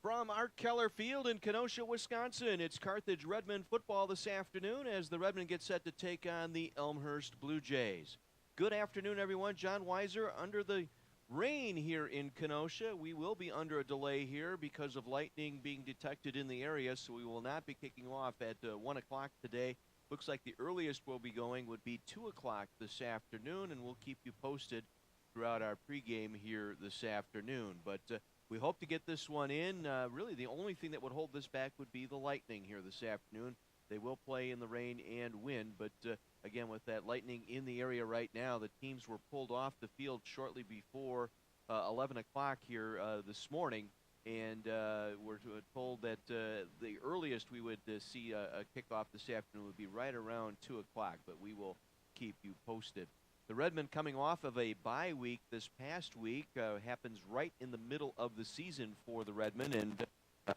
From Art Keller Field in Kenosha, Wisconsin, it's Carthage Redmen football this afternoon as the Redmen get set to take on the Elmhurst Blue Jays. Good afternoon, everyone. John Weiser under the rain here in Kenosha. We will be under a delay here because of lightning being detected in the area, so we will not be kicking off at 1 o'clock today. Looks like the earliest we'll be going would be 2 o'clock this afternoon, and we'll keep you posted throughout our pregame here this afternoon. But we hope to get this one in. Really, the only thing that would hold this back would be the lightning here this afternoon. They will play in the rain and wind, but again, with that lightning in the area right now, the teams were pulled off the field shortly before 11 o'clock here this morning, and we're told that the earliest we would see a kickoff this afternoon would be right around 2 o'clock, but we will keep you posted. The Redmen coming off of a bye week this past week happens right in the middle of the season for the Redmen, and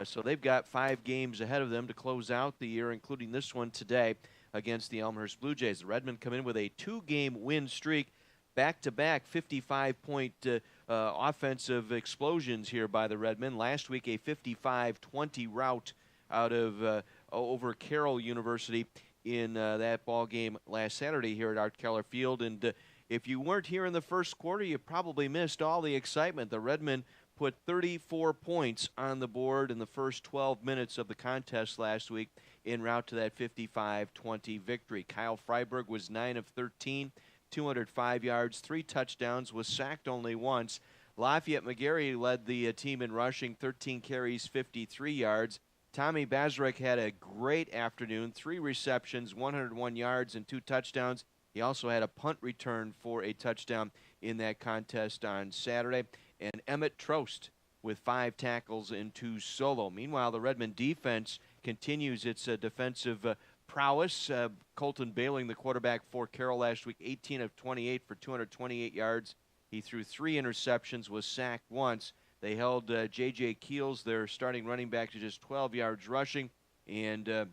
so they've got 5 games ahead of them to close out the year, including this one today against the Elmhurst Blue Jays. The Redmen come in with a 2-game win streak, back-to-back 55-point offensive explosions here by the Redmen. Last week, a 55-20 rout out of over Carroll University in that ball game last Saturday here at Art Keller Field. And if you weren't here in the first quarter, you probably missed all the excitement. The Redmen put 34 points on the board in the first 12 minutes of the contest last week en route to that 55-20 victory. Kyle Freiberg was 9 of 13, 205 yards, 3 touchdowns, was sacked only once. Lafayette McGarry led the team in rushing, 13 carries, 53 yards. Tommy Bazarek had a great afternoon, 3 receptions, 101 yards, and 2 touchdowns. He also had a punt return for a touchdown in that contest on Saturday. And Emmett Trost with 5 tackles and 2 solo. Meanwhile, the Redmen defense continues its defensive prowess. Colton Bailing, the quarterback for Carroll last week, 18 of 28 for 228 yards. He threw 3 interceptions, was sacked once. They held J.J. Keels, their starting running back, to just 12 yards rushing. And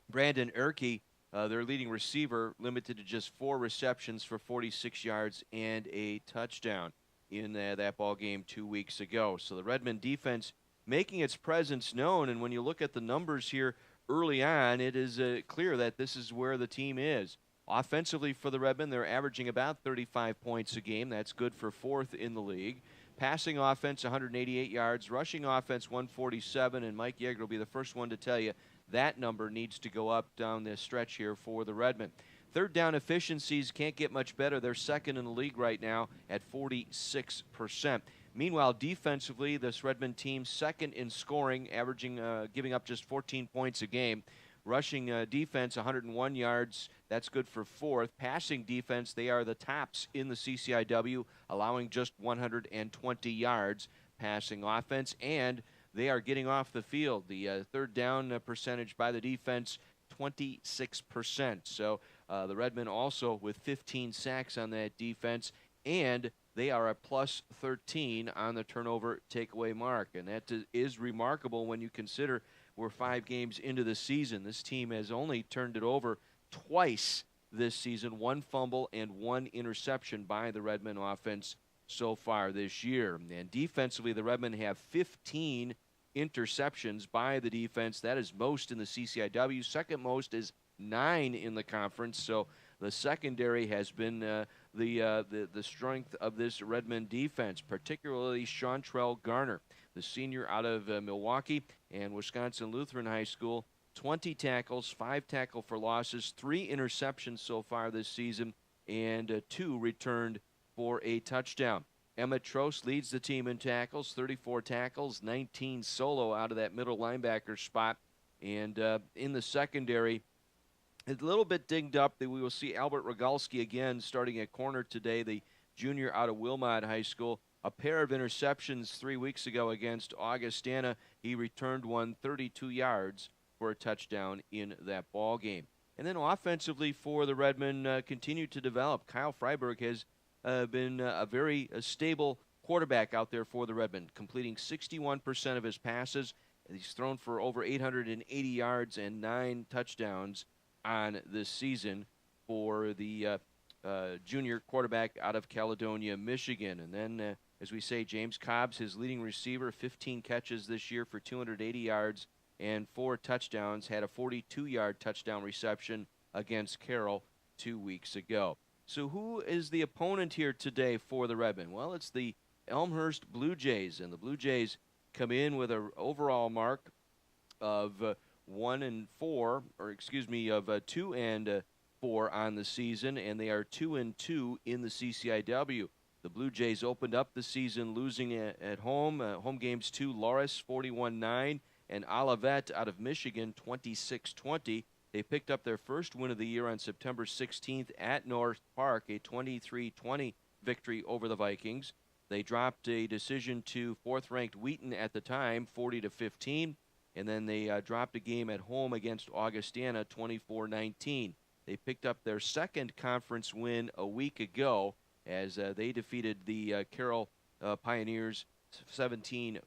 Brandon Erke, their leading receiver, limited to just 4 receptions for 46 yards and a touchdown in that ball game 2 weeks ago. So the Redmen defense making its presence known. And when you look at the numbers here early on, it is clear that this is where the team is. Offensively for the Redmen, they're averaging about 35 points a game. That's good for 4th in the league. Passing offense, 188 yards. Rushing offense, 147. And Mike Yeager will be the first one to tell you that number needs to go up down this stretch here for the Redmen. Third down efficiencies can't get much better. They're 2nd in the league right now at 46%. Meanwhile, defensively, this Redmen team 2nd in scoring, averaging, giving up just 14 points a game. Rushing defense, 101 yards. That's good for 4th. Passing defense, they are the tops in the CCIW, allowing just 120 yards. Passing offense, and they are getting off the field. The third down percentage by the defense, 26%. So the Redmen also with 15 sacks on that defense, and they are a plus 13 on the turnover takeaway mark. And that is remarkable when you consider we're 5 games into the season. This team has only turned it over twice this season, 1 fumble and 1 interception by the Redmen offense so far this year. And defensively, the Redmen have 15 interceptions by the defense. That is most in the CCIW. Second most is 9 in the conference. So the secondary has been the strength of this Redmen defense, particularly Chantrell Garner, the senior out of Milwaukee and Wisconsin Lutheran High School. 20 tackles, 5 tackle for losses, 3 interceptions so far this season, and 2 returned for a touchdown. Emmett Trost leads the team in tackles, 34 tackles, 19 solo out of that middle linebacker spot. And in the secondary, a little bit dinged up. We will see Albert Rogalski again starting at corner today, the junior out of Wilmot High School. A pair of interceptions 3 weeks ago against Augustana. He returned one 32 yards for a touchdown in that ball game. And then offensively for the Redmen continue to develop. Kyle Freiberg has been a very stable quarterback out there for the Redmen, completing 61% of his passes. He's thrown for over 880 yards and 9 touchdowns on this season for the junior quarterback out of Caledonia, Michigan. And then As we say, James Cobbs, his leading receiver, 15 catches this year for 280 yards and 4 touchdowns, had a 42-yard touchdown reception against Carroll 2 weeks ago. So who is the opponent here today for the Redmen? Well, it's the Elmhurst Blue Jays, and the Blue Jays come in with an overall mark of 1-4, of 2-4 on the season, and they are 2-2 in the CCIW. The Blue Jays opened up the season losing at home. Home games to Loris 41-9 and Olivet out of Michigan 26-20. They picked up their first win of the year on September 16th at North Park, a 23-20 victory over the Vikings. They dropped a decision to fourth-ranked Wheaton at the time, 40-15, and then they dropped a game at home against Augustana, 24-19. They picked up their second conference win a week ago as they defeated the Carroll Pioneers 17-14,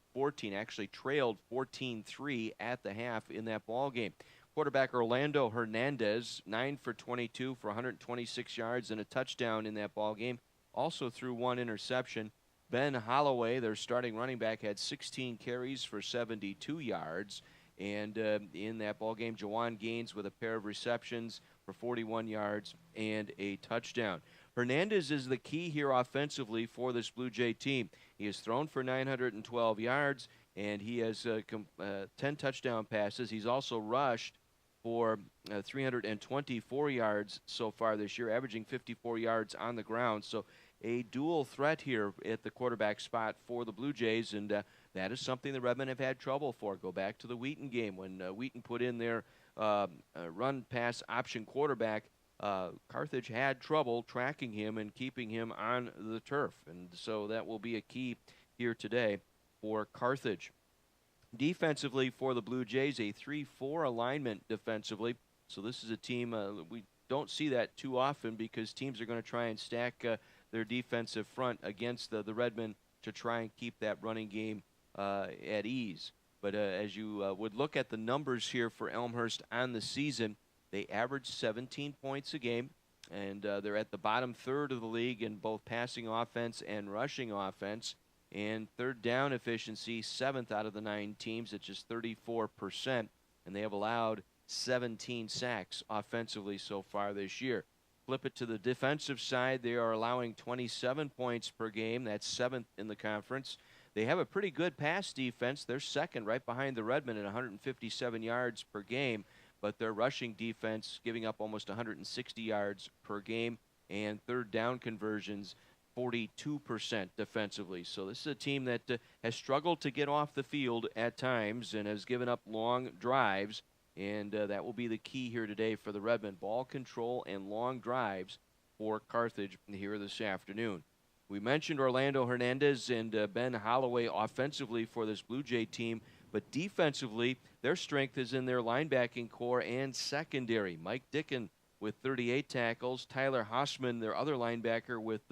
actually trailed 14-3 at the half in that ball game. Quarterback Orlando Hernandez, 9 for 22 for 126 yards and a touchdown in that ball game. Also threw 1 interception. Ben Holloway, their starting running back, had 16 carries for 72 yards. And in that ball game, Jawan Gaines with a pair of receptions for 41 yards and a touchdown. Hernandez is the key here offensively for this Blue Jay team. He has thrown for 912 yards, and he has 10 touchdown passes. He's also rushed for 324 yards so far this year, averaging 54 yards on the ground. So a dual threat here at the quarterback spot for the Blue Jays, and that is something the Redmen have had trouble for. Go back to the Wheaton game when Wheaton put in their run-pass option quarterback. Carthage had trouble tracking him and keeping him on the turf, and so that will be a key here today for Carthage. Defensively for the Blue Jays, a 3-4 alignment defensively. So this is a team we don't see that too often because teams are going to try and stack their defensive front against the Redmen to try and keep that running game at ease. But as you would look at the numbers here for Elmhurst on the season, they average 17 points a game, and they're at the bottom third of the league in both passing offense and rushing offense. And third down efficiency, 7th out of the 9 teams at just 34%, and they have allowed 17 sacks offensively so far this year. Flip it to the defensive side, they are allowing 27 points per game. That's 7th in the conference. They have a pretty good pass defense. They're second right behind the Redmen at 157 yards per game, but their rushing defense giving up almost 160 yards per game, and third down conversions 42% defensively. So this is a team that has struggled to get off the field at times and has given up long drives, and that will be the key here today for the Redmen. Ball control and long drives for Carthage here this afternoon. We mentioned Orlando Hernandez and Ben Holloway offensively for this Blue Jay team, but defensively, their strength is in their linebacking core and secondary. Mike Dicken with 38 tackles, Tyler Hausman, their other linebacker, with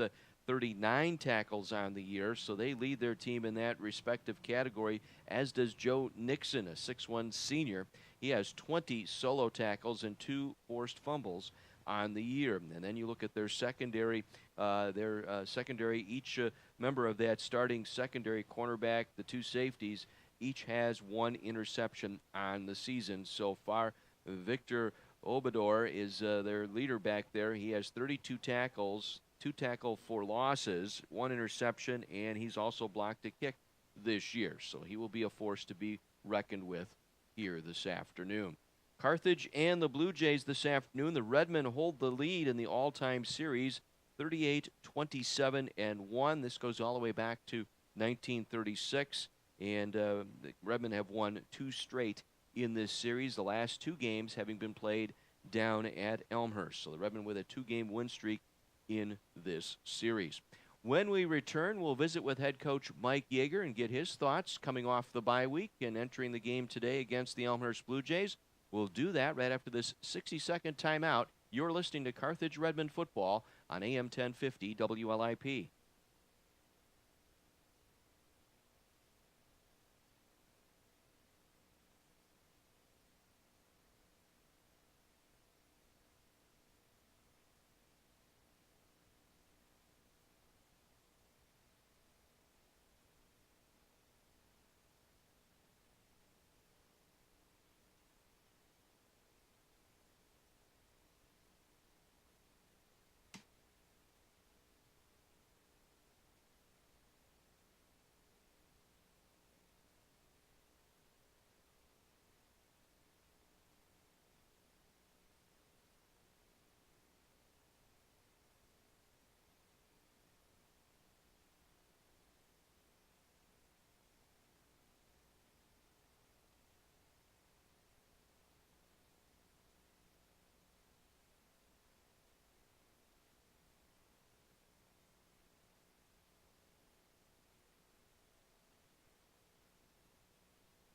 39 tackles on the year, so they lead their team in that respective category, as does Joe Nixon, a 6'1 senior. He has 20 solo tackles and 2 forced fumbles on the year. And then you look at their secondary, each member of that starting secondary, cornerback, the 2 safeties, each has 1 interception on the season so far. Victor Obador is their leader back there. He has 32 tackles, 2 tackle for losses, 1 interception, and he's also blocked a kick this year. So he will be a force to be reckoned with here this afternoon. Carthage and the Blue Jays this afternoon. The Redmen hold the lead in the all-time series, 38-27-1. This goes all the way back to 1936, and the Redmen have won 2 straight in this series, the last 2 games having been played down at Elmhurst. So the Redmen with a 2-game win streak in this series. When we return, we'll visit with head coach Mike Yeager and get his thoughts coming off the bye week and entering the game today against the Elmhurst Blue Jays. We'll do that right after this 60-second timeout. You're listening to Carthage Redmen football on AM 1050 WLIP.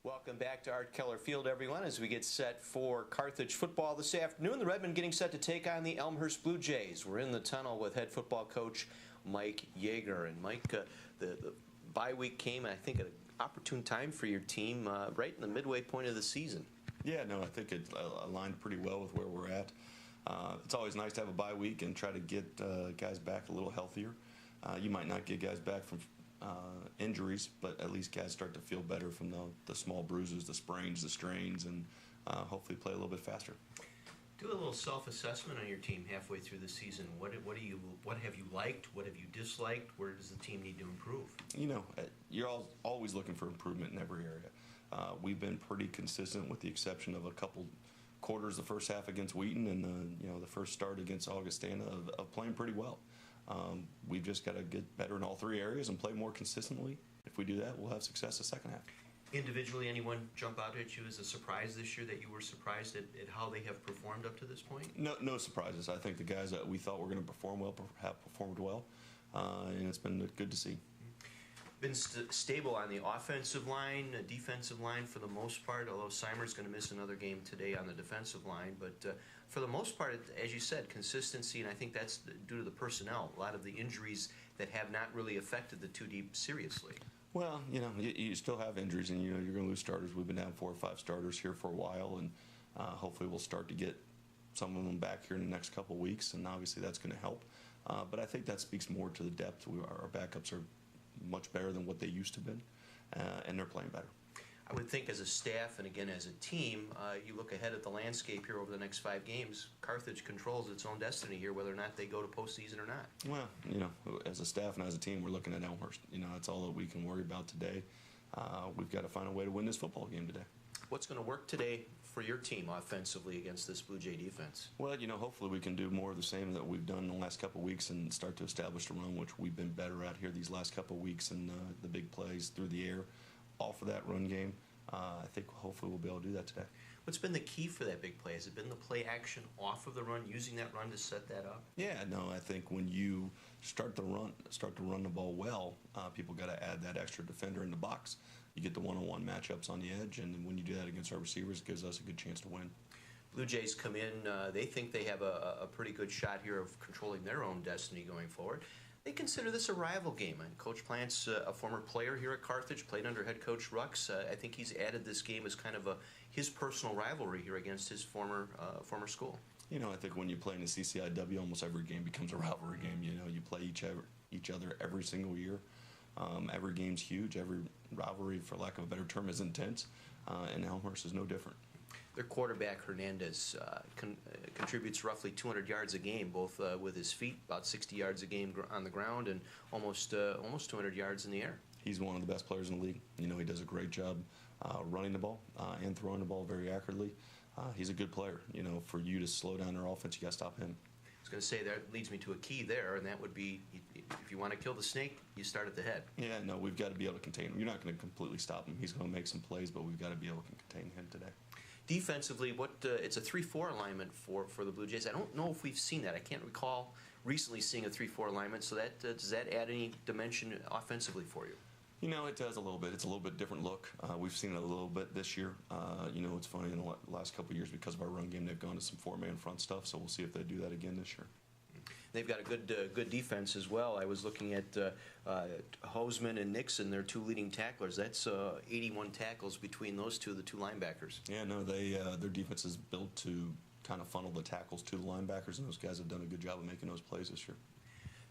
Welcome back to Art Keller Field, everyone, as we get set for Carthage football this afternoon. The Redmen getting set to take on the Elmhurst Blue Jays. We're in the tunnel with head football coach Mike Yeager. And Mike, the bye week came, I think, at an opportune time for your team, right in the midway point of the season. Yeah, no, I think it aligned pretty well with where we're at. It's always nice to have a bye week and try to get guys back a little healthier. You might not get guys back from injuries, but at least guys start to feel better from the small bruises, the sprains, the strains, and hopefully play a little bit faster. Do a little self-assessment on your team halfway through the season. What have you liked? What have you disliked? Where does the team need to improve? You know, you're always looking for improvement in every area. We've been pretty consistent, with the exception of a couple quarters, the first half against Wheaton and the first start against Augustana of playing pretty well. We've just got to get better in all three areas and play more consistently. If we do that, we'll have success the second half. Individually, anyone jump out at you as a surprise this year, that you were surprised at how they have performed up to this point? No surprises. I think the guys that we thought were going to perform well have performed well, and it's been good to see. Been stable on the offensive line, defensive line for the most part, although Seimer's going to miss another game today on the defensive line. But for the most part, as you said, consistency, and I think that's due to the personnel. A lot of the injuries that have not really affected the 2 deep seriously. Well, you still have injuries, and you're going to lose starters. We've been having 4 or 5 starters here for a while, and hopefully we'll start to get some of them back here in the next couple of weeks, and obviously that's going to help. But I think that speaks more to the depth. Our backups are much better than what they used to be, and they're playing better. I would think as a staff and again as a team, you look ahead at the landscape here over the next 5 games. Carthage controls its own destiny here, whether or not they go to postseason or not. Well, as a staff and as a team, we're looking at Elmhurst. That's all that we can worry about today. We've got to find a way to win this football game today. What's going to work today for your team offensively against this Blue Jay defense? Well, hopefully we can do more of the same that we've done in the last couple of weeks and start to establish the run, which we've been better at here these last couple of weeks, and the big plays through the air off of that run game. I think hopefully we'll be able to do that today. What's been the key for that big play? Has it been the play action off of the run, using that run to set that up? Yeah, no, I think when you start to run the ball well, people got to add that extra defender in the box. You get the one-on-one matchups on the edge, and when you do that against our receivers, it gives us a good chance to win. Blue Jays come in, they think they have a pretty good shot here of controlling their own destiny going forward. They consider this a rival game, and Coach Plant's a former player here at Carthage, played under head coach Rux. I think he's added this game as kind of his personal rivalry here against his former school. I think when you play in the CCIW, almost every game becomes a rivalry game. You play each other every single year. Every game's huge. Every rivalry, for lack of a better term, is intense, and Elmhurst is no different. Their quarterback, Hernandez, contributes roughly 200 yards a game, both with his feet, about 60 yards a game on the ground, and almost 200 yards in the air. He's one of the best players in the league. He does a great job running the ball and throwing the ball very accurately. He's a good player. For you to slow down their offense, you got to stop him. I was going to say, that leads me to a key there, and that would be, if you want to kill the snake, you start at the head. Yeah, no, we've got to be able to contain him. You're not going to completely stop him. He's going to make some plays, but we've got to be able to contain him today. Defensively, it's a 3-4 alignment for the Blue Jays. I don't know if we've seen that. I can't recall recently seeing a 3-4 alignment. So does that add any dimension offensively for you? It does a little bit. It's a little bit different look. We've seen it a little bit this year. It's funny, in the last couple of years, because of our run game, they've gone to some 4-man front stuff. So we'll see if they do that again this year. They've got a good defense as well. I was looking at Hoseman and Nixon, their 2 leading tacklers. That's 81 tackles between those two, the 2 linebackers. Yeah, no, their defense is built to kind of funnel the tackles to the linebackers, and those guys have done a good job of making those plays this year.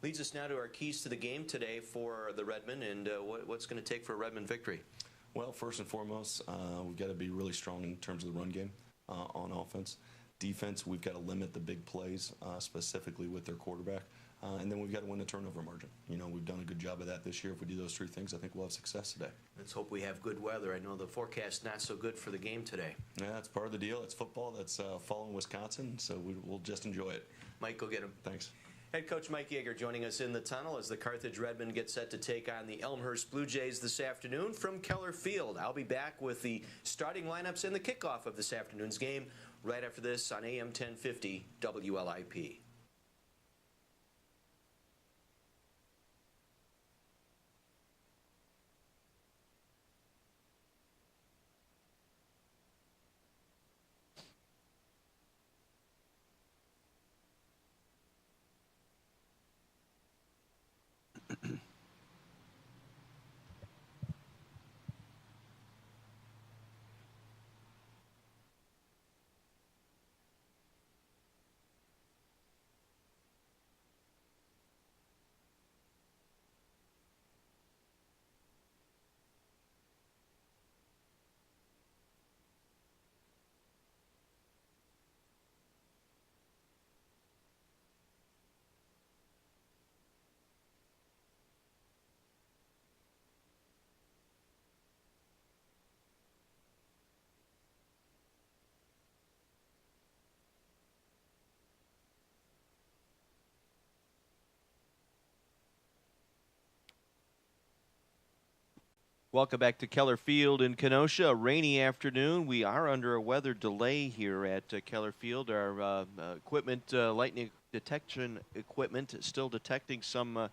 Leads us now to our keys to the game today for the Redmen, and what's going to take for a Redmen victory? Well, first and foremost, we've got to be really strong in terms of the run game on offense. Defense, we've got to limit the big plays, specifically with their quarterback. And then we've got to win the turnover margin. We've done a good job of that this year. If we do those 3 things, I think we'll have success today. Let's hope we have good weather. I know the forecast not so good for the game today. Yeah, that's part of the deal. It's football. That's fall in Wisconsin, so we'll just enjoy it. Mike, go get him. Thanks. Head coach Mike Yeager joining us in the tunnel as the Carthage Redmen get set to take on the Elmhurst Blue Jays this afternoon from Keller Field. I'll be back with the starting lineups and the kickoff of this afternoon's game right after this on AM 1050 WLIP. Welcome back to Keller Field in Kenosha. A rainy afternoon. We are under a weather delay here at Keller Field. Our equipment, lightning detection equipment, is still detecting some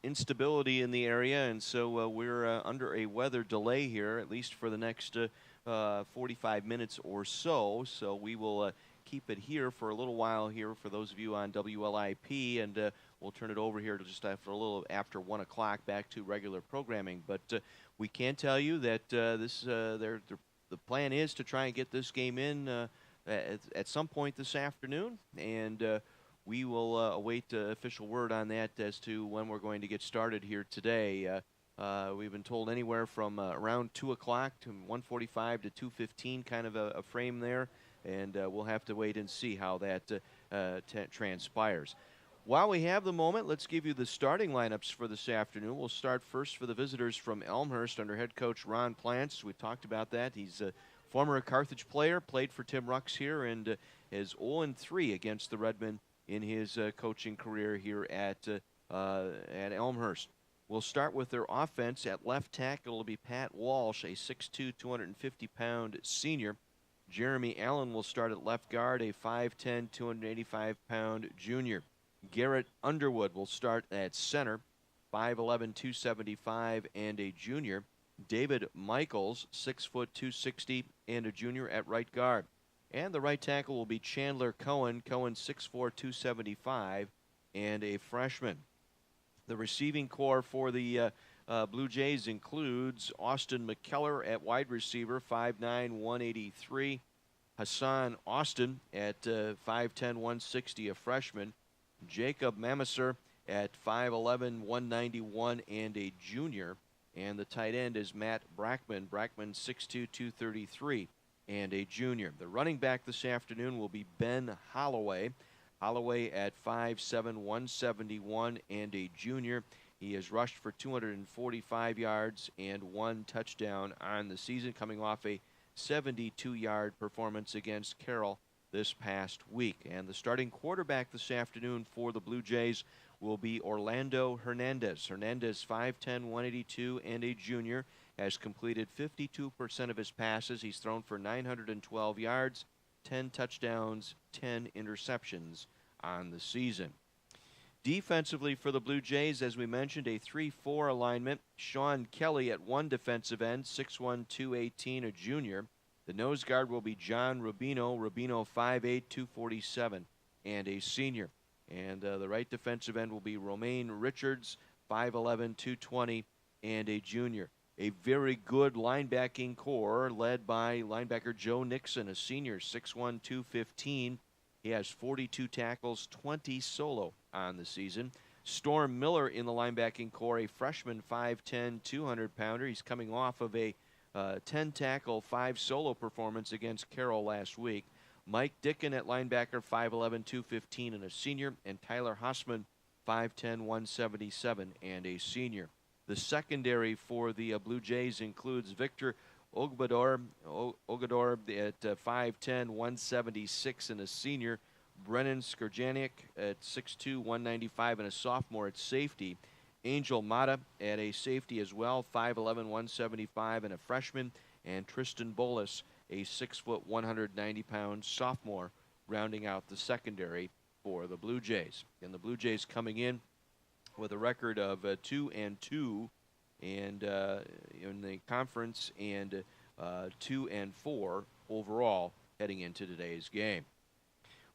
instability in the area, and so we're under a weather delay here, at least for the next 45 minutes or so. So we will keep it here for a little while here for those of you on WLIP, and we'll turn it over here to just after a little after 1 o'clock back to regular programming. But we can tell you that the plan is to try and get this game in at some point this afternoon, and we will await official word on that as to when we're going to get started here today. We've been told anywhere from around 2 o'clock to 1:45 to 2:15, kind of a frame there, and we'll have to wait and see how that transpires. While we have the moment, let's give you the starting lineups for this afternoon. We'll start first for the visitors from Elmhurst under head coach Ron Plants. We talked about that. He's a former Carthage player, played for Tim Rucks here, and is 0-3 against the Redmen in his coaching career here at Elmhurst. We'll start with their offense. At left tackle will be Pat Walsh, a 6'2", 250-pound senior. Jeremy Allen will start at left guard, a 5'10", 285-pound junior. Garrett Underwood will start at center, 5'11", 275, and a junior. David Michaels, 6 foot 260, and a junior at right guard. And the right tackle will be Chandler Cohen. Cohen, 6'4", 275, and a freshman. The receiving core for the Blue Jays includes Austin McKellar at wide receiver, 5'9", 183. Hassan Austin at 5'10", 160, a freshman. Jacob Mamiser at 5'11", 191, and a junior. And the tight end is Matt Brackman. Brackman, 6'2", 233, and a junior. The running back this afternoon will be Ben Holloway. Holloway at 5'7", 171, and a junior. He has rushed for 245 yards and 1 touchdown on the season, coming off a 72-yard performance against Carroll this past week. And the starting quarterback this afternoon for the Blue Jays will be Orlando Hernandez. Hernandez, 5'10", 182, and a junior, has completed 52% of his passes. He's thrown for 912 yards, 10 touchdowns, 10 interceptions on the season. Defensively for the Blue Jays, as we mentioned, a 3-4 alignment. Sean Kelly at one defensive end, 6'1", 218, a junior. The nose guard will be John Rubino. Rubino, 5'8", 247, and a senior. And the right defensive end will be Romaine Richards, 5'11", 220, and a junior. A very good linebacking core led by linebacker Joe Nixon, a senior, 6'1", 215. He has 42 tackles, 20 solo on the season. Storm Miller in the linebacking core, a freshman, 5'10", 200-pounder. He's coming off of a 10-tackle, 5 solo performance against Carroll last week. Mike Dicken at linebacker, 5'11", 215, and a senior. And Tyler Hossman, 5'10", 177, and a senior. The secondary for the Blue Jays includes Victor Ogador at 5'10", 176, and a senior. Brennan Skurjanik at 6'2", 195, and a sophomore at safety. Angel Mata at a safety as well, 5'11", 175, and a freshman. And Tristan Bolus, a 6 foot, 190-pound sophomore, rounding out the secondary for the Blue Jays. And the Blue Jays coming in with a record of 2-2 and in the conference, and 2-4 overall heading into today's game.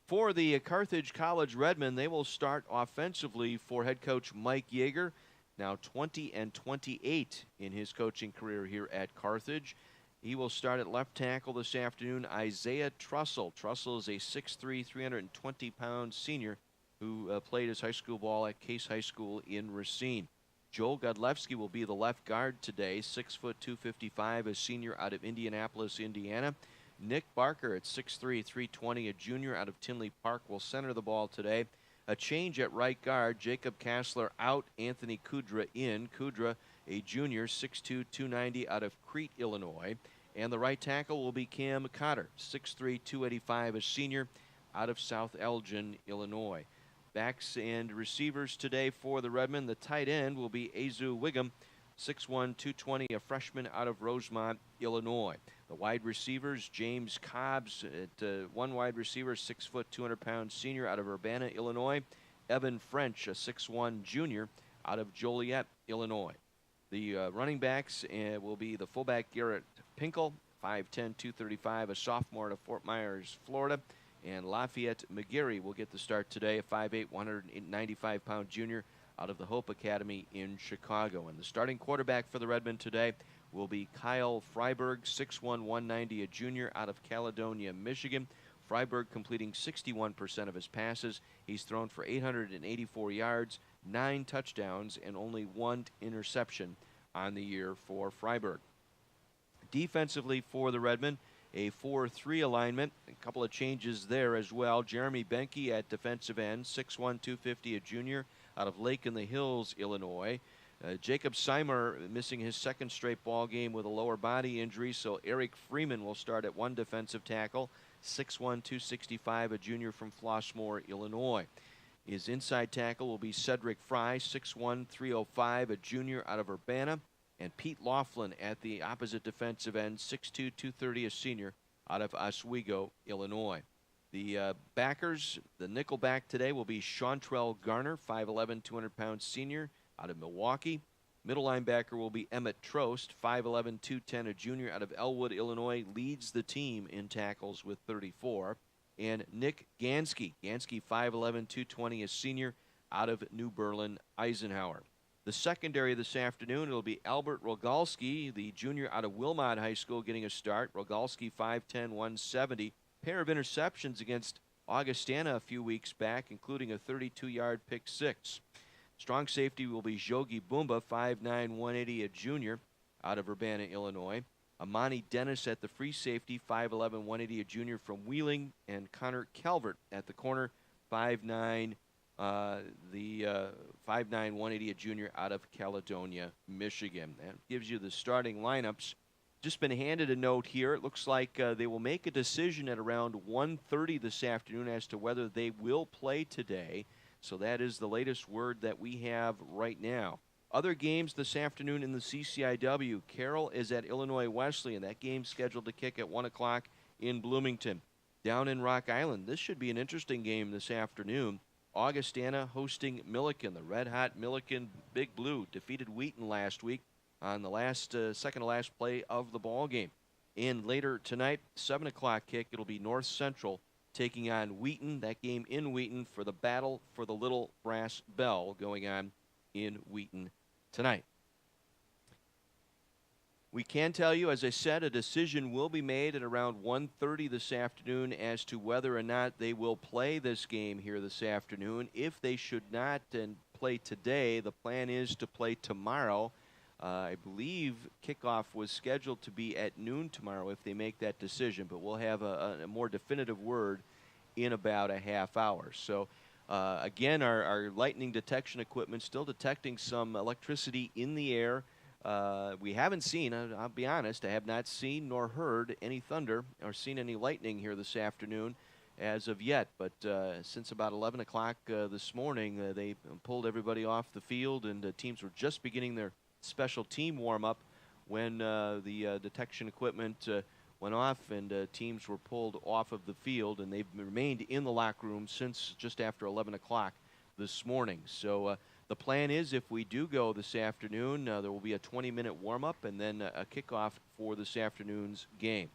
For the Carthage College Redmen, they will start offensively for head coach Mike Yeager, now 20-28 in his coaching career here at Carthage. He will start at left tackle this afternoon, Isaiah Trussell. Trussell is a 6'3", 320-pound senior who played his high school ball at Case High School in Racine. Joel Godlewski will be the left guard today, 6 foot 255, a senior out of Indianapolis, Indiana. Nick Barker at 6'3", 320, a junior out of Tinley Park, will center the ball today. A change at right guard, Jacob Kassler out, Anthony Kudra in. Kudra, a junior, 6'2", 290, out of Crete, Illinois. And the right tackle will be Cam Cotter, 6'3", 285, a senior out of South Elgin, Illinois. Backs and receivers today for the Redmen. The tight end will be Azu Wiggum, 6'1", 220, a freshman out of Rosemont, Illinois. The wide receivers, James Cobbs at one wide receiver, 6 foot, 200 pound senior out of Urbana, Illinois. Evan French, a 6'1 junior out of Joliet, Illinois. The running backs will be the fullback Garrett Pinkel, 5'10", 235, a sophomore out of Fort Myers, Florida. And Lafayette McGarry will get the start today, a 5'8", 195-pound junior out of the Hope Academy in Chicago. And the starting quarterback for the Redmen today will be Kyle Freiberg, 6'1", 190, a junior out of Caledonia, Michigan. Freiberg completing 61% of his passes. He's thrown for 884 yards, 9 touchdowns, and only 1 interception on the year for Freiberg. Defensively for the Redmen, a 4-3 alignment. A couple of changes there as well. Jeremy Benke at defensive end, 6'1", 250, a junior out of Lake in the Hills, Illinois. Jacob Seimer missing his second straight ball game with a lower body injury, so Eric Freeman will start at one defensive tackle, 6'1", 265, a junior from Flossmoor, Illinois. His inside tackle will be Cedric Fry, 6'1", 305, a junior out of Urbana. And Pete Laughlin at the opposite defensive end, 6'2", 230, a senior out of Oswego, Illinois. The backers, the nickel back today will be Chantrell Garner, 5'11", 200-pound senior out of Milwaukee. Middle linebacker will be Emmett Trost, 5'11", 210, a junior out of Elwood, Illinois, leads the team in tackles with 34. And Nick Gansky, 5'11", 220, a senior out of New Berlin, Eisenhower. The secondary this afternoon, it'll be Albert Rogalski, the junior out of Wilmot High School, getting a start. Rogalski, 5'10", 170. Pair of interceptions against Augustana a few weeks back, including a 32-yard pick six. Strong safety will be Jogi Bumba, 5'9", 180, a junior out of Urbana, Illinois. Amani Dennis at the free safety, 5'11", 180, a junior from Wheeling. And Connor Calvert at the corner, 5'9", 180, a junior out of Caledonia, Michigan. That gives you the starting lineups. Just been handed a note here. It looks like they will make a decision at around 1:30 this afternoon as to whether they will play today. So that is the latest word that we have right now. Other games this afternoon in the CCIW. Carroll is at Illinois Wesleyan. That game's scheduled to kick at 1 o'clock in Bloomington. Down in Rock Island, this should be an interesting game this afternoon. Augustana hosting Milliken. The red-hot Milliken Big Blue defeated Wheaton last week on the second-to-last play of the ball game. And later tonight, 7 o'clock kick, it'll be North Central taking on Wheaton. That game in Wheaton for the battle for the Little Brass Bell going on in Wheaton tonight. We can tell you, as I said, a decision will be made at around 1:30 this afternoon as to whether or not they will play this game here this afternoon. If they should not and play today, the plan is to play tomorrow. I believe kickoff was scheduled to be at noon tomorrow if they make that decision, but we'll have a more definitive word in about a half hour. So, again, our lightning detection equipment still detecting some electricity in the air. We haven't seen, I'll be honest, I have not seen nor heard any thunder or seen any lightning here this afternoon as of yet. But since about 11 o'clock this morning, they pulled everybody off the field, and teams were just beginning their special team warm-up when the detection equipment went off and teams were pulled off of the field, and they've remained in the locker room since just after 11 o'clock this morning. So the plan is, if we do go this afternoon, there will be a 20-minute warm-up and then a kickoff for this afternoon's game.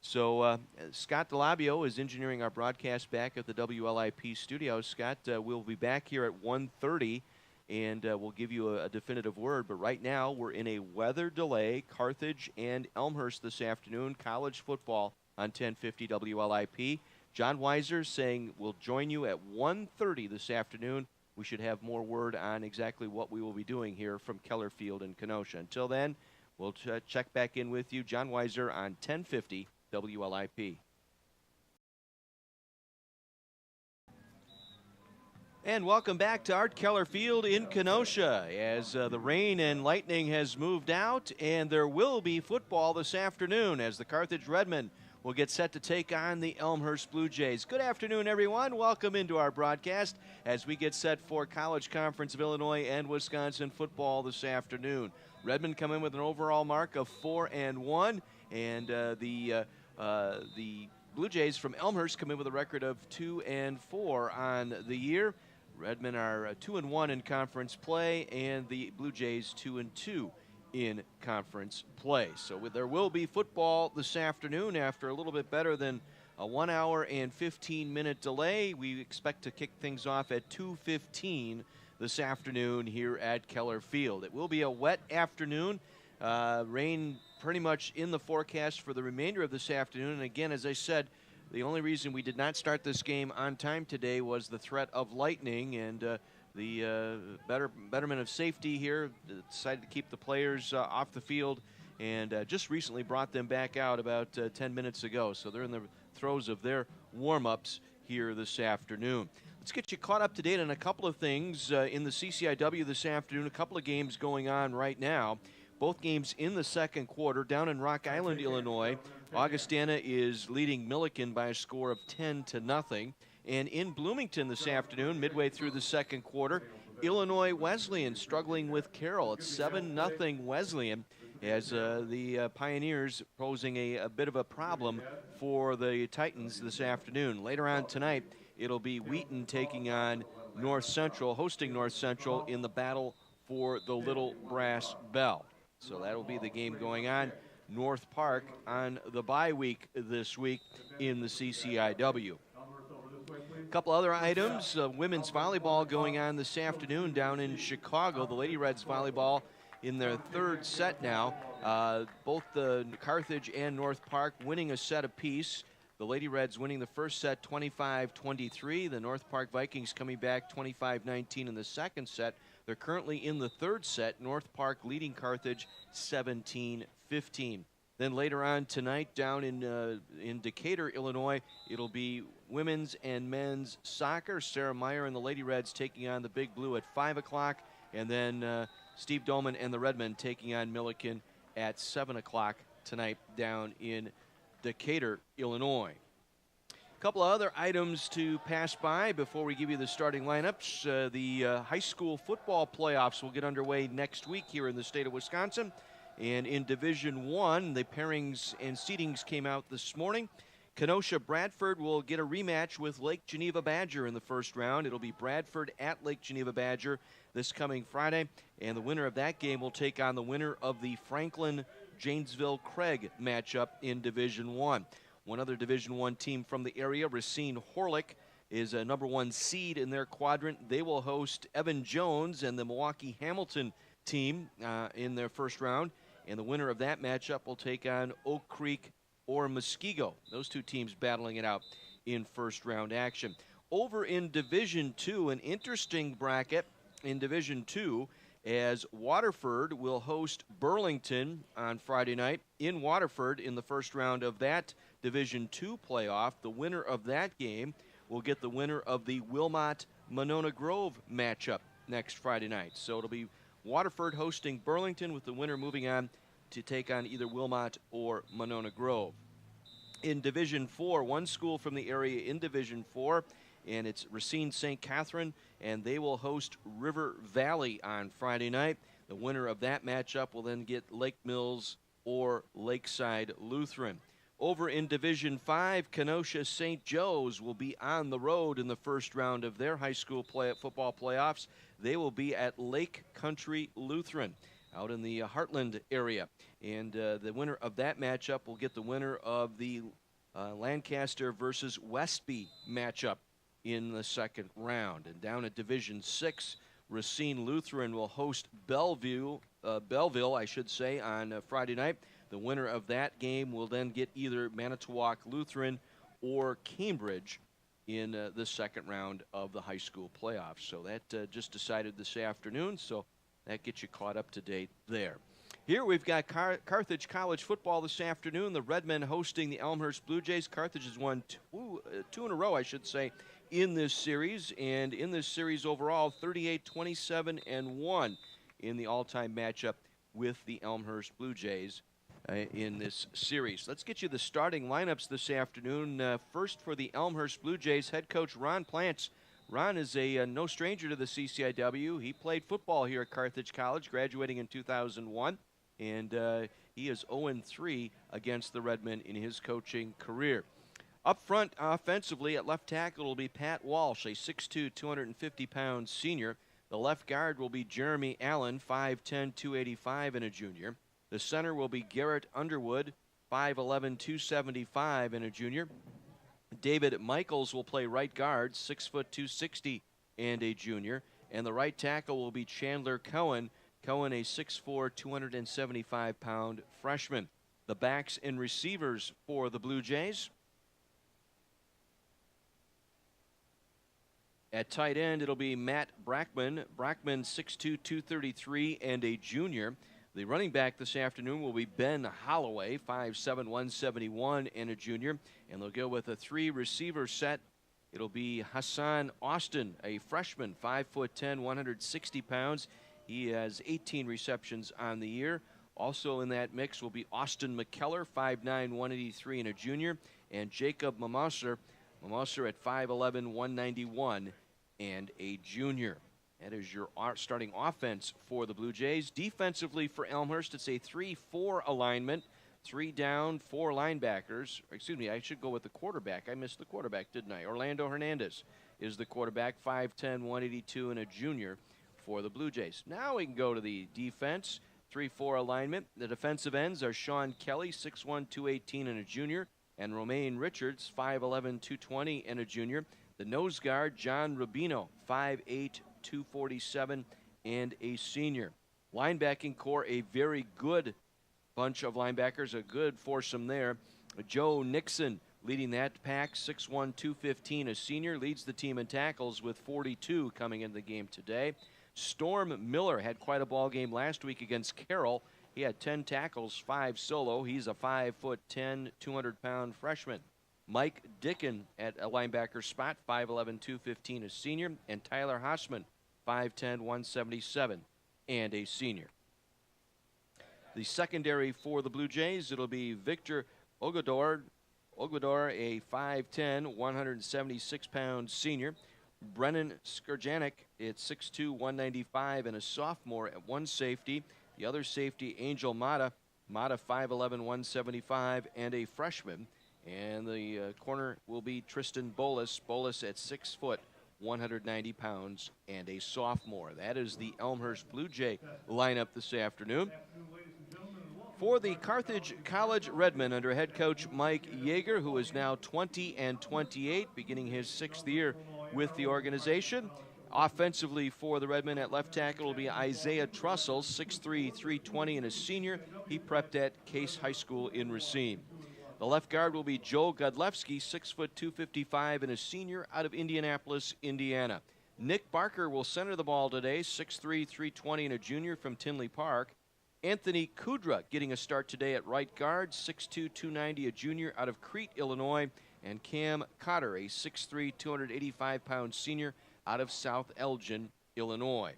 So Scott DeLabio is engineering our broadcast back at the WLIP studio. Scott, we'll be back here at 1:30, and we'll give you a definitive word. But right now, we're in a weather delay. Carthage and Elmhurst this afternoon, college football on 1050 WLIP. John Weiser saying we'll join you at 1:30 this afternoon. We should have more word on exactly what we will be doing here from Keller Field in Kenosha. Until then, we'll check back in with you. John Weiser on 1050 WLIP. And welcome back to Art Keller Field in Kenosha as the rain and lightning has moved out, and there will be football this afternoon as the Carthage Redmen will get set to take on the Elmhurst Blue Jays. Good afternoon, everyone. Welcome into our broadcast as we get set for College Conference of Illinois and Wisconsin football this afternoon. Redmond come in with an overall mark of 4-1, and the Blue Jays from Elmhurst come in with a record of 2-4 on the year. Redmond are 2-1 in conference play, and the Blue Jays 2-2 in conference play. So there will be football this afternoon after a little bit better than a 1 hour and 15-minute delay. We expect to kick things off at 2:15 this afternoon here at Keller Field. It will be a wet afternoon. Rain pretty much in the forecast for the remainder of this afternoon. And again, as I said, the only reason we did not start this game on time today was the threat of lightning, and the betterment of safety here decided to keep the players off the field, and just recently brought them back out about 10 minutes ago. So they're in the throes of their warm-ups here this afternoon. Let's get you caught up to date on a couple of things in the CCIW this afternoon. A couple of games going on right now. Both games in the second quarter. Down in Rock Island, Illinois, Augustana is leading Milliken by a score of 10-0. And in Bloomington this afternoon, midway through the second quarter, Illinois Wesleyan struggling with Carroll. It's 7-0 Wesleyan, as the Pioneers posing a bit of a problem for the Titans this afternoon. Later on tonight, it'll be Wheaton taking on North Central, hosting North Central in the battle for the Little Brass Bell. So that'll be the game going on. North Park on the bye week this week in the CCIW. A couple other items. Women's volleyball going on this afternoon down in Chicago. The Lady Reds volleyball in their third set now. Both the Carthage and North Park winning a set apiece. The Lady Reds winning the first set 25-23. The North Park Vikings coming back 25-19 in the second set. They're currently in the third set. North Park leading Carthage 17-15. Then later on tonight down in Decatur, Illinois, it'll be women's and men's soccer. Sarah Meyer and the Lady Reds taking on the Big Blue at 5 o'clock. And then Steve Dolman and the Redmen taking on Milliken at 7 o'clock tonight down in Decatur, Illinois. A couple of other items to pass by before we give you the starting lineups. The high school football playoffs will get underway next week here in the state of Wisconsin. And in Division I, the pairings and seedings came out this morning. Kenosha Bradford will get a rematch with Lake Geneva Badger in the first round. It'll be Bradford at Lake Geneva Badger this coming Friday. And the winner of that game will take on the winner of the Franklin-Janesville-Craig matchup in Division I. One other Division I team from the area, Racine Horlick, is a #1 seed in their quadrant. They will host Evan Jones and the Milwaukee Hamilton team in their first round. And the winner of that matchup will take on Oak Creek or Muskego. Those two teams battling it out in first round action. Over in Division II, an interesting bracket in Division II, as Waterford will host Burlington on Friday night in Waterford in the first round of that Division II playoff. The winner of that game will get the winner of the Wilmot-Monona Grove matchup next Friday night. So it'll be Waterford hosting Burlington, with the winner moving on to take on either Wilmot or Monona Grove. In Division IV, one school from the area in Division IV, and it's Racine St. Catherine, and they will host River Valley on Friday night. The winner of that matchup will then get Lake Mills or Lakeside Lutheran. Over in Division V, Kenosha St. Joe's will be on the road in the first round of their high school football playoffs. They will be at Lake Country Lutheran out in the Heartland area. And the winner of that matchup will get the winner of the Lancaster versus Westby matchup in the second round. And down at Division VI, Racine Lutheran will host Belleville, on Friday night. The winner of that game will then get either Manitowoc Lutheran or Cambridge in the second round of the high school playoffs. So that just decided this afternoon, so that gets you caught up to date there. Here we've got Carthage College football this afternoon. The Redmen hosting the Elmhurst Blue Jays. Carthage has won two in a row, I should say, in this series. And in this series overall, 38-27-1 in the all-time matchup with the Elmhurst Blue Jays in this series. Let's get you the starting lineups this afternoon. First for the Elmhurst Blue Jays, head coach Ron Plants Ron is a no stranger to the CCIW. He played football here at Carthage College, graduating in 2001, and he is 0-3 against the Redmen in his coaching career. Up front, offensively, at left tackle will be Pat Walsh, a 6'2", 250-pound senior. The left guard will be Jeremy Allen, 5'10", 285, and a junior. The center will be Garrett Underwood, 5'11", 275, and a junior. David Michaels will play right guard, 6 foot 260, and a junior. And the right tackle will be Chandler Cohen. Cohen, a 6'4", 275-pound freshman. The backs and receivers for the Blue Jays. At tight end, it'll be Matt Brackman. Brackman, 6'2", 233, and a junior. The running back this afternoon will be Ben Holloway, 5'7", 171, and a junior. And they'll go with a 3-receiver set. It'll be Hassan Austin, a freshman, 5'10", 160 pounds. He has 18 receptions on the year. Also in that mix will be Austin McKellar, 5'9", 183, and a junior. And Jacob Mamosser at 5'11", 191, and a junior. That is your starting offense for the Blue Jays. Defensively for Elmhurst, it's a 3-4 alignment. 3 down, 4 linebackers. Excuse me, I should go with the quarterback. I missed the quarterback, didn't I? Orlando Hernandez is the quarterback, 5'10", 182, and a junior for the Blue Jays. Now we can go to the defense. 3-4 alignment. The defensive ends are Sean Kelly, 6'1", 218, and a junior. And Romaine Richards, 5'11", 220, and a junior. The nose guard, John Rubino, 5'8", 247, and a senior. Linebacking core, a very good bunch of linebackers, a good foursome there. Joe Nixon leading that pack, 6'1", 215, a senior, leads the team in tackles with 42 coming into the game today. Storm Miller had quite a ball game last week against Carroll. He had 10 tackles, 5 solo. He's a 5'10", 200-pound freshman. Mike Dicken at a linebacker spot, 5'11", 215, a senior. And Tyler Hassman, 5'10", 177, and a senior. The secondary for the Blue Jays, it'll be Victor Ogador, a 5'10", 176-pound senior. Brennan Skurjanek at 6'2", 195, and a sophomore at one safety. The other safety, Angel Mata, 5'11", 175, and a freshman. And the corner will be Tristan Bolus at 6 foot, 190 pounds, and a sophomore. That is the Elmhurst Blue Jay lineup this afternoon. For the Carthage College Redmen under head coach Mike Yeager, who is now 20-28, beginning his 6th year with the organization. Offensively for the Redmen at left tackle will be Isaiah Trussell, 6'3", 320, and a senior. He prepped at Case High School in Racine. The left guard will be Joe Godlewski, 6 foot 255, and a senior out of Indianapolis, Indiana. Nick Barker will center the ball today, 6'3", 320, and a junior from Tinley Park. Anthony Kudra getting a start today at right guard, 6'2", 290, a junior out of Crete, Illinois. And Cam Cotter, a 6'3", 285-pound senior out of South Elgin, Illinois.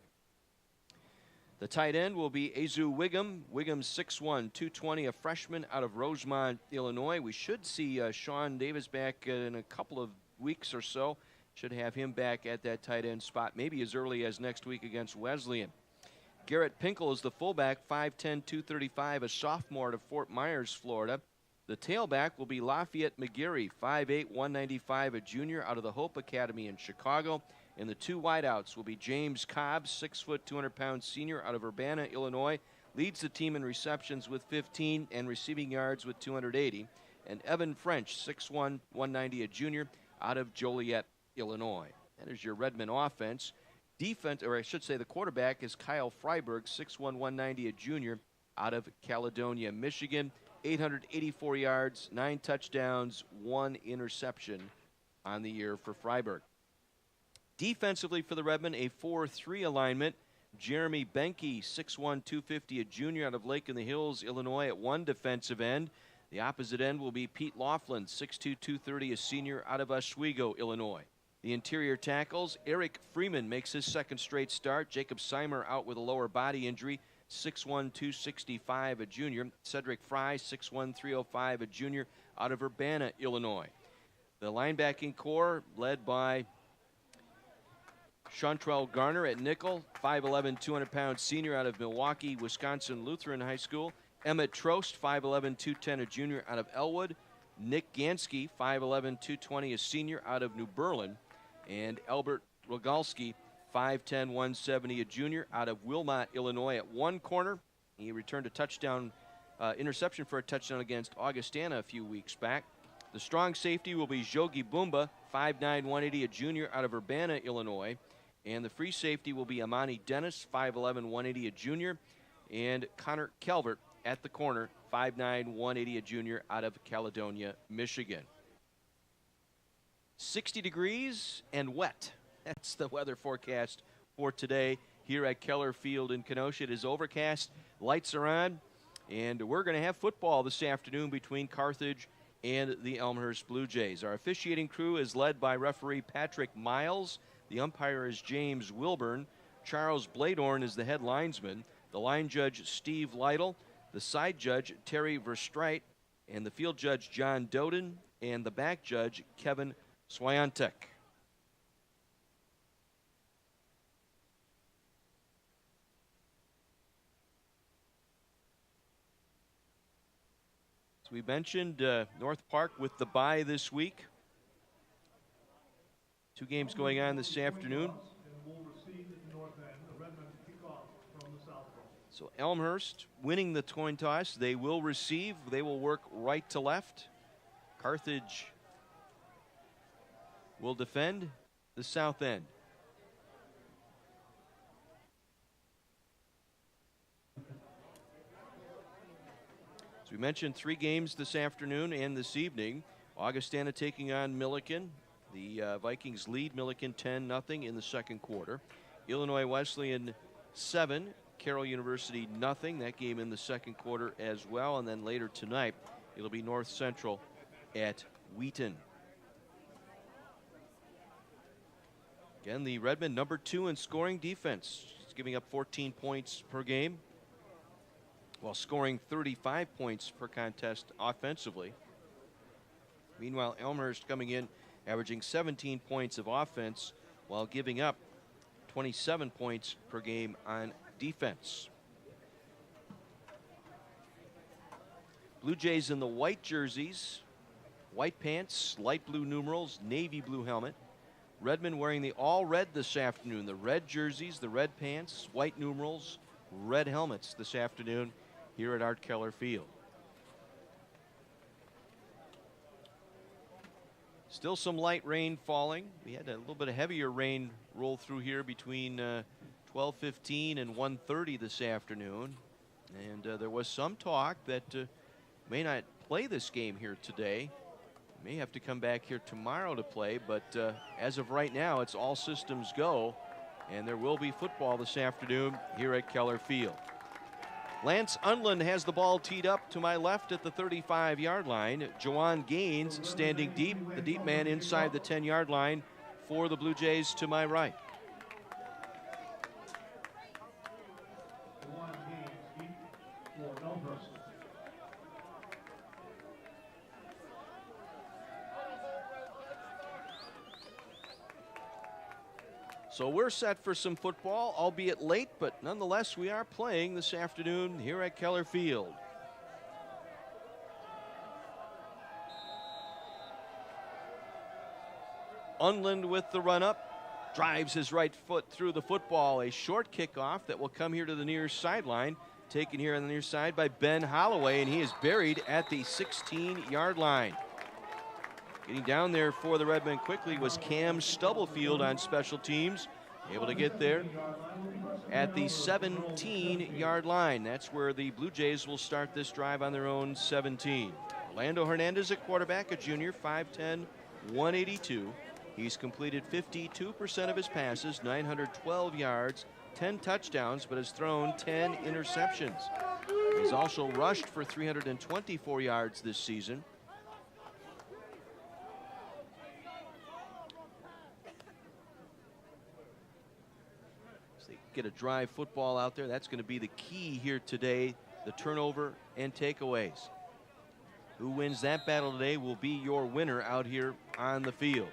The tight end will be Azu Wiggum. Wiggum 6'1", 220, a freshman out of Rosemont, Illinois. We should see Sean Davis back in a couple of weeks or so. Should have him back at that tight end spot, maybe as early as next week against Wesleyan. Garrett Pinkel is the fullback, 5'10", 235, a sophomore out of Fort Myers, Florida. The tailback will be Lafayette McGarry, 5'8", 195, a junior out of the Hope Academy in Chicago. And the two wideouts will be James Cobb, 6 foot, 200-pound senior out of Urbana, Illinois. Leads the team in receptions with 15 and receiving yards with 280. And Evan French, 6'1", 190, a junior out of Joliet, Illinois. That is your Redmen offense. Defense, or I should say the quarterback is Kyle Freiberg, 6'1", 190, a junior out of Caledonia, Michigan. 884 yards, 9 touchdowns, 1 interception on the year for Freiberg. Defensively for the Redmen, a 4-3 alignment. Jeremy Benke, 6'1", 250, a junior out of Lake in the Hills, Illinois, at one defensive end. The opposite end will be Pete Laughlin, 6'2", 230, a senior out of Oswego, Illinois. The interior tackles, Eric Freeman makes his second straight start. Jacob Seimer out with a lower body injury, 6'1", 265, a junior. Cedric Fry, 6'1", 305, a junior out of Urbana, Illinois. The linebacking core led by Chantrell Garner at nickel, 5'11", 200-pound senior out of Milwaukee, Wisconsin Lutheran High School. Emmett Trost, 5'11", 210, a junior out of Elwood. Nick Gansky, 5'11", 220, a senior out of New Berlin. And Albert Rogalski, 5'10", 170, a junior out of Wilmot, Illinois. At one corner, he returned a touchdown, interception for a touchdown against Augustana a few weeks back. The strong safety will be Jogi Bumba, 5'9", 180, a junior out of Urbana, Illinois. And the free safety will be Amani Dennis, 5'11", 180, a junior. And Connor Calvert at the corner, 5'9", 180, a junior out of Caledonia, Michigan. 60 degrees and wet. That's the weather forecast for today here at Keller Field in Kenosha. It is overcast, lights are on, and we're going to have football this afternoon between Carthage and the Elmhurst Blue Jays. Our officiating crew is led by referee Patrick Miles. The umpire is James Wilburn. Charles Bladorn is the head linesman. The line judge, Steve Lytle. The side judge, Terry Verstreit. And the field judge, John Doden. And the back judge, Kevin Swiatek. As we mentioned, North Park with the bye this week. 2 games going on this afternoon. So Elmhurst winning the coin toss. They will receive. They will work right to left. Carthage will defend the south end. As we mentioned, 3 games this afternoon and this evening. Augustana taking on Milliken. The Vikings lead Milliken 10-0 in the second quarter. Illinois Wesleyan 7, Carroll University 0. That game in the second quarter as well. And then later tonight, it'll be North Central at Wheaton. Again, the Redmen number 2 in scoring defense. It's giving up 14 points per game, while scoring 35 points per contest offensively. Meanwhile, Elmhurst coming in averaging 17 points of offense while giving up 27 points per game on defense. Blue Jays in the white jerseys, white pants, light blue numerals, navy blue helmet. Redmen wearing the all red this afternoon. The red jerseys, the red pants, white numerals, red helmets this afternoon here at Art Keller Field. Still some light rain falling. We had a little bit of heavier rain roll through here between 12:15 and 1:30 this afternoon. And there was some talk that may not play this game here today. May have to come back here tomorrow to play, but as of right now, it's all systems go, and there will be football this afternoon here at Keller Field. Lance Unland has the ball teed up to my left at the 35-yard line. Jawan Gaines standing deep, the deep man inside the 10-yard line for the Blue Jays to my right. So we're set for some football, albeit late, but nonetheless we are playing this afternoon here at Keller Field. Unland with the run up, drives his right foot through the football. A short kickoff that will come here to the near sideline, taken here on the near side by Ben Holloway, and he is buried at the 16-yard line. Getting down there for the Redmen quickly was Cam Stubblefield on special teams. Able to get there at the 17-yard line. That's where the Blue Jays will start this drive on their own 17. Orlando Hernandez at quarterback, a junior, 5'10", 182. He's completed 52% of his passes, 912 yards, 10 touchdowns, but has thrown 10 interceptions. He's also rushed for 324 yards this season. Get a drive football out there. That's going to be the key here today, the turnover and takeaways. Who wins that battle today will be your winner out here on the field.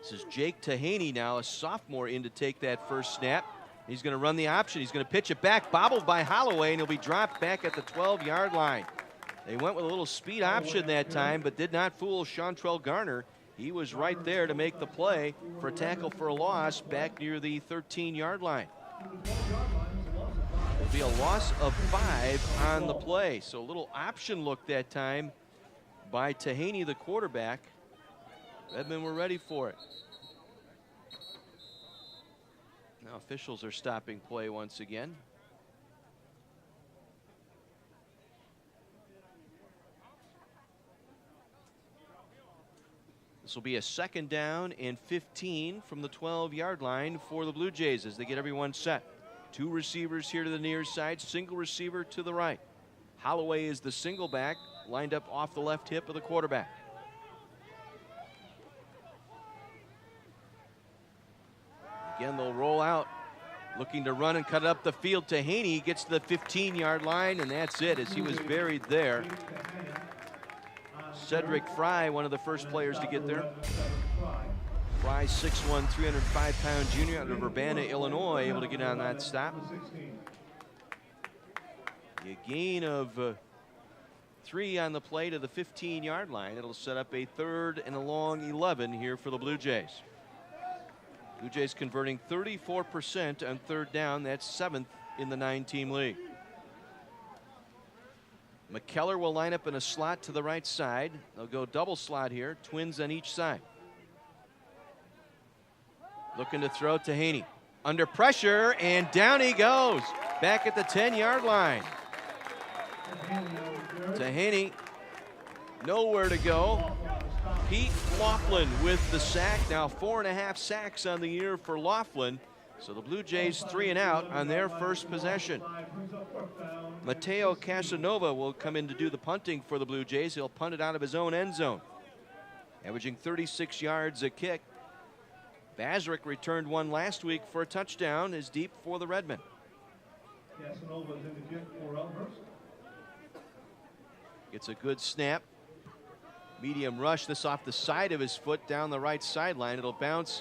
This is Jake Tahaney now, a sophomore, in to take that first snap. He's going to run the option. He's going to pitch it back, bobbled by Holloway, and he'll be dropped back at the 12-yard line. They went with a little speed option that time, but did not fool Chantrell Garner. He was right there to make the play for a tackle for a loss back near the 13-yard line. It'll be a loss of 5 on the play. So a little option look that time by Tahaney, the quarterback. Redmond were ready for it. Now officials are stopping play once again. This will be a 2nd down and 15 from the 12-yard line for the Blue Jays as they get everyone set. 2 receivers here to the near side, single receiver to the right. Holloway is the single back, lined up off the left hip of the quarterback. Again, they'll roll out, looking to run and cut it up the field. Tahaney gets to the 15-yard line, and that's it, as he was buried there. Cedric Fry, one of the first players to get there. Fry, 6'1", 305-pound junior out of Urbana, Illinois, able to get on that stop. A gain of 3 on the play to the 15-yard line. It'll set up a 3rd and a long 11 here for the Blue Jays. Blue Jays converting 34% on 3rd down. That's 7th in the 9-team league. McKellar will line up in a slot to the right side. They'll go double slot here, twins on each side. Looking to throw Tahaney. Under pressure, and down he goes. Back at the 10-yard line. Tahaney, nowhere to go. Pete Laughlin with the sack. Now 4.5 sacks on the year for Laughlin. So the Blue Jays 3 and out on their first possession. Mateo Casanova will come in to do the punting for the Blue Jays. He'll punt it out of his own end zone. Averaging 36 yards a kick. Bazrick returned one last week for a touchdown, is deep for the Redmen. Casanova's in the kick for Elmhurst. Gets a good snap. Medium rush, this off the side of his foot down the right sideline. It'll bounce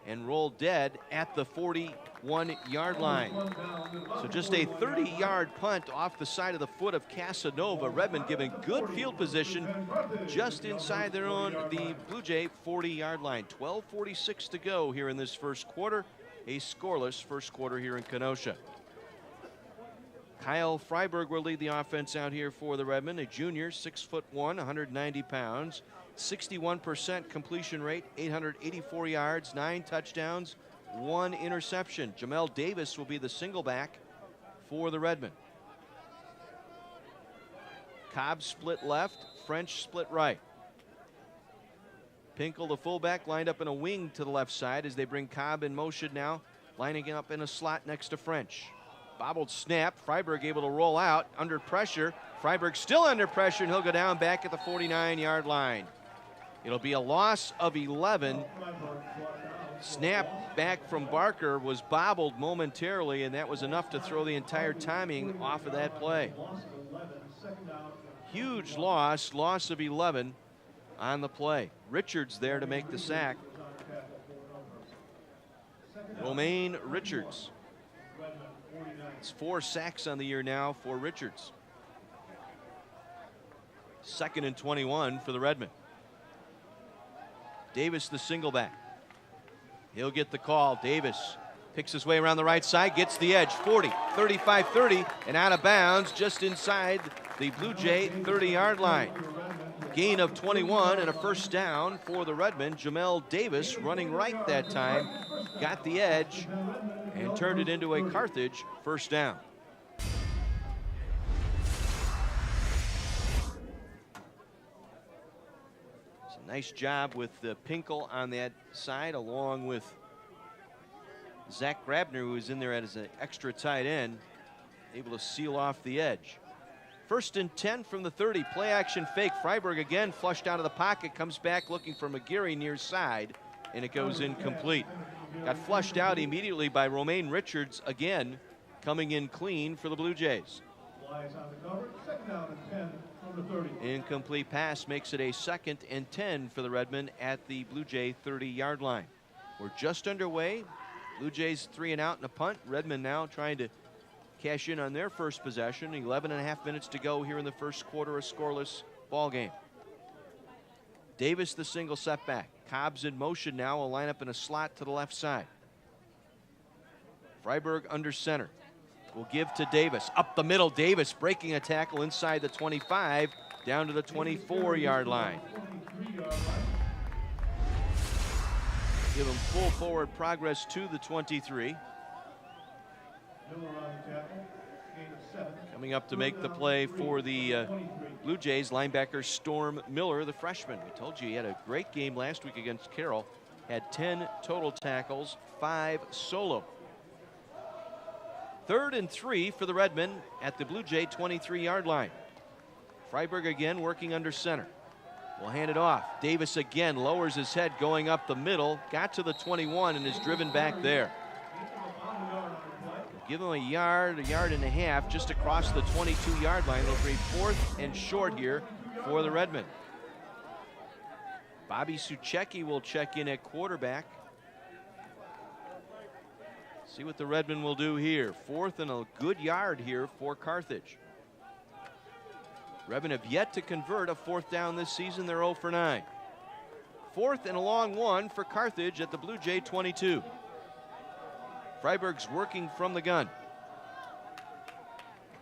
and roll dead at the 41-yard line. So just a 30-yard punt off the side of the foot of Casanova. Redmond given good field position just inside their own, the Blue Jay 40-yard line. 12:46 to go here in this first quarter. A scoreless first quarter here in Kenosha. Kyle Freiberg will lead the offense out here for the Redmen, a junior, 6'1", 190 pounds. 61% completion rate, 884 yards, 9 touchdowns, 1 interception. Jamel Davis will be the single back for the Redmen. Cobb split left, French split right. Pinkel, the fullback, lined up in a wing to the left side as they bring Cobb in motion now, lining up in a slot next to French. Bobbled snap, Freiberg able to roll out under pressure. Freiberg still under pressure, and he'll go down back at the 49-yard line. It'll be a loss of 11. Snap back from Barker was bobbled momentarily, and that was enough to throw the entire timing off of that play. Huge loss of 11 on the play. Richards there to make the sack. Romaine Richards. It's 4 sacks on the year now for Richards. 2nd and 21 for the Redmen. Davis, the single back. He'll get the call. Davis picks his way around the right side, gets the edge, 40, 35, 30, and out of bounds just inside the Blue Jay 30-yard line. Gain of 21 and a first down for the Redmen. Jamel Davis running right that time, got the edge and turned it into a Carthage first down. Nice job with Pinkel on that side, along with Zach Grabner, who is in there as an extra tight end, able to seal off the edge. 1st and 10 from the 30. Play action fake. Freiberg again flushed out of the pocket, comes back looking for McGarry near side, and it goes incomplete. Got flushed out immediately by Romaine Richards, again coming in clean for the Blue Jays. Wise on the cover. 2nd down and 10 Number 30. Incomplete pass makes it a 2nd and 10 for the Redmen at the Blue Jay 30-yard line. We're just underway. Blue Jays 3 and out and a punt. Redmen now trying to cash in on their first possession. 11.5 minutes to go here in the first quarter, a scoreless ball game. Davis the single setback. Cobb's in motion now, will line up in a slot to the left side. Freiberg under center. Will give to Davis. Up the middle, Davis breaking a tackle inside the 25, down to the 24-yard line. Give him full forward progress to the 23. Coming up to make the play for the Blue Jays, linebacker Storm Miller, the freshman. We told you he had a great game last week against Carroll. Had 10 total tackles, 5 solo. 3rd and 3 for the Redmen at the Blue Jay 23-yard line. Freiberg again working under center. Will hand it off. Davis again lowers his head going up the middle. Got to the 21 and is driven back there. Give him a yard and a half just across the 22-yard line. It'll be 4th and short here for the Redmen. Bobby Suchecki will check in at quarterback. See what the Redmen will do here. 4th and a good yard here for Carthage. Redmen have yet to convert a 4th down this season. They're 0 for 9. 4th and a long one for Carthage at the Blue Jay 22. Freiberg's working from the gun.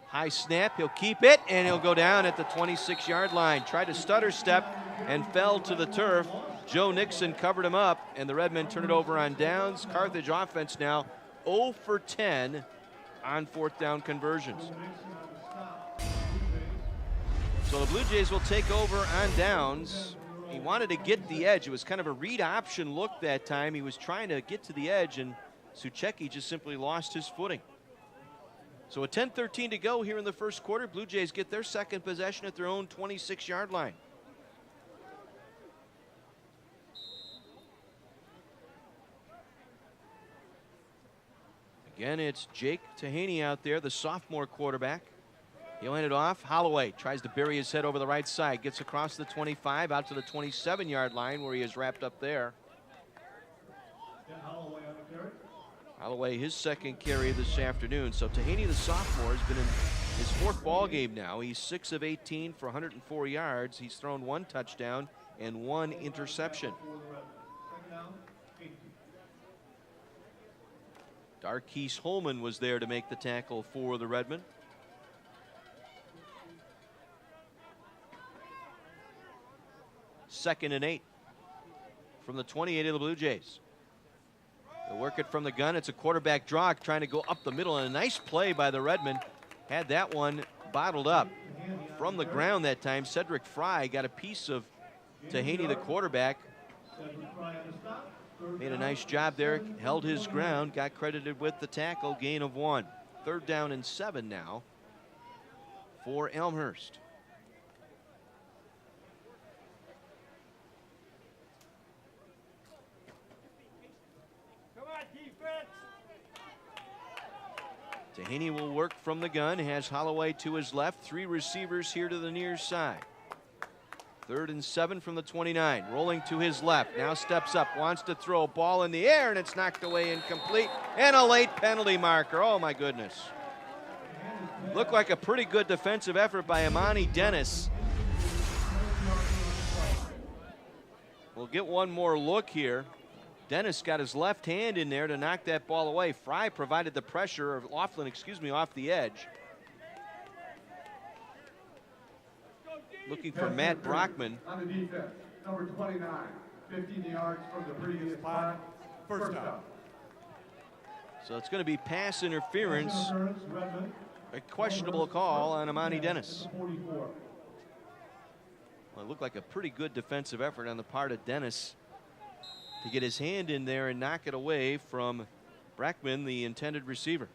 High snap, he'll keep it, and he'll go down at the 26-yard line. Tried to stutter step and fell to the turf. Joe Nixon covered him up, and the Redmen turn it over on downs. Carthage offense now 0 for 10 on 4th down conversions. So the Blue Jays will take over on downs. He wanted to get the edge. It was kind of a read option look that time. He was trying to get to the edge, and Suchecki just simply lost his footing. So a 10-13 to go here in the first quarter. Blue Jays get their 2nd possession at their own 26-yard line. Again, it's Jake Tahaney out there, the sophomore quarterback. He'll hand it off. Holloway tries to bury his head over the right side. Gets across the 25 out to the 27-yard line where he is wrapped up there. Holloway, his 2nd carry this afternoon. So Tahaney, the sophomore, has been in his 4th ball game now. He's 6 of 18 for 104 yards. He's thrown 1 touchdown and 1 interception. Darkeese Holman was there to make the tackle for the Redmen. Second and 8 from the 28 of the Blue Jays. They'll work it from the gun. It's a quarterback draw trying to go up the middle, and a nice play by the Redmen. Had that one bottled up. From the ground that time, Cedric Fry got a piece of Tahaney, the quarterback. Made a nice job there, held his ground, got credited with the tackle, gain of 1. 3rd down and 7 now for Elmhurst. Tahaney will work from the gun, has Holloway to his left, 3 receivers here to the near side. 3rd and 7 from the 29, rolling to his left, now steps up, wants to throw, ball in the air, and it's knocked away incomplete, and a late penalty marker. Oh my goodness. Looked like a pretty good defensive effort by Imani Dennis. We'll get one more look here. Dennis got his left hand in there to knock that ball away. Fry provided the pressure, or Laughlin, off the edge. Looking for Matt Brockman. On the defense, number 29, 15 yards from the previous spot. First down. So it's going to be pass interference. A questionable call on Imani Dennis. Well, it looked like a pretty good defensive effort on the part of Dennis to get his hand in there and knock it away from Brackman, the intended receiver.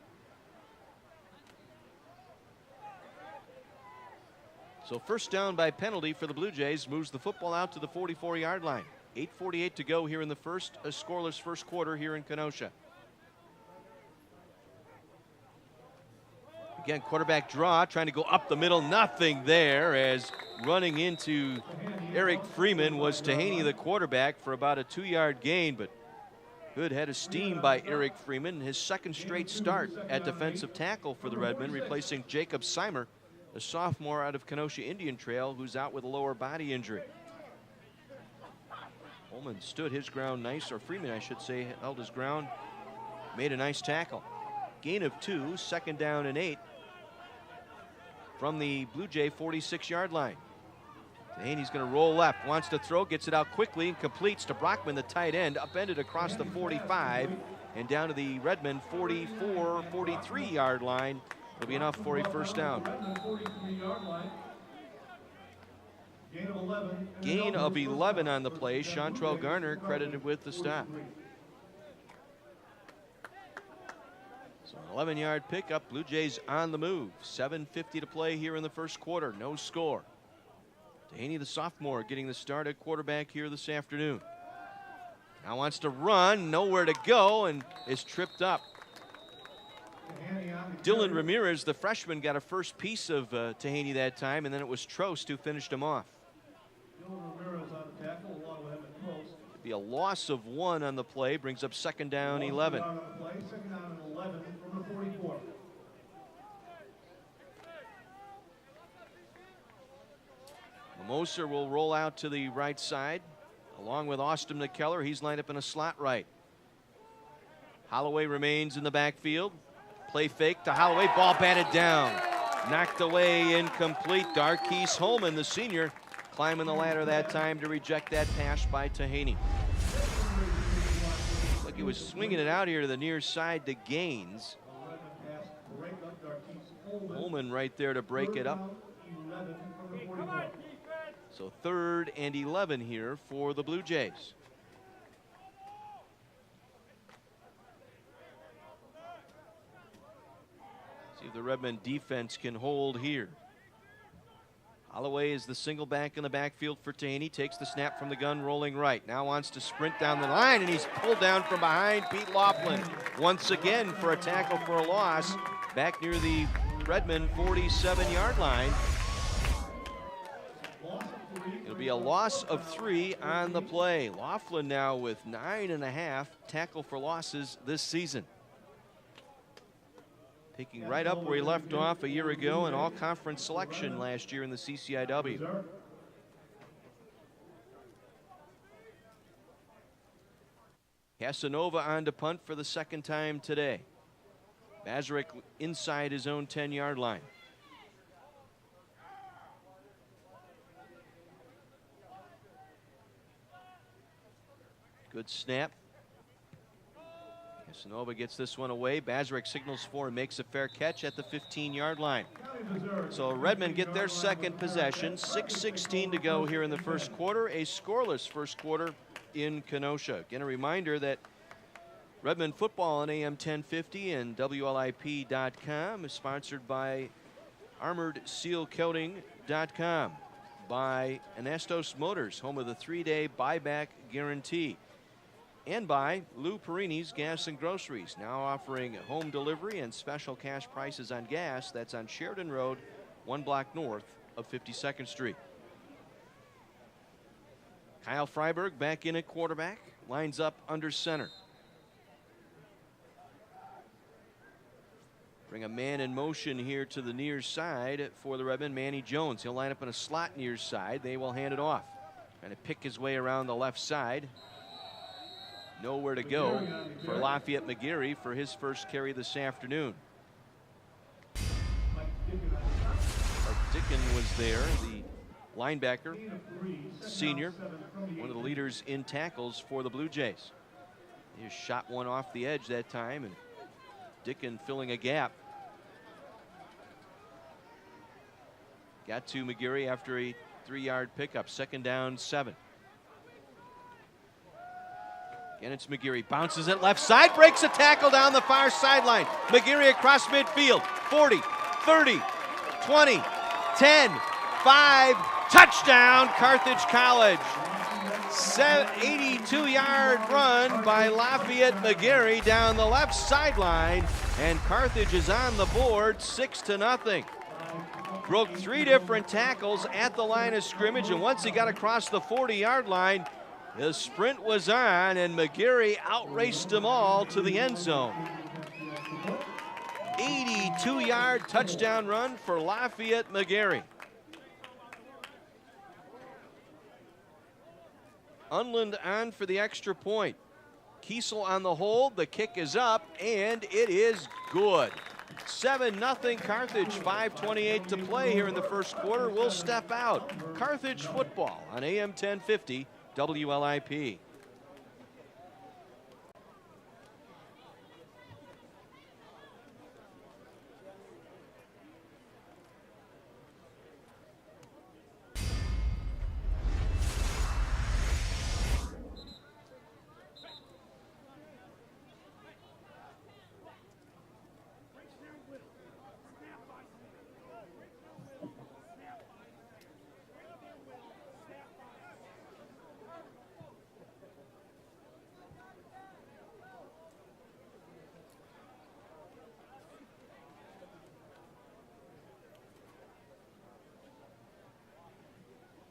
So first down by penalty for the Blue Jays moves the football out to the 44-yard line. 8:48 to go here in the first, a scoreless first quarter here in Kenosha. Again, quarterback draw, trying to go up the middle. Nothing there, as running into Eric Freeman was Tahaney, the quarterback, for about a 2-yard gain, but good head of steam by Eric Freeman. His second straight start at defensive tackle for the Redmen, replacing Jacob Seimer, a sophomore out of Kenosha Indian Trail, who's out with a lower body injury. Holman stood his ground nice, or Freeman, I should say, held his ground, made a nice tackle. Gain of 2, 2nd down and 8 from the Blue Jay 46-yard line. Tahaney's going to roll left, wants to throw, gets it out quickly, and completes to Brockman, the tight end, upended across the 45 and down to the Redmen 44, 43-yard line. It'll be enough for a first down. Gain of 11 on the play. Chantrell Garner credited with the stop. So an 11-yard pickup. Blue Jays on the move. 7:50 to play here in the first quarter. No score. Tahaney, the sophomore, getting the start at quarterback here this afternoon. Now wants to run, nowhere to go, and is tripped up. Dylan Ramirez, the freshman, got a first piece of Tahaney that time, and then it was Trost who finished him off. It'd be a loss of 1 on the play, brings up 2nd down, 11. Moser will roll out to the right side, along with Austin Keller. He's lined up in a slot right. Holloway remains in the backfield. Play fake to Holloway, ball batted down. Knocked away, incomplete. Darkeese Holman, the senior, climbing the ladder that time to reject that pass by Tahaney. Like he was swinging it out here to the near side to Gaines. Holman right there to break it up. So 3rd and 11 here for the Blue Jays. See if the Redmen defense can hold here. Holloway is the single back in the backfield for Tahaney. Takes the snap from the gun, rolling right. Now wants to sprint down the line, and he's pulled down from behind. Pete Laughlin once again for a tackle for a loss. Back near the Redmen 47-yard line. It'll be a loss of 3 on the play. Laughlin now with 9.5 tackle for losses this season. Picking right up where he left off a year ago in all-conference selection last year in the CCIW. Casanova on to punt for the 2nd time today. Bazarek inside his own 10-yard line. Good snap. Casanova gets this one away. Bazarek signals for and makes a fair catch at the 15-yard line. So Redmen get their 2nd possession. 6:16 to go here in the first quarter. A scoreless first quarter in Kenosha. Again, a reminder that Redmen football on AM 1050 and WLIP.com is sponsored by ArmoredSealCoating.com, by Anastos Motors, home of the 3-day buyback guarantee, and by Lou Perini's Gas and Groceries, now offering home delivery and special cash prices on gas. That's on Sheridan Road, 1 block north of 52nd Street. Kyle Freiberg back in at quarterback, lines up under center. Bring a man in motion here to the near side for the Redmen. Manny Jones, he'll line up in a slot near side. They will hand it off. Trying to pick his way around the left side. Nowhere to go for Lafayette McGarry for his first carry this afternoon. Dickin was there, the linebacker, senior, one of the leaders in tackles for the Blue Jays. He just shot one off the edge that time, and Dickin filling a gap. Got to McGarry after a 3-yard pickup. 2nd down, 7. Again, it's McGarry. Bounces it left side, breaks a tackle down the far sideline. McGarry across midfield. 40, 30, 20, 10, 5, Touchdown, Carthage College. 82-yard run by Lafayette McGarry down the left sideline, and Carthage is on the board 6-0. Broke 3 different tackles at the line of scrimmage, and once he got across the 40-yard line, the sprint was on, and McGarry outraced them all to the end zone. 82-yard touchdown run for Lafayette McGarry. Unland on for the extra point. Kiesel on the hold, the kick is up, and it is good. 7-0 Carthage, 5:28 to play here in the first quarter. We'll step out. Carthage football on AM 1050 WLIP.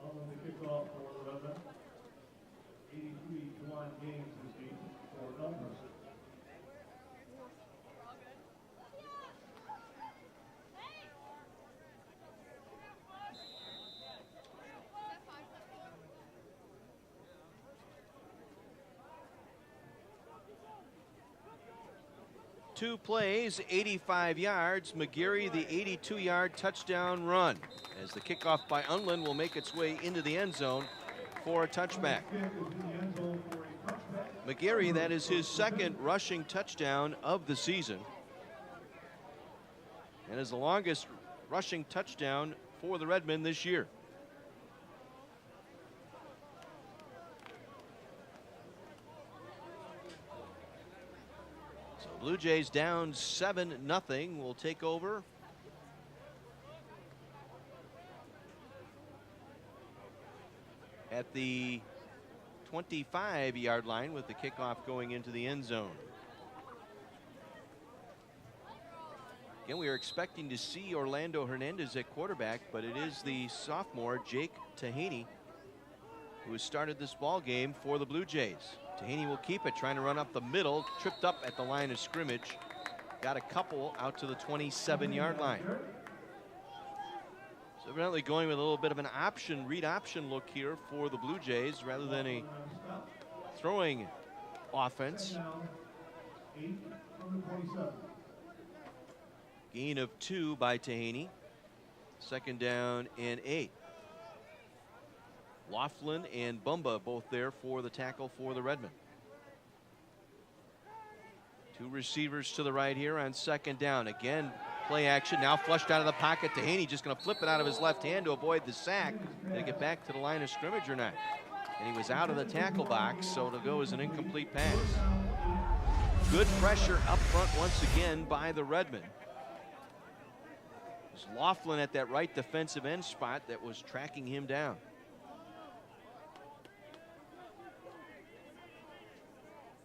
The kickoff for the Redmen. 83-1 games this week for Elmhurst. Two plays, 85 yards. McGarry, the 82-yard touchdown run, as the kickoff by Unland will make its way into the end zone for a touchback. McGarry, that is his second rushing touchdown of the season, and is the longest rushing touchdown for the Redmen this year. Blue Jays down 7-0 will take over. At the 25-yard line with the kickoff going into the end zone. Again, we are expecting to see Orlando Hernandez at quarterback, but it is the sophomore Jake Tahaney who has started this ball game for the Blue Jays. Tahaney will keep it, trying to run up the middle, tripped up at the line of scrimmage. Got a couple out to the 27-yard line. So evidently going with a little bit of an option, read option look here for the Blue Jays rather than a throwing offense. Gain of 2 by Tahaney. Second down and 8. Laughlin and Bumba both there for the tackle for the Redmen. Two receivers to the right here on second down. Again, play action, now flushed out of the pocket. Tahaney just going to flip it out of his left hand to avoid the sack. Going to get back to the line of scrimmage or not? And he was out of the tackle box, so it'll go as an incomplete pass. Good pressure up front once again by the Redmen. It was Laughlin at that right defensive end spot that was tracking him down.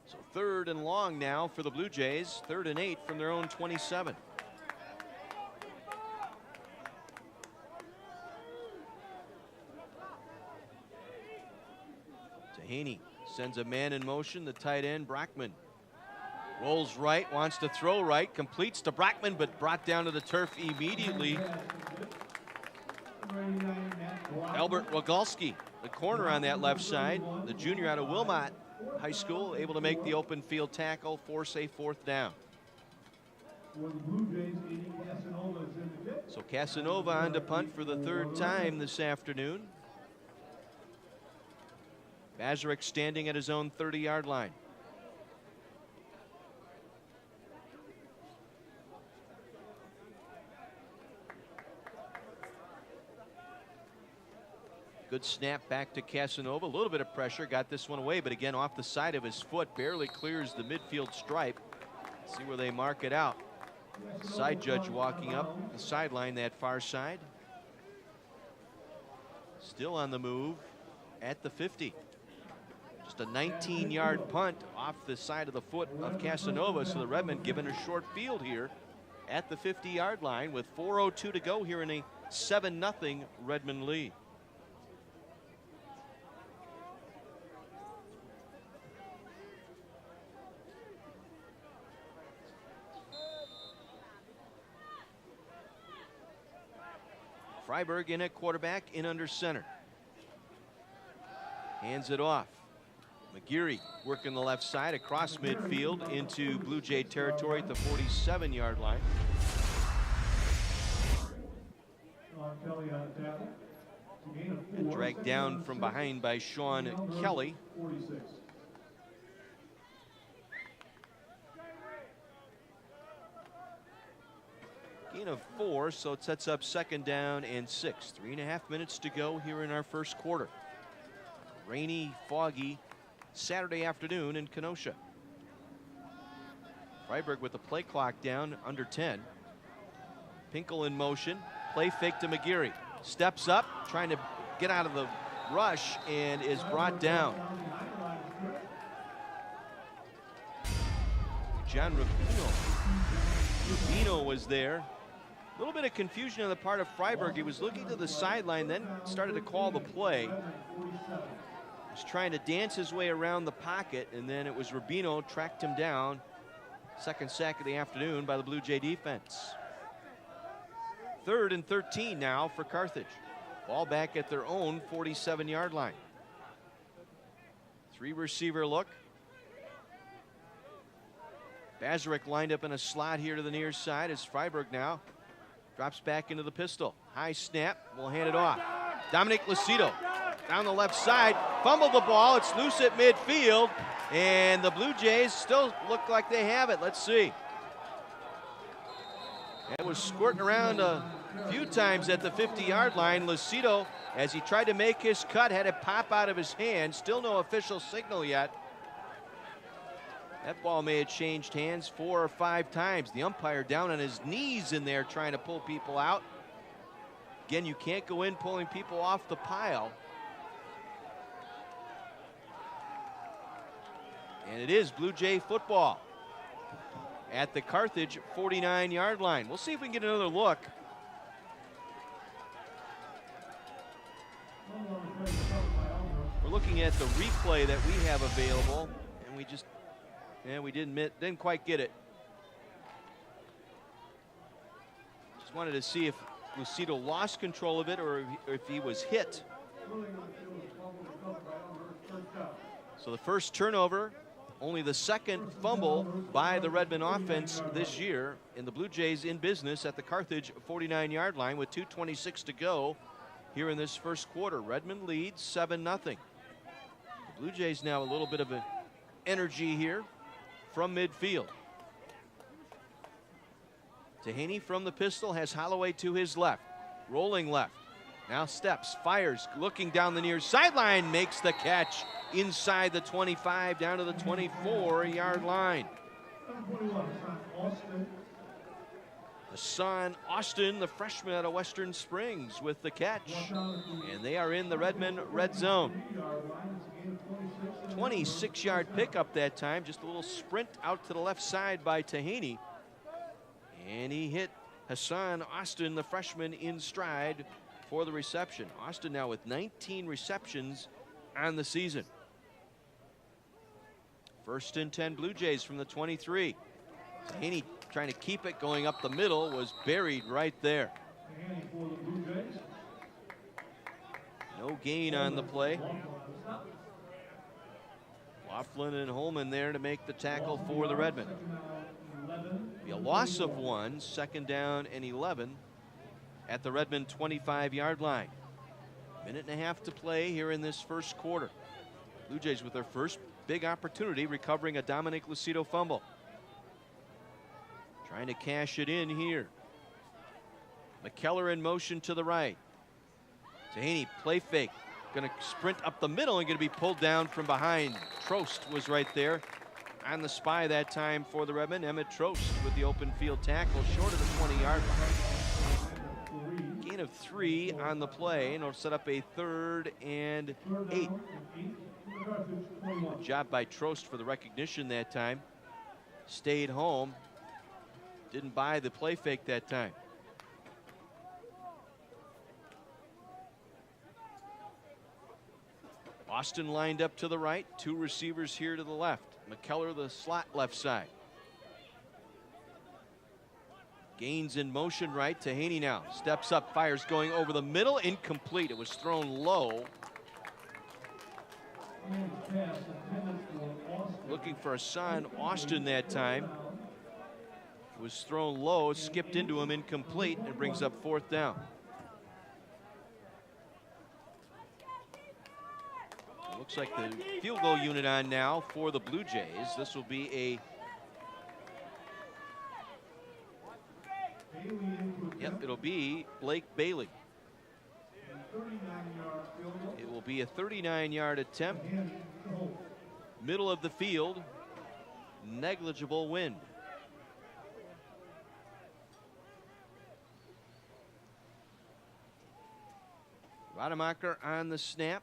So 3rd and long now for the Blue Jays. 3rd and 8 from their own 27. Tahaney sends a man in motion. The tight end, Brockman, rolls right, wants to throw right, completes to Brockman, but brought down to the turf immediately. Albert Wagalski, the corner on that left side, the junior out of Wilmot High School, able to make the open field tackle, force a 4th down. So Casanova on to punt for the 3rd time this afternoon. Bazarek standing at his own 30-yard line. Good snap back to Casanova. A little bit of pressure, got this one away, but again off the side of his foot, barely clears the midfield stripe. See where they mark it out. Side judge walking up the sideline, that far side. Still on the move at the 50. Just a 19-yard punt off the side of the foot of Casanova, so the Redmen given a short field here at the 50-yard line with 4:02 to go here in a 7-0 Redmond lead. Freiberg in at quarterback, in under center. Hands it off. McGeary working the left side across midfield into Blue Jay territory at the 47-yard line. And dragged down from behind by Sean Kelly. Gain of 4, so it sets up 2nd down and 6. 3.5 minutes to go here in our first quarter. Rainy, foggy Saturday afternoon in Kenosha. Freiberg with the play clock down under 10. Pinkel in motion. Play fake to McGeary. Steps up, trying to get out of the rush, and is brought down. John Rubino was there. A little bit of confusion on the part of Freiberg. He was looking to the sideline, then started to call the play. Was trying to dance his way around the pocket, and then it was Rubino tracked him down. 2nd sack of the afternoon by the Blue Jay defense. 3rd and 13 now for Carthage. Ball back at their own 47-yard line. 3-receiver look. Bazarek lined up in a slot here to the near side as Freiberg now drops back into the pistol. High snap, will hand it off. Dominic Lucido down the left side, fumbled the ball, it's loose at midfield, and the Blue Jays still look like they have it. Let's see. It was squirting around a few times at the 50-yard line. Lucido, as he tried to make his cut, had it pop out of his hand. Still no official signal yet. That ball may have changed hands 4 or 5 times. The umpire down on his knees in there trying to pull people out. Again, you can't go in pulling people off the pile. And it is Blue Jay football at the Carthage 49-yard line. We'll see if we can get another look. We're looking at the replay that we have available, and we didn't quite get it. Just wanted to see if Lucido lost control of it or if he was hit. So the first turnover, only the 2nd fumble by the Redmond offense this year, and the Blue Jays in business at the Carthage 49-yard line with 2:26 to go here in this first quarter. Redmond leads 7-0. The Blue Jays now a little bit of an energy here from midfield. Tahaney from the pistol has Holloway to his left, rolling left. Now steps, fires, looking down the near sideline, makes the catch inside the 25 down to the 24-yard line. Hassan Austin, the freshman out of Western Springs, with the catch. And they are in the Redmond red zone. 26-yard pickup that time, just a little sprint out to the left side by Tahaney. And he hit Hassan Austin, the freshman, in stride for the reception. Austin now with 19 receptions on the season. 1st and 10 Blue Jays from the 23. Tahaney trying to keep it going up the middle, was buried right there. No gain on the play. Laughlin and Holman there to make the tackle for the Redmen. Be a loss of 1, 2nd down and 11 at the Redmond 25-yard line. 1.5 minutes to play here in this first quarter. Blue Jays with their first big opportunity, recovering a Dominic Lucido fumble. Trying to cash it in here. McKellar in motion to the right. Tahaney, play fake. Going to sprint up the middle and going to be pulled down from behind. Trost was right there on the spy that time for the Redmen. Emmett Trost with the open field tackle short of the 20-yard line. Gain of 3 on the play, and it'll set up a 3rd and 8. Good job by Trost for the recognition that time. Stayed home. Didn't buy the play fake that time. Austin lined up to the right. 2 receivers here to the left. McKellar the slot left side. Gains in motion right to Haney now. Steps up, fires going over the middle. Incomplete. It was thrown low. Looking for Hassan Austin that time. It was thrown low, skipped into him, incomplete, and brings up 4th down. It looks like the field goal unit on now for the Blue Jays. This will be a it'll be Blake Bailey. It will be a 39-yard attempt. Middle of the field. Negligible wind. Rademacher on the snap.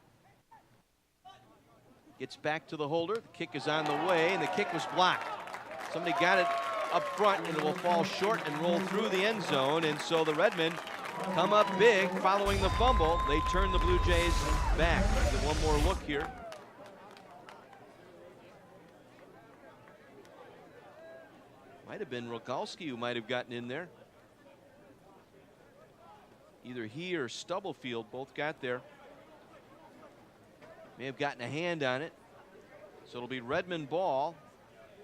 Gets back to the holder. The kick is on the way, and the kick was blocked. Somebody got it up front, and it will fall short and roll through the end zone. And so the Redmen come up big following the fumble. They turn the Blue Jays back. Get one more look here. Might have been Rogalski who might have gotten in there. Either he or Stubblefield both got there. May have gotten a hand on it. So it'll be Redmond ball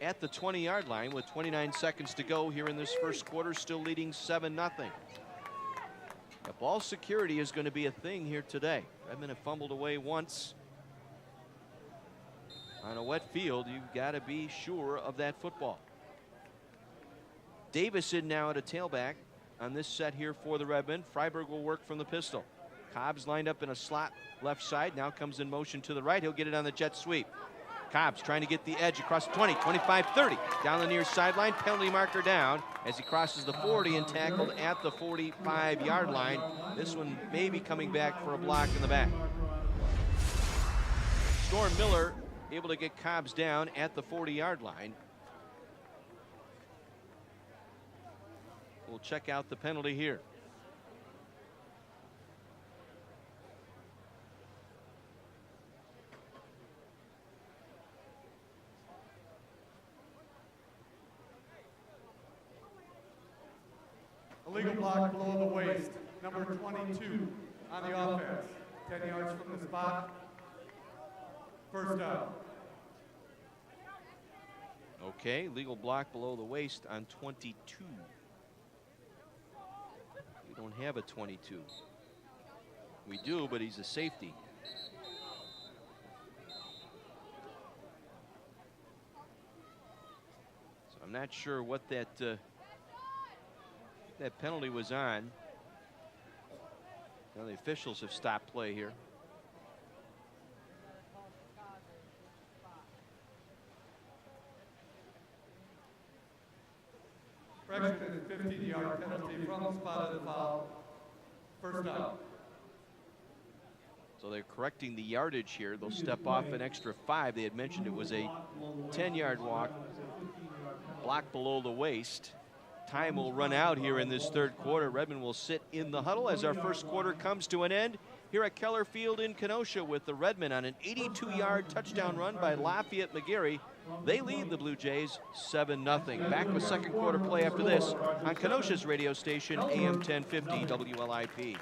at the 20-yard line with 29 seconds to go here in this first quarter, still leading 7-0. The ball security is going to be a thing here today. Redmond have fumbled away once. On a wet field, you've got to be sure of that football. Davison now at a tailback on this set here for the Redmen. Freiberg will work from the pistol. Cobbs lined up in a slot left side, now comes in motion to the right. He'll get it on the jet sweep. Cobbs trying to get the edge across 20, 25, 30. Down the near sideline, penalty marker down as he crosses the 40 and tackled at the 45-yard line. This one may be coming back for a block in the back. Storm Miller able to get Cobbs down at the 40-yard line. We'll check out the penalty here. Illegal block below the waist, number 22 on the offense. 10 yards from the spot. First down. Okay, legal block below the waist on 22. We don't have a 22. We do, but he's a safety. So I'm not sure what that penalty was on. Now the officials have stopped play here. Recommended 15-yard penalty from the spot of the foul. First down. So they're correcting the yardage here. They'll step off an extra 5. They had mentioned it was a 10-yard walk. Block below the waist. Time will run out here in this third quarter. Redmond will sit in the huddle as our first quarter comes to an end here at Keller Field in Kenosha with the Redmen on an 82-yard touchdown run by Lafayette McGarry. They lead the Blue Jays 7-0. Back with second quarter play after this on Kenosha's radio station, AM 1050 WLIP.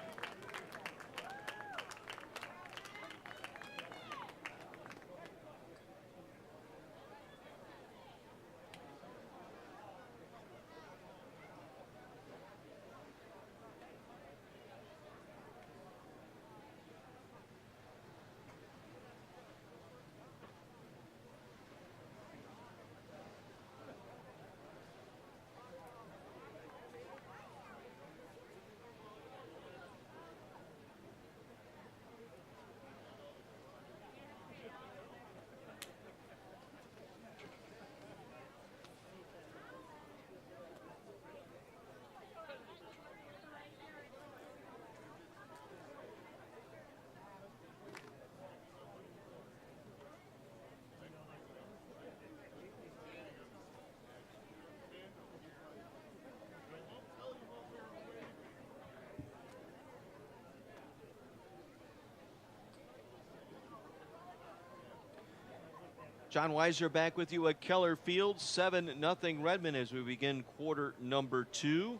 John Weiser back with you at Keller Field. 7-0 Redmond as we begin quarter number 2.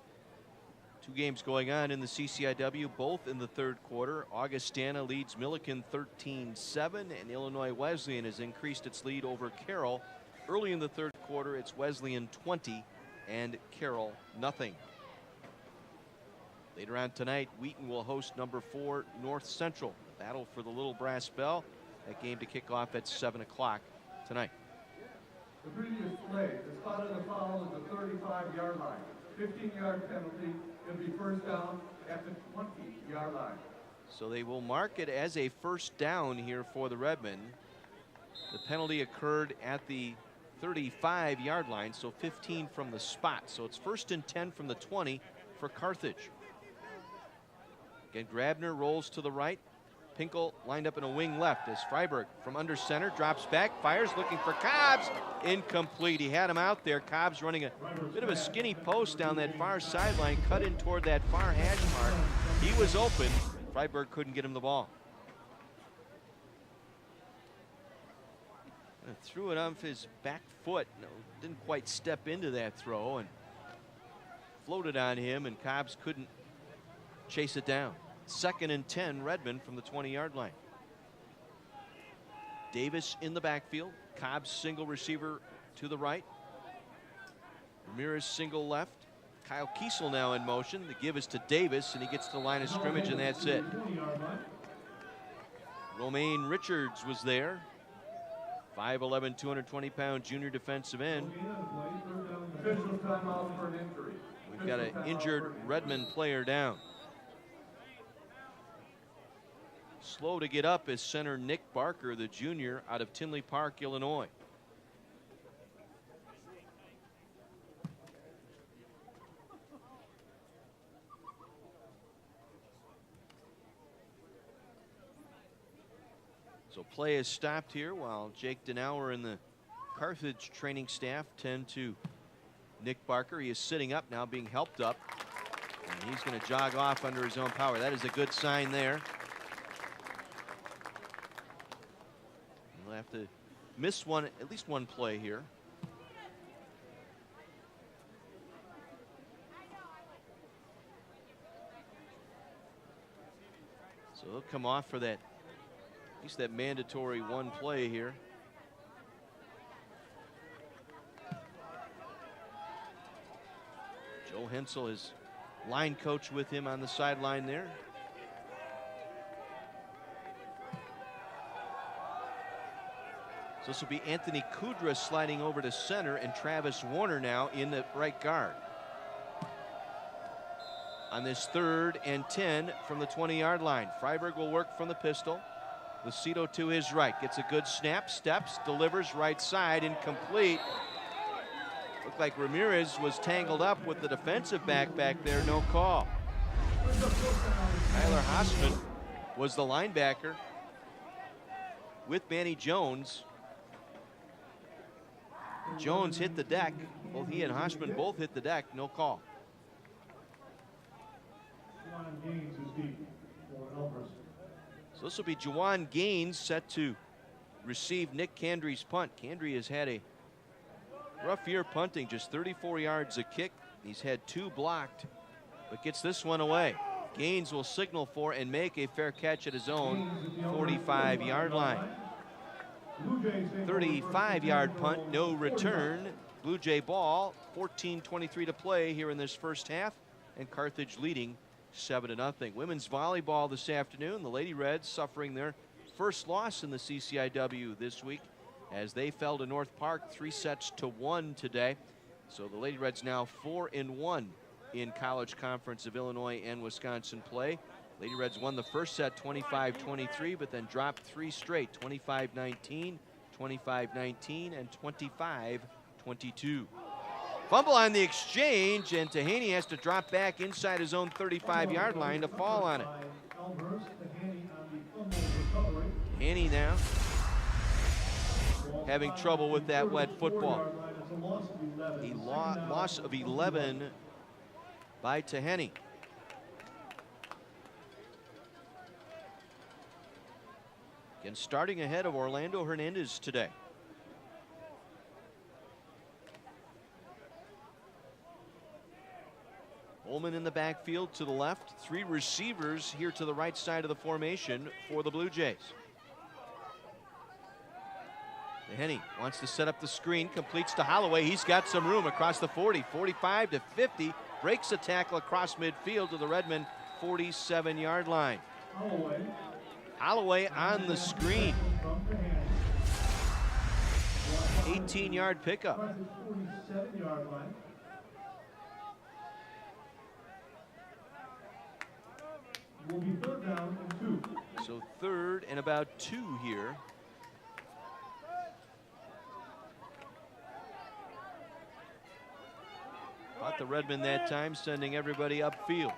2 games going on in the CCIW, both in the third quarter. Augustana leads Milliken 13-7, and Illinois Wesleyan has increased its lead over Carroll. Early in the third quarter, it's Wesleyan 20 and Carroll nothing. Later on tonight, Wheaton will host number 4 North Central. The battle for the Little Brass Bell. That game to kick off at 7 o'clock tonight. The previous play, the spot of the foul is the 35-yard line. 15-yard penalty. It'll be first down at the 20-yard line. So they will mark it as a first down here for the Redmen. The penalty occurred at the 35-yard line, so 15 from the spot. So it's 1st and 10 from the 20 for Carthage. Again, Grabner rolls to the right. Pinkel lined up in a wing left as Freiberg from under center drops back, fires, looking for Cobbs. Incomplete. He had him out there. Cobbs running a bit of a skinny post down that far sideline, cut in toward that far hash mark. He was open. Freiberg couldn't get him the ball. And threw it off his back foot. No, didn't quite step into that throw and floated on him, and Cobbs couldn't chase it down. 2nd and 10, Redmond from the 20-yard line. Davis in the backfield. Cobbs single receiver to the right. Ramirez single left. Kyle Kiesel now in motion. The give is to Davis, and he gets to the line of scrimmage, and that's it. Romaine Richards was there. 5'11", 220-pound junior defensive end. We've got an injured Redmond player down. Slow to get up is center Nick Barker, the junior out of Tinley Park, Illinois. So play is stopped here while Jake Denauer and the Carthage training staff tend to Nick Barker. He is sitting up now, being helped up, and he's going to jog off under his own power. That is a good sign there. We'll have to miss at least one play here. So he'll come off for that, at least that mandatory one play here. Joe Hensel is line coach with him on the sideline there. So this will be Anthony Kudra sliding over to center, and Travis Warner now in the right guard. On this 3rd and 10 from the 20-yard line. Freiberg will work from the pistol. Lucido to his right. Gets a good snap, steps, delivers right side, incomplete. Looked like Ramirez was tangled up with the defensive back there, no call. Tyler Hausman was the linebacker with Manny Jones. Jones hit the deck. Both he and Hausman both hit the deck, no call. So this will be Juwan Gaines set to receive Nick Candry's punt. Candry has had a rough year punting, just 34 yards a kick. He's had 2 blocked, but gets this one away. Gaines will signal for and make a fair catch at his own 45-yard line. 35-yard punt, no return. Blue Jay ball, 14:23 to play here in this first half, and Carthage leading 7-0. Women's volleyball this afternoon. The Lady Reds suffering their first loss in the CCIW this week as they fell to North Park 3-1 today. So the Lady Reds now 4-1 in College Conference of Illinois and Wisconsin play. Lady Reds won the first set 25-23, but then dropped 3 straight, 25-19, 25-19, and 25-22. Fumble on the exchange, and Tahaney has to drop back inside his own 35-yard line to fall on it. Tahaney now having trouble with that wet football. A loss of 11 by Tahaney. Again, starting ahead of Orlando Hernandez today. Coleman in the backfield to the left. 3 receivers here to the right side of the formation for the Blue Jays. Henny wants to set up the screen, completes to Holloway. He's got some room across the 40, 45 to 50. Breaks a tackle across midfield to the Redmond 47-yard line. Holloway on the screen. 18-yard pickup. Will be third down and 2. So 3rd and about 2 here. Caught the Redmond that time, sending everybody upfield.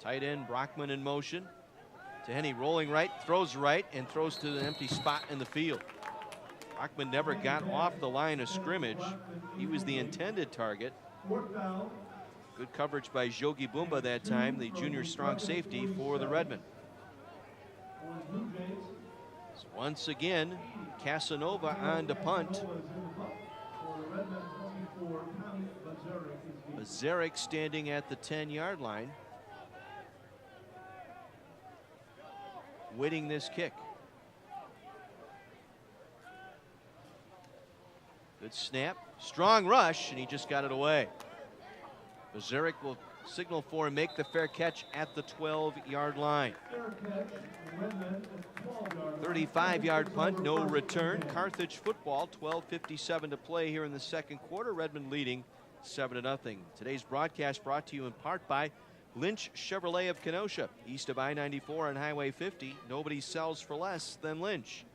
Tight end Brockman in motion. To Henny, rolling right, and throws to an empty spot in the field. Brockman never got off the line of scrimmage. He was the intended target. Good coverage by Jogi Bumba that time, the junior strong safety for the Redmond. So once again, Casanova on to punt. Bazarek standing at the 10-yard line, waiting this kick. Good snap, strong rush, and he just got it away. Bazarek will signal for and make the fair catch at the 12-yard line. 35-yard punt, no return. Carthage football, 12:57 to play here in the second quarter. Redmond leading 7-0. Today's broadcast brought to you in part by Lynch Chevrolet of Kenosha, east of I-94 and Highway 50. Nobody sells for less than Lynch.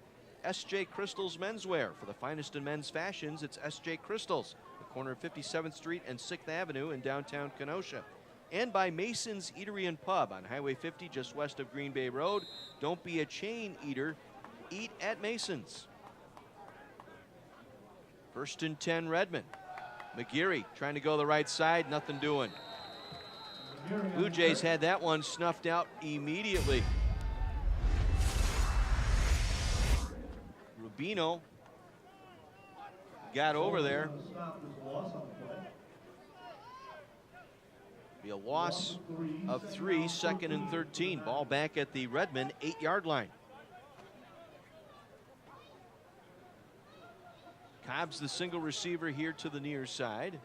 S.J. Crystals Menswear. For the finest in men's fashions, it's S.J. Crystals, the corner of 57th Street and 6th Avenue in downtown Kenosha. And by Mason's Eatery and Pub on Highway 50, just west of Green Bay Road. Don't be a chain eater, eat at Mason's. 1st and 10, Redmond. McGeary trying to go the right side, nothing doing. Blue Jays had that one snuffed out immediately. Rubino got over there. Be a loss of 3, 2nd and 13. Ball back at the Redmond 8-yard line. Cobb's the single receiver here to the near side.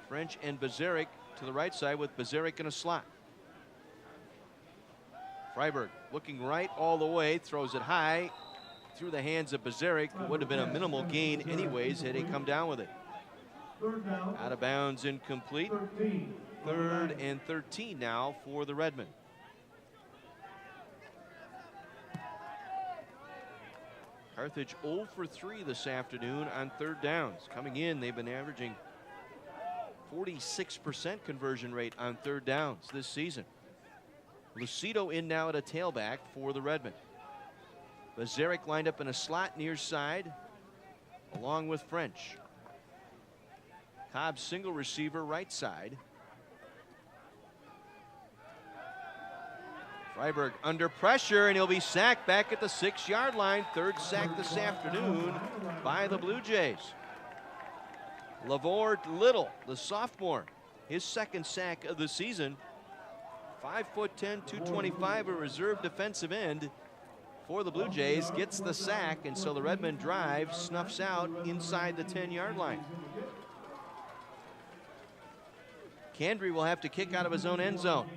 French and Bazarek to the right side with Bazarek in a slot. Freiberg looking right all the way, throws it high through the hands of Bazarek. It would have been a minimal gain anyways had he come down with it. Out of bounds, incomplete. 3rd and 13 now for the Redmond. Carthage 0 for 3 this afternoon on 3rd downs. Coming in, they've been averaging 46% conversion rate on 3rd downs this season. Lucido in now at a tailback for the Redmond. Bazarek lined up in a slot near side, along with French. Cobb single receiver right side. Freiberg under pressure, and he'll be sacked back at the 6-yard line. 3rd sack this afternoon by the Blue Jays. Lavore Little, the sophomore, his 2nd sack of the season. 5'10", 225, a reserve defensive end for the Blue Jays, gets the sack, and so the Redmond drive snuffs out inside the 10-yard line. Candry will have to kick out of his own end zone.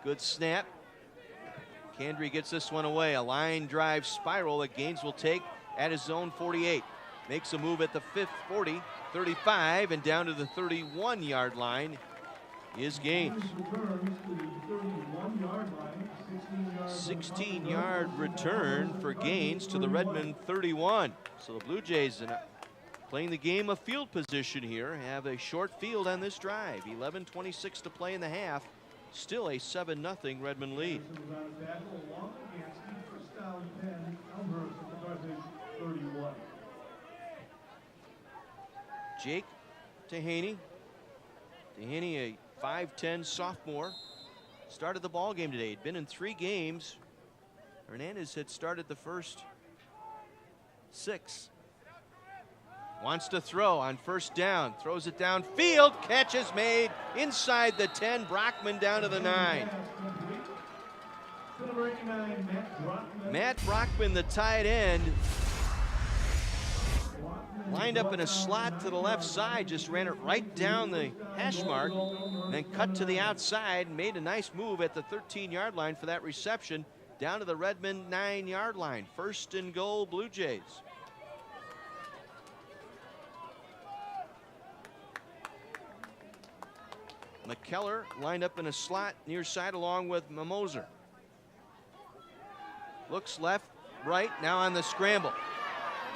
Good snap. Candry gets this one away. A line drive spiral that Gaines will take at his own 48. Makes a move at the 40, 35, and down to the 31-yard line is Gaines. 16-yard return for Gaines to the Redmond 31. So the Blue Jays playing the game of field position here, have a short field on this drive. 11:26 to play in the half. Still a 7-0 Redmond lead. Jake Tehaney. Tehaney, a 5'10 sophomore. started the ball game today. He'd been in 3 games. Hernandez had started the first 6. Wants to throw on first down. Throws it downfield. Catch is made inside the 10. Brockman down to the 9. Matt Brockman, the tight end, lined up in a slot to the left side, just ran it right down the hash mark, then cut to the outside and made a nice move at the 13-yard line for that reception down to the Redmond 9-yard line. 1st and goal, Blue Jays. McKellar lined up in a slot near side along with Mimoser. Looks left, right, now on the scramble.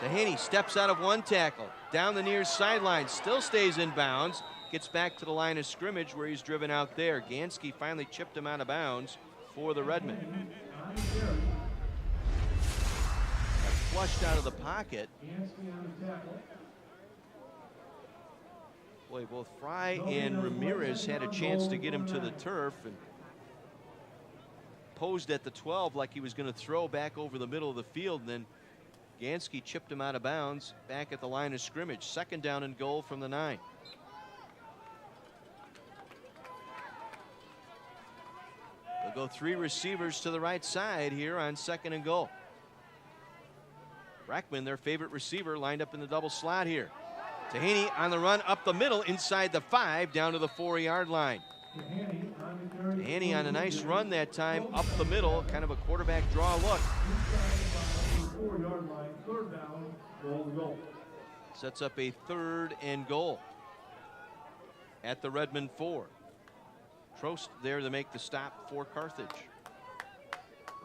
Dehaney steps out of one tackle, down the near sideline, still stays in bounds, gets back to the line of scrimmage where he's driven out there. Gansky finally chipped him out of bounds for the Redmen. Flushed out of the pocket. Boy, both Fry and Ramirez had a chance to get him to the turf and posed at the 12 like he was going to throw back over the middle of the field. And then Gansky chipped him out of bounds back at the line of scrimmage. 2nd down and goal from the 9. They'll go 3 receivers to the right side here on 2nd and goal. Brackman, their favorite receiver, lined up in the double slot here. Dehaney on the run up the middle inside the 5 down to the 4-yard line. Dehaney on a nice run that time up the middle, kind of a quarterback draw look. Sets up a 3rd and goal at the Redmond 4. Trost there to make the stop for Carthage.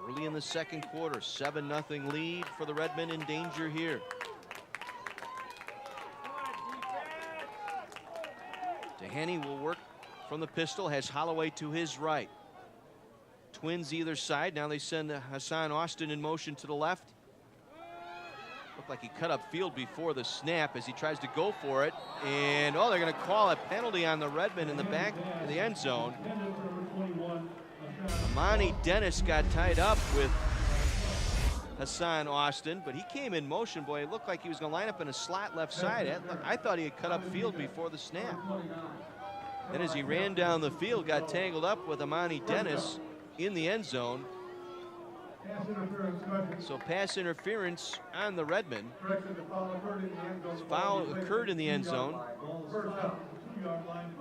Early in the 2nd quarter, 7-0 lead for the Redmen, in danger here. Dehaney will work from the pistol, has Holloway to his right. Twins either side. Now they send Hassan Austin in motion to the left. Looked like he cut up field before the snap as he tries to go for it. And, oh, they're going to call a penalty on the Redmen in the back of the end zone. Amani Dennis got tied up with Hassan Austin, but he came in motion. Boy, it looked like he was going to line up in a slot left side. I thought he had cut up field before the snap. Then as he ran down the field, got tangled up with Amani Dennis in the end zone. So pass interference on the Redmen. Foul occurred in the end zone.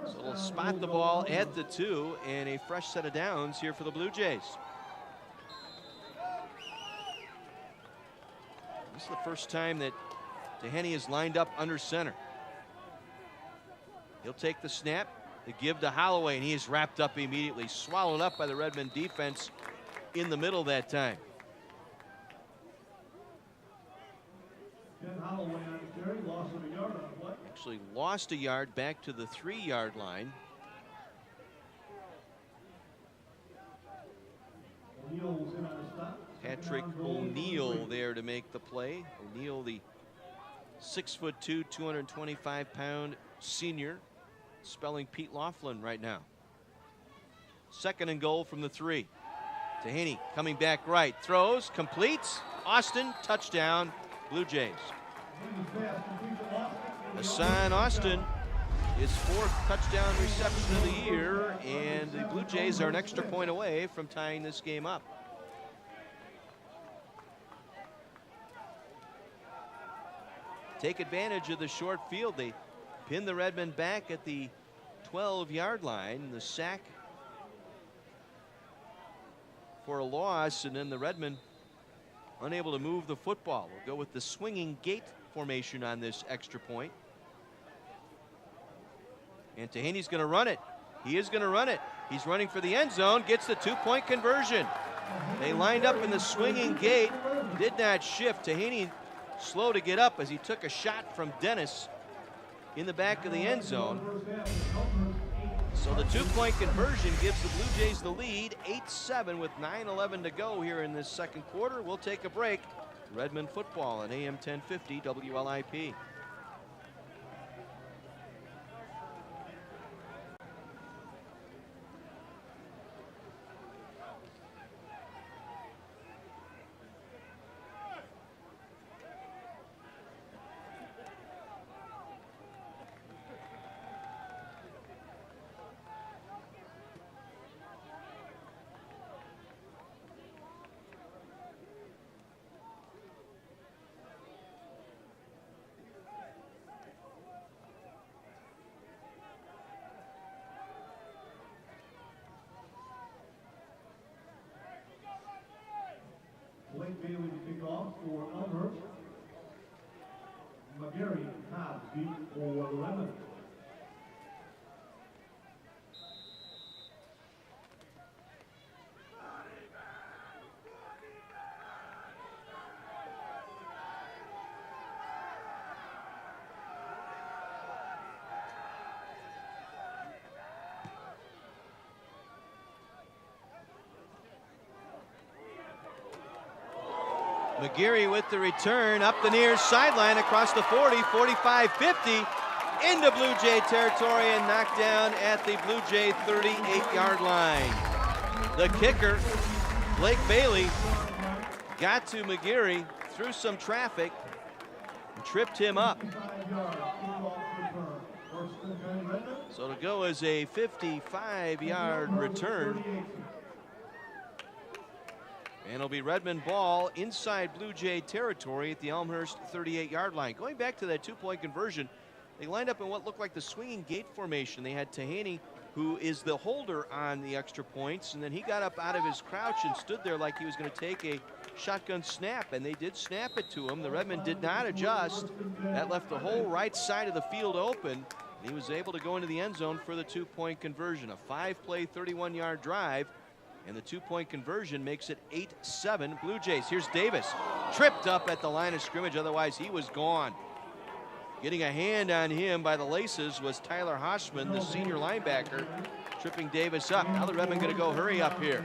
So they'll spot the ball at the 2 and a fresh set of downs here for the Blue Jays. This is the first time that Dehaney is lined up under center. He'll take the snap, the give to Holloway, and he is wrapped up immediately, swallowed up by the Redmond defense in the middle that time. Actually lost a yard back to the 3-yard line. Patrick O'Neill there to make the play. O'Neill, the 6'2", 225-pound senior, spelling Pete Laughlin right now. 2nd and goal from the 3. Dehaney coming back right, throws, completes. Austin, touchdown, Blue Jays. Hassan Austin, his 4th touchdown reception of the year, and the Blue Jays are an extra point away from tying this game up. Take advantage of the short field. They pin the Redmen back at the 12-yard line. The sack for a loss, and then the Redmen unable to move the football. We'll go with the swinging gate formation on this extra point. And Dehaney's going to run it. He is going to run it. He's running for the end zone, gets the 2-point conversion. They lined up in the swinging gate, did not shift. Dehaney slow to get up as he took a shot from Dennis in the back of the end zone. So the 2-point conversion gives the Blue Jays the lead, 8-7 with 9:11 to go here in this 2nd quarter. We'll take a break. Redmond football on AM 1050 WLIP. Blake Bailey to kick off for Elmhurst. McGarry has beat for the Redmen. McGarry with the return up the near sideline across the 40, 45, 50 into Blue Jay territory and knocked down at the Blue Jay 38-yard line. The kicker, Blake Bailey, got to McGarry through some traffic and tripped him up. So to go as a 55-yard return. And it'll be Redmond ball inside Blue Jay territory at the Elmhurst 38-yard line. Going back to that two-point conversion, they lined up in what looked like the swinging gate formation. They had Tahaney, who is the holder on the extra points, and then he got up out of his crouch and stood there like he was going to take a shotgun snap, and they did snap it to him. The Redmen did not adjust. That left the whole right side of the field open. He was able to go into the end zone for the two-point conversion. A 5-play, 31-yard drive. And the two-point conversion makes it 8-7 Blue Jays. Here's Davis, tripped up at the line of scrimmage, otherwise he was gone. Getting a hand on him by the laces was Tyler Hoshman, the senior linebacker, tripping Davis up. Now the Redmen going to go hurry up here.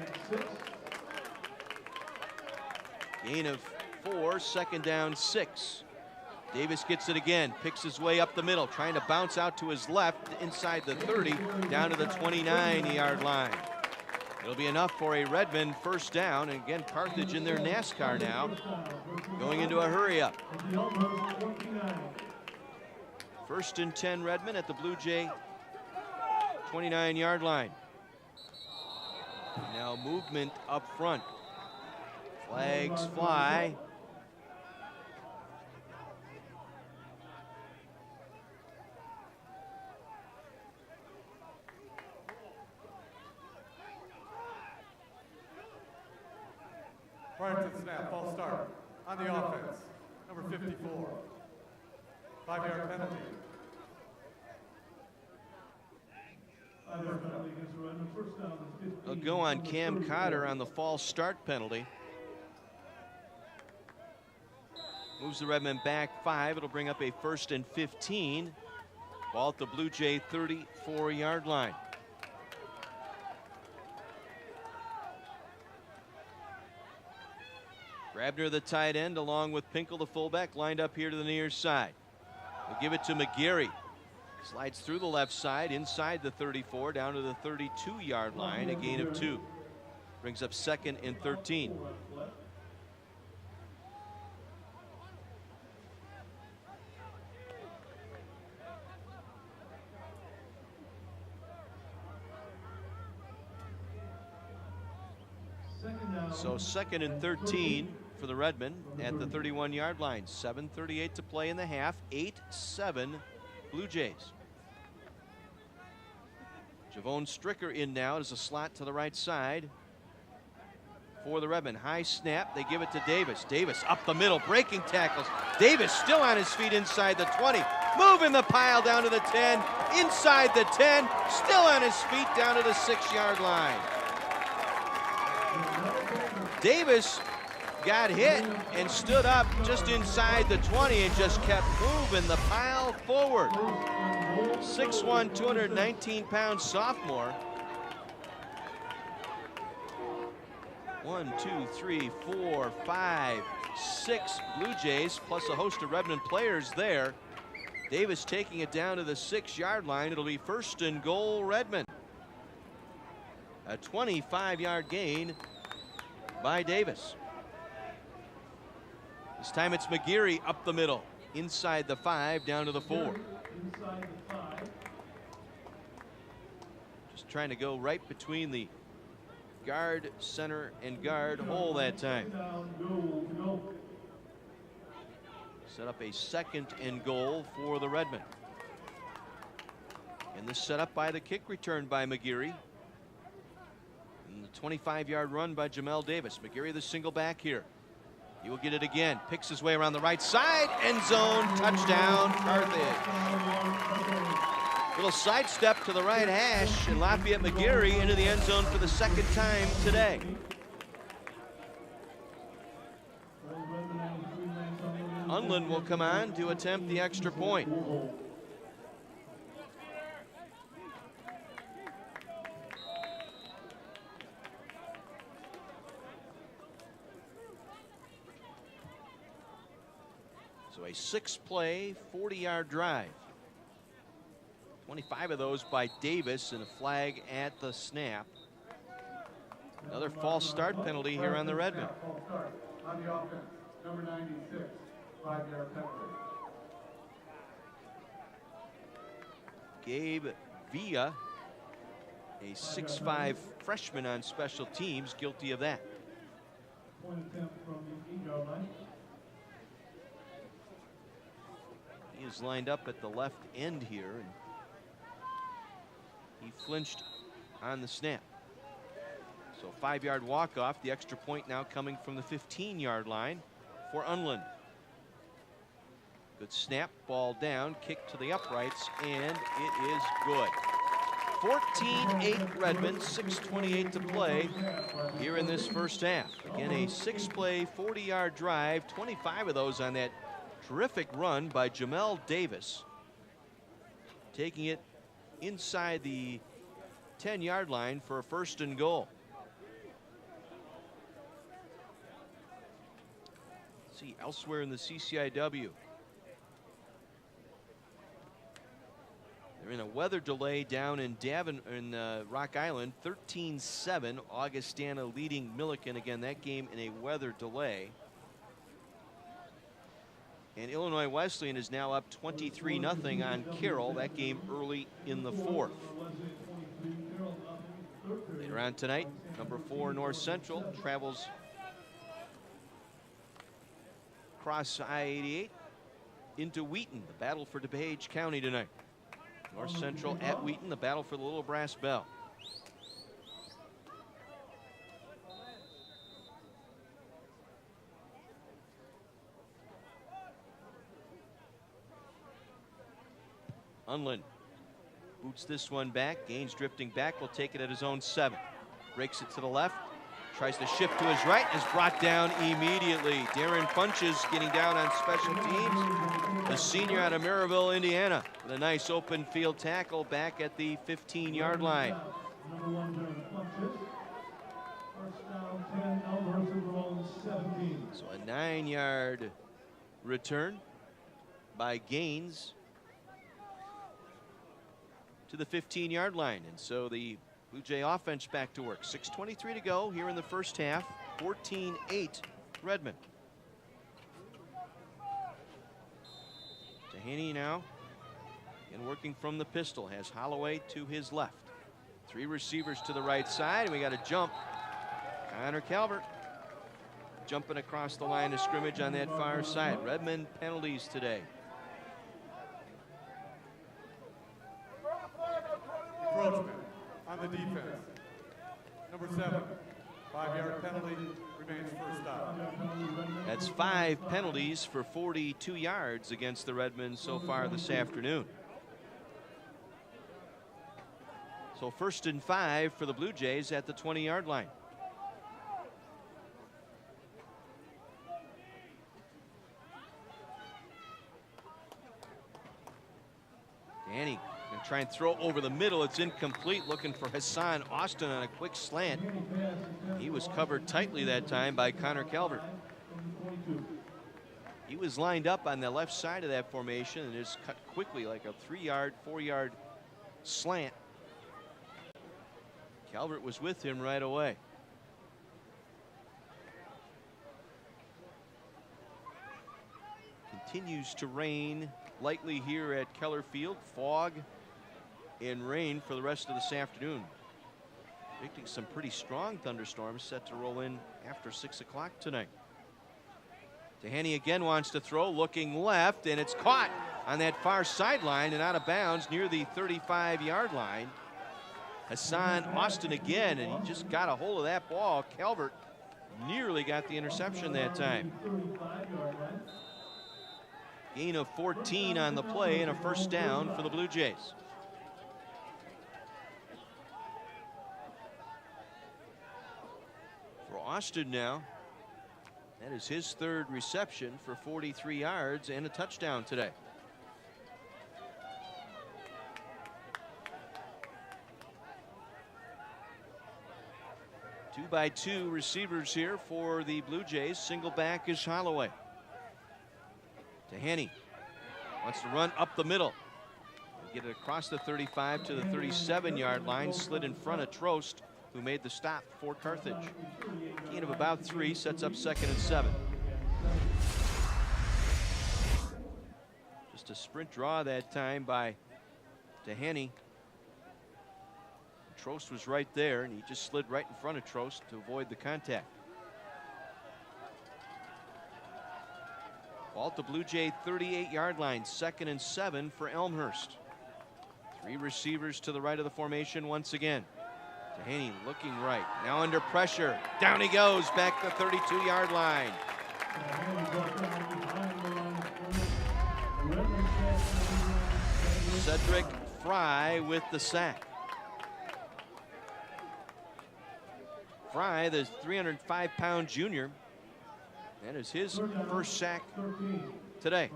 Gain of 4, second down 6. Davis gets it again, picks his way up the middle, trying to bounce out to his left inside the 30, down to the 29-yard line. It'll be enough for a Redmond first down, and again, Carthage in their NASCAR now, going into a hurry-up. 1st and 10 Redmond at the Blue Jay 29-yard line. Now movement up front. Flags fly. Prior to the snap, false start on the offense, number 54. 5-yard penalty. They'll go on Cam Cotter on the false start penalty. Moves the Redmen back 5. It'll bring up a 1st and 15. Ball at the Blue Jay 34-yard line. Grabner, the tight end, along with Pinkel, the fullback, lined up here to the near side. They'll give it to McGarry. Slides through the left side, inside the 34, down to the 32-yard line, a gain of 2. Brings up 2nd and 13. So 2nd and 13 for the Redmen at the 31-yard line. 7:38 to play in the half. 8-7 Blue Jays. Javon Stricker in now as a slot to the right side for the Redmen. High snap. They give it to Davis. Davis up the middle, breaking tackles. Davis still on his feet inside the 20. Moving the pile down to the 10. Inside the 10. Still on his feet down to the 6-yard line. Davis got hit and stood up just inside the 20 and just kept moving the pile forward. 6'1", 219-pound sophomore. 1, 2, 3, 4, 5, 6 Blue Jays, plus a host of Redmond players there. Davis taking it down to the 6-yard line. It'll be 1st and goal Redmond. A 25-yard gain by Davis. This time it's McGarry up the middle, inside the 5, down to the 4. Just trying to go right between the guard, center, and guard hole that time. Set up a 2nd and goal for the Redmen. And this set up by the kick return by McGarry. And the 25-yard run by Jamel Davis. McGarry the single back here. He will get it again. Picks his way around the right side. End zone. Touchdown, Carthage. Little sidestep to the right hash, and Lafayette McGarry into the end zone for the second time today. Unland will come on to attempt the extra point. So a 6-play, 40-yard drive. 25 of those by Davis, and a flag at the snap. Another false start penalty here on the Redmen. False start on the offense, number 96, 5-yard penalty. Gabe Villa, a 6'5" freshman on special teams, guilty of that. Point attempt from the 8-yard line. He is lined up at the left end here, and he flinched on the snap. So 5-yard walk-off, the extra point now coming from the 15-yard line for Unland. Good snap, ball down, kick to the uprights, and it is good. 14-8 Redmond, 6:28 to play here in this first half. Again, a 6-play, 40-yard drive, 25 of those on that terrific run by Jamel Davis. Taking it inside the 10-yard line for a 1st and goal. See elsewhere in the CCIW. They're in a weather delay down in Rock Island, 13-7. Augustana leading Milliken. Again, that game in a weather delay. And Illinois Wesleyan is now up 23-0 on Carroll. That game early in the 4th. Later on tonight, number 4 North Central travels across I-88 into Wheaton. The battle for DuPage County tonight. North Central at Wheaton, the battle for the Little Brass Bell. Unland boots this one back. Gaines drifting back, will take it at his own 7. Breaks it to the left. Tries to shift to his right, is brought down immediately. Darren Punches getting down on special teams. The senior out of Maryville, Indiana, with a nice open field tackle back at the 15-yard line. So a 9-yard return by Gaines to the 15-yard line. And so the Blue Jay offense back to work. 6:23 to go here in the first half. 14-8 Redmond. Haney now, and working from the pistol, has Holloway to his left. 3 receivers to the right side, and we got a jump. Connor Calvert jumping across the line of scrimmage on that far side. Redmond penalties today. Encroachment on the defense. Number 7, 5-yard penalty, remains first down. That's 5 penalties for 42 yards against the Redmen so far this afternoon. So 1st and 5 for the Blue Jays at the 20-yard line. Danny gonna try and throw over the middle. It's incomplete. Looking for Hassan Austin on a quick slant. He was covered tightly that time by Connor Calvert. He was lined up on the left side of that formation and just cut quickly like a 3-yard, 4-yard slant. Calvert was with him right away. Continues to rain lightly here at Keller Field. Fog and rain for the rest of this afternoon. Predicting some pretty strong thunderstorms set to roll in after 6 o'clock tonight. Dehaney again wants to throw, looking left, and it's caught on that far sideline and out of bounds near the 35-yard line. Hassan Austin again, and he just got a hold of that ball. Calvert nearly got the interception that time. Gain of 14 on the play and a first down for the Blue Jays. For Austin now, that is his third reception for 43 yards and a touchdown today. Two by two receivers here for the Blue Jays. Single back is Holloway. Haney wants to run up the middle. Get it across the 35 to the 37-yard line. Slid in front of Trost, who made the stop for Carthage. Gain of about 3, sets up 2nd and 7. Just a sprint draw that time by Haney. Trost was right there, and he just slid right in front of Trost to avoid the contact. Ball at the Blue Jay 38-yard line, 2nd and 7 for Elmhurst. 3 receivers to the right of the formation once again. Haney looking right, now under pressure. Down he goes, back the 32-yard line. Cedric Fry with the sack. Fry, the 305-pound junior, that is his first sack today.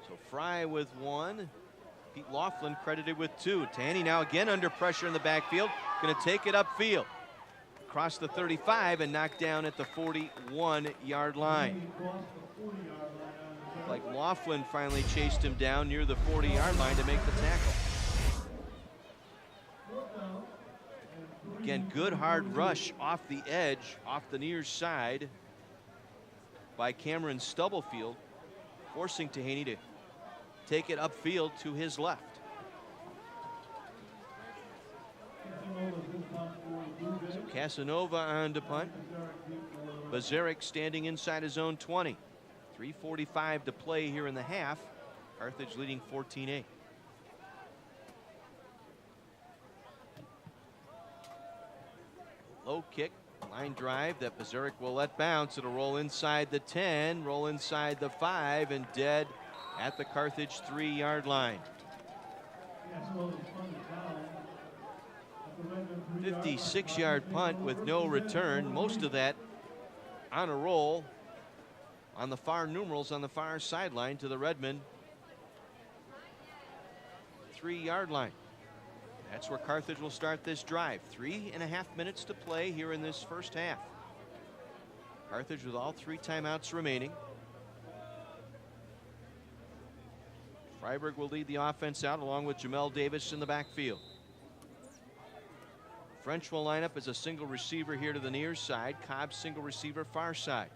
So Fry with 1. Pete Laughlin credited with 2. Tanny now again under pressure in the backfield. Going to take it upfield. Across the 35 and knocked down at the 41-yard line. Like Laughlin finally chased him down near the 40-yard line to make the tackle. Again, good hard rush off the edge, off the near side by Cameron Stubblefield, forcing Haney to take it upfield to his left. So Casanova on to punt. Bazaric standing inside his own 20. 3:45 to play here in the half. Carthage leading 14-8. Low kick, line drive that Bazaric will let bounce. It'll roll inside the 10, roll inside the 5, and dead at the Carthage 3-yard line. 56-yard punt with no return. Most of that on a roll on the far numerals on the far sideline to the Redmond 3-yard line. That's where Carthage will start this drive. 3.5 minutes to play here in this first half. Carthage with all 3 timeouts remaining. Freiberg will lead the offense out along with Jamel Davis in the backfield. French will line up as a single receiver here to the near side. Cobb single receiver far side.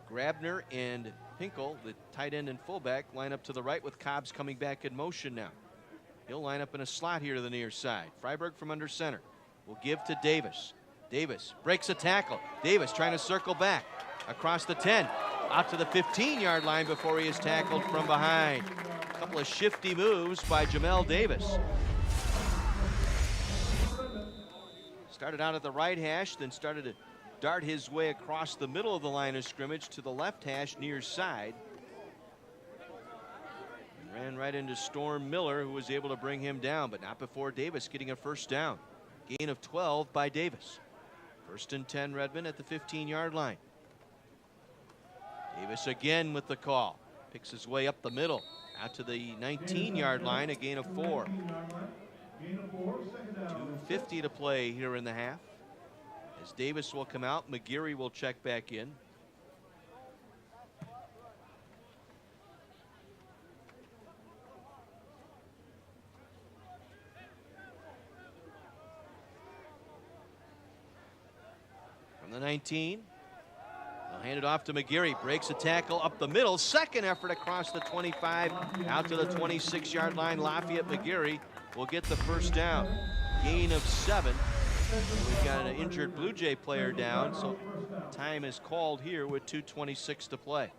Grabner and Hinkle, the tight end and fullback, line up to the right with Cobbs coming back in motion now. He'll line up in a slot here to the near side. Freiberg from under center will give to Davis. Davis breaks a tackle. Davis trying to circle back across the 10, out to the 15-yard line before he is tackled from behind. A couple of shifty moves by Jamel Davis. Started out at the right hash, then started to dart his way across the middle of the line of scrimmage to the left hash near side. Ran right into Storm Miller, who was able to bring him down, but not before Davis getting a first down. Gain of 12 by Davis. 1st and 10 Redmond at the 15-yard line. Davis again with the call. Picks his way up the middle, out to the 19-yard line, a gain of 4. 2:50 to play here in the half. As Davis will come out, McGeary will check back in. From the 19, they'll hand it off to McGeary. Breaks a tackle up the middle. Second effort across the 25, out to the 26-yard line. Lafayette McGeary will get the first down. Gain of 7 We've got an injured Blue Jay player down, so time is called here with 2:26 to play.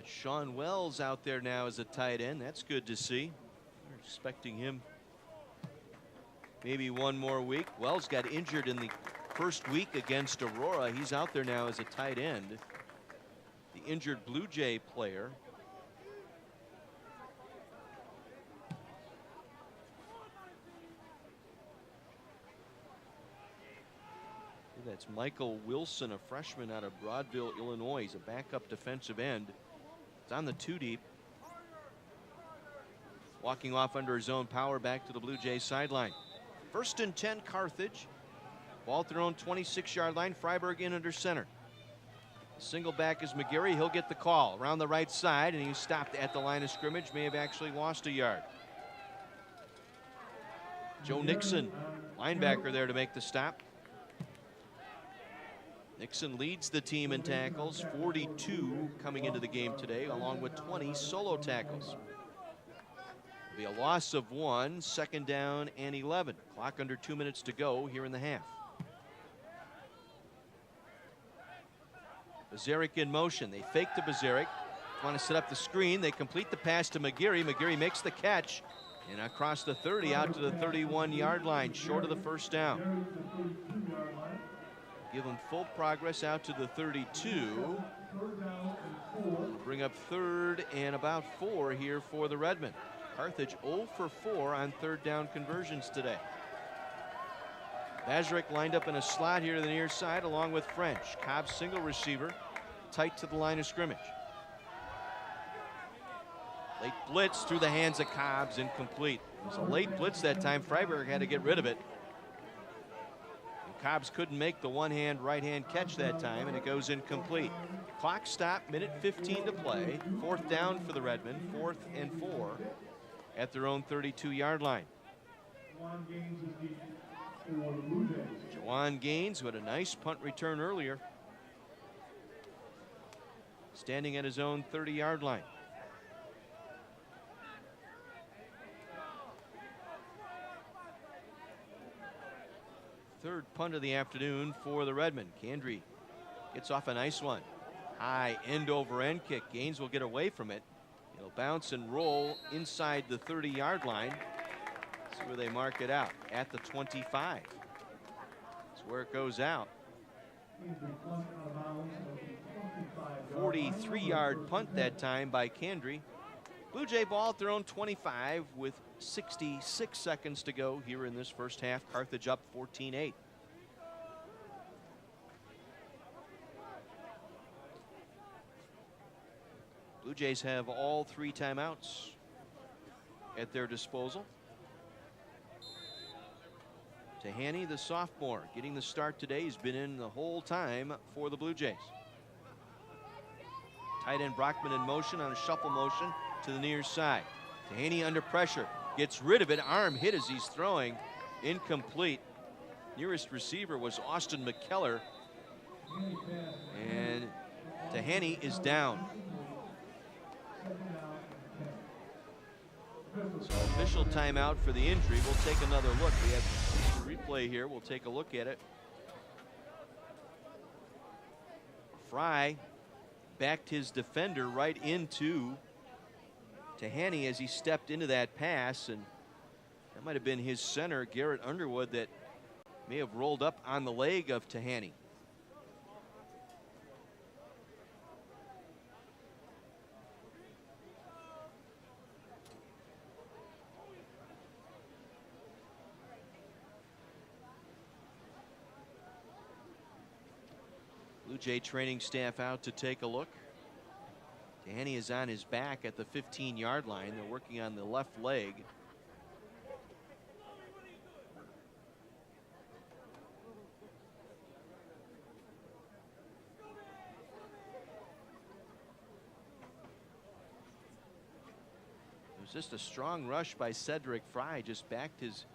Sean Wells out there now as a tight end. That's good to see. We're expecting him maybe one more week. Wells got injured in the first week against Aurora. He's out there now as a tight end. The injured Blue Jay player. That's Michael Wilson, a freshman out of Broadville, Illinois. He's a backup defensive end. It's on the 2 deep. Walking off under his own power back to the Blue Jays sideline. 1st and 10 Carthage. Ball at their own 26-yard line. Freiberg in under center. Single back is McGarry. He'll get the call around the right side, and he stopped at the line of scrimmage. May have actually lost a yard. Joe Nixon, linebacker there to make the stop. Nixon leads the team in tackles, 42 coming into the game today, along with 20 solo tackles. It'll be a loss of 1, 2nd down and 11. Clock under 2 minutes to go here in the half. Bazaric in motion. They fake to Bazaric. Want to set up the screen. They complete the pass to McGarry. McGarry makes the catch. And across the 30 out to the 31-yard line, short of the first down. Give them full progress out to the 32. Bring up 3rd and about 4 here for the Redmen. Carthage 0 for 4 on 3rd down conversions today. Bazaric lined up in a slot here to the near side along with French. Cobb's single receiver tight to the line of scrimmage. Late blitz through the hands of Cobb's, incomplete. It was a late blitz that time. Freiberg had to get rid of it. Cobbs couldn't make the one-hand, right-hand catch that time, and it goes incomplete. Clock stop, minute 15 to play. 4th down for the Redmen, 4th and 4 at their own 32-yard line. Jawan Gaines, who had a nice punt return earlier, standing at his own 30-yard line. Third punt of the afternoon for the Redmen. Candry gets off a nice one. High end-over-end kick. Gaines will get away from it. It'll bounce and roll inside the 30-yard line. See where they mark it out. At the 25. That's where it goes out. 43-yard punt that time by Candry. Blue Jay ball at their own 25 with 66 seconds to go here in this first half. Carthage up 14-8. Blue Jays have all 3 timeouts at their disposal. Tahani, the sophomore, getting the start today. He's been in the whole time for the Blue Jays. Tight end Brockman in motion on a shuffle motion to the near side. Tahani under pressure. Gets rid of it. Arm hit as he's throwing. Incomplete. Nearest receiver was Austin McKellar. And Tahani is down. So official timeout for the injury. We'll take another look. We have the replay here. We'll take a look at it. Fry backed his defender right into Tahani as he stepped into that pass, and that might have been his center, Garrett Underwood, that may have rolled up on the leg of Tahani. Blue Jay training staff out to take a look. Tahani is on his back at the 15-yard line. They're working on the left leg. It was just a strong rush by Cedric Fry. Just backed his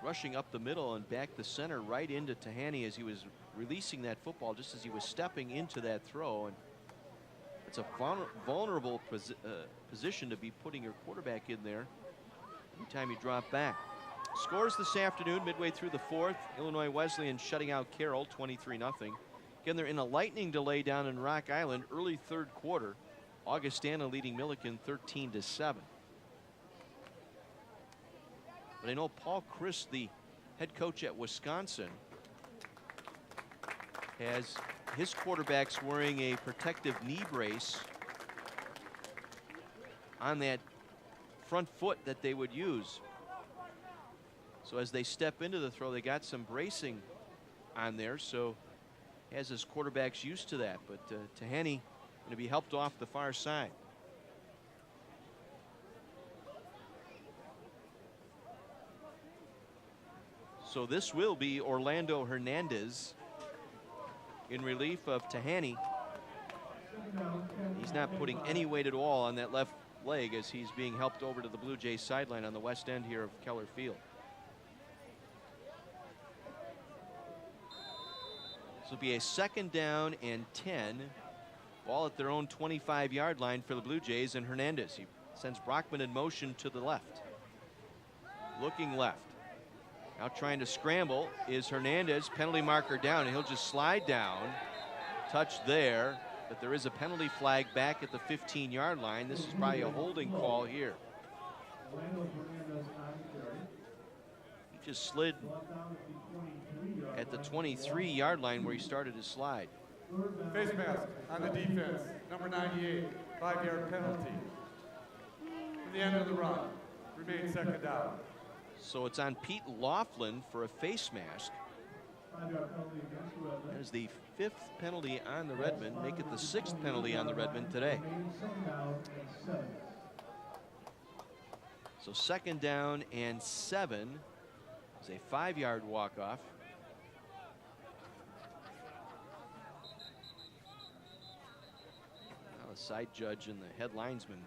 rushing up the middle and back the center right into Tahani as he was releasing that football just as he was stepping into that throw. And it's a vulnerable position to be putting your quarterback in there anytime you drop back. Scores this afternoon, midway through the fourth. Illinois Wesleyan shutting out Carroll 23-0. Again, they're in a lightning delay down in Rock Island, early third quarter. Augustana leading Milliken 13-7. But I know Paul Chris, the head coach at Wisconsin, has his quarterbacks wearing a protective knee brace on that front foot that they would use. So as they step into the throw, they got some bracing on there, so has his quarterbacks used to that. But Tahani going to be helped off the far side. So this will be Orlando Hernandez in relief of Tahani. He's not putting any weight at all on that left leg as he's being helped over to the Blue Jays sideline on the west end here of Keller Field. This will be a 2nd down and 10. Ball at their own 25-yard line for the Blue Jays, and Hernandez. He sends Brockman in motion to the left. Looking left. Now trying to scramble is Hernandez. Penalty marker down, and he'll just slide down. Touch there, but there is a penalty flag back at the 15-yard line. This is probably a holding call here. He just slid at the 23-yard line where he started his slide. Face mask on the defense, number 98, 5-yard penalty. From the end of the run, remains 2nd down. So it's on Pete Laughlin for a face mask. There's the 5th penalty on the Redmen. Make it the 6th penalty on the Redmen today. So 2nd down and 7 is a 5-yard walk-off. Now the side judge and the head linesman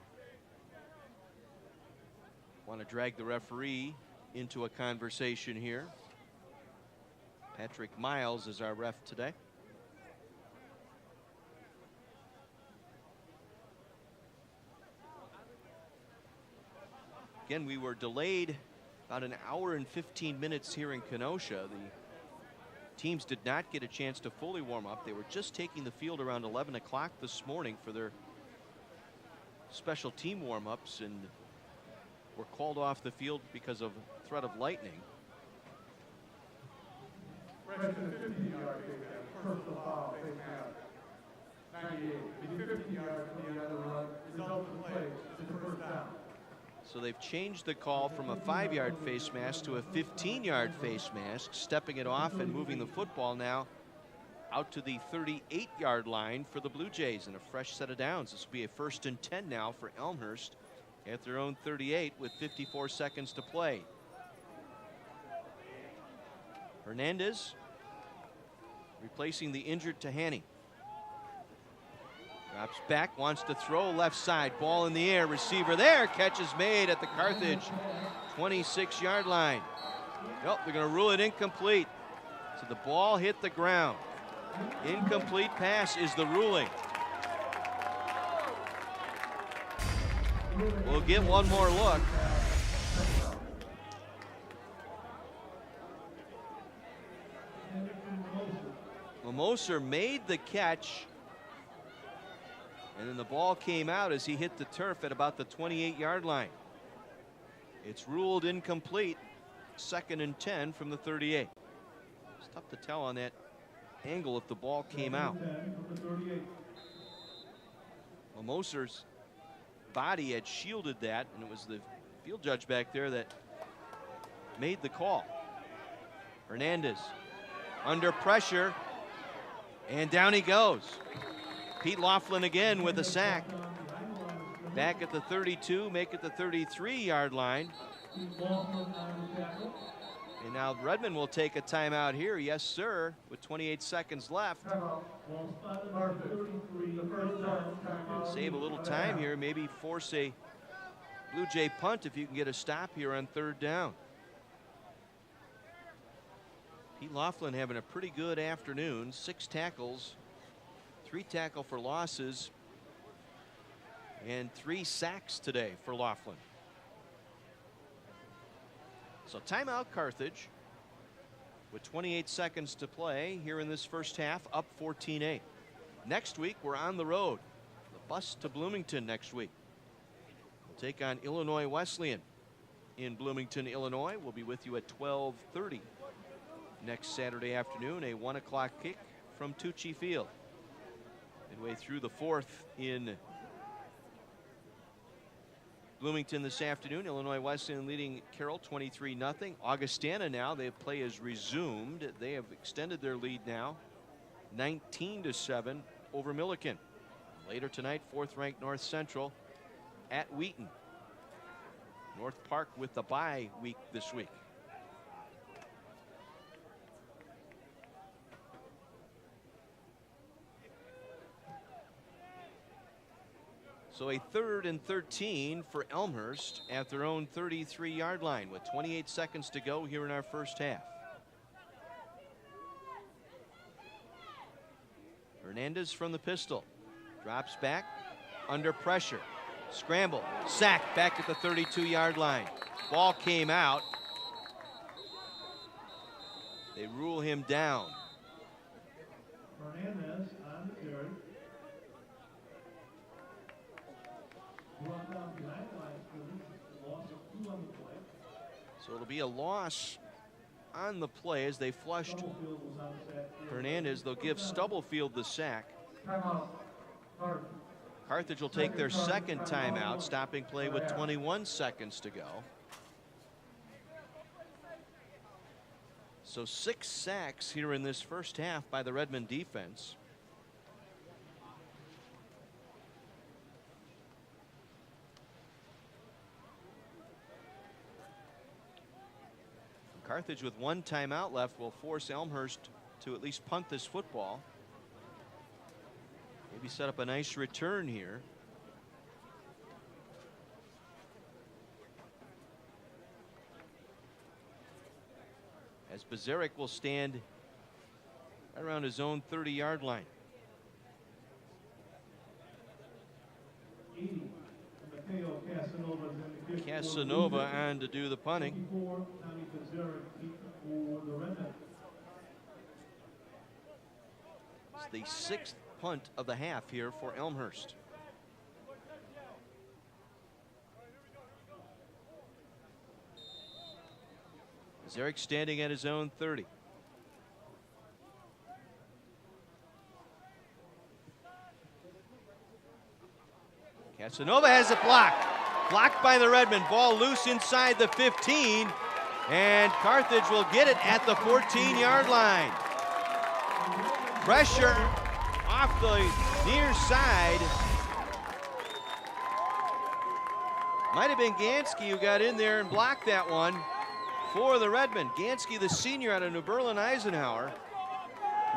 want to drag the referee into a conversation here. Patrick Miles is our ref today. Again, we were delayed about an hour and 15 minutes here in Kenosha. The teams did not get a chance to fully warm up. They were just taking the field around 11 o'clock this morning for their special team warm-ups and were called off the field because of threat of lightning. So they've changed the call from a 5-yard face mask to a 15-yard face mask, stepping it off and moving the football now out to the 38-yard line for the Blue Jays, and a fresh set of downs. This will be a 1st and 10 now for Elmhurst at their own 38 with 54 seconds to play. Hernandez replacing the injured Tahani. Drops back, wants to throw left side, ball in the air, receiver there, catch is made at the Carthage 26-yard line. Nope, they're going to rule it incomplete. So the ball hit the ground. Incomplete pass is the ruling. We'll get one more look. Moser made the catch, and then the ball came out as he hit the turf at about the 28-yard line. It's ruled incomplete. 2nd and 10 from the 38. It's tough to tell on that angle if the ball came out. Well, Moser's body had shielded that, and it was the field judge back there that made the call. Hernandez under pressure, and down he goes. Pete Laughlin again with a sack. Back at the 32, make it the 33-yard line. And now Redmond will take a timeout here. Yes, sir, with 28 seconds left. Save a little time here, maybe force a Blue Jay punt if you can get a stop here on 3rd down. Pete Laughlin having a pretty good afternoon. 6 tackles, 3 tackle for losses, and 3 sacks today for Laughlin. So timeout Carthage with 28 seconds to play here in this first half, up 14-8. Next week we're on the road. The bus to Bloomington next week. We'll take on Illinois Wesleyan in Bloomington, Illinois. We'll be with you at 12:30 next Saturday afternoon. A 1 o'clock kick from Tucci Field. Midway through the fourth in Bloomington this afternoon. Illinois Wesleyan leading Carroll 23-0. Augustana now, their play has resumed. They have extended their lead now 19-7 over Milliken. Later tonight, 4th-ranked North Central at Wheaton. North Park with the bye week this week. So a 3rd and 13 for Elmhurst at their own 33-yard line with 28 seconds to go here in our first half. Hernandez from the pistol. Drops back, under pressure. Scramble, sack back at the 32-yard line. Ball came out. They rule him down. Hernandez on the carry. Brought down behind the line for loss of 2 on the play. So it'll be a loss on the play as they flushed Stubblefield was on the sack. Hernandez. They'll give Stubblefield the sack. Timeout. Carthage. Carthage will take their second timeout, stopping play with 21 seconds to go. So 6 sacks here in this first half by the Redmond defense. Carthage with 1 timeout left will force Elmhurst to at least punt this football. Maybe set up a nice return here. As Bazaric will stand right around his own 30-yard line. 80. Mateo Casanova's in the kick. Casanova on to do the punting. 54, Tommy Bazaric for the Redmen. It's the 6th punt of the half here for Elmhurst. Zarek standing at his own 30. Casanova has it blocked. Blocked by the Redmen. Ball loose inside the 15. And Carthage will get it at the 14-yard line. Pressure off the near side. Might have been Gansky who got in there and blocked that one for the Redmen. Gansky, the senior out of New Berlin Eisenhower,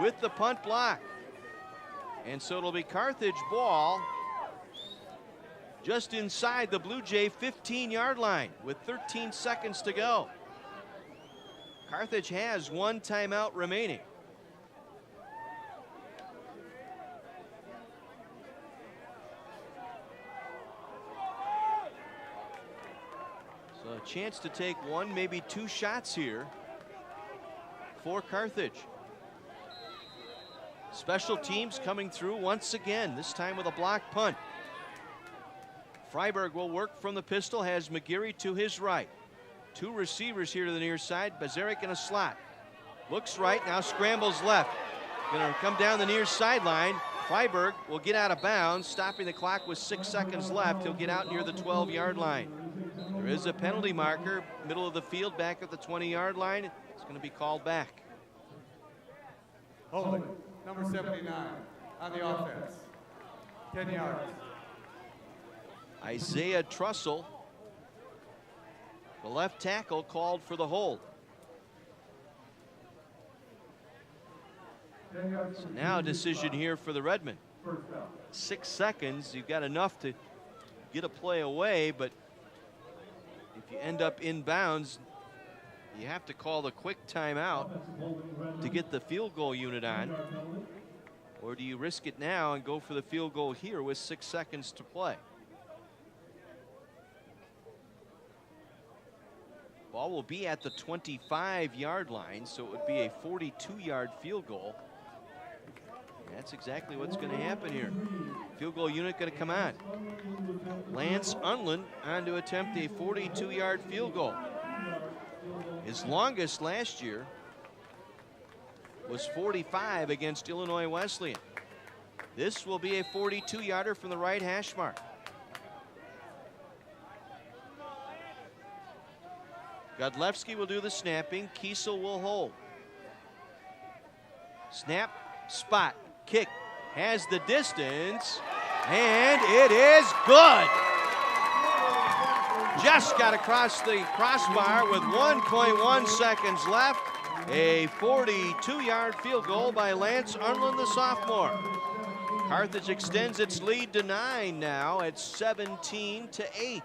with the punt block. And so it'll be Carthage ball just inside the Blue Jay 15-yard line with 13 seconds to go. Carthage has 1 timeout remaining. So a chance to take 1, maybe 2 shots here for Carthage. Special teams coming through once again, this time with a block punt. Freiberg will work from the pistol, has McGeary to his right. 2 receivers here to the near side, Bazaric in a slot. Looks right, now scrambles left. Gonna come down the near sideline. Freiberg will get out of bounds, stopping the clock with 6 seconds left. He'll get out near the 12-yard line. There is a penalty marker, middle of the field, back at the 20-yard line. It's gonna be called back. Holding, number 79 on the offense. 10 yards. Isaiah Trussell, the left tackle, called for the hold. So now a decision here for the Redmen. 6 seconds, you've got enough to get a play away, but if you end up in bounds, You have to call the quick timeout to get the field goal unit on. Or do you risk it now and go for the field goal here with 6 seconds to play? Ball will be at the 25-yard line, so it would be a 42-yard field goal. That's exactly what's going to happen here. Field goal unit going to come on. Lance Unlin on to attempt a 42-yard field goal. His longest last year was 45 against Illinois Wesleyan. This will be a 42-yarder from the right hash mark. Godlewski will do the snapping. Kiesel will hold. Snap, spot, kick, has the distance, and it is good. Just got across the crossbar with 1.1 seconds left. A 42-yard field goal by Lance Unlin, the sophomore. Carthage extends its lead to 9 now at 17-8.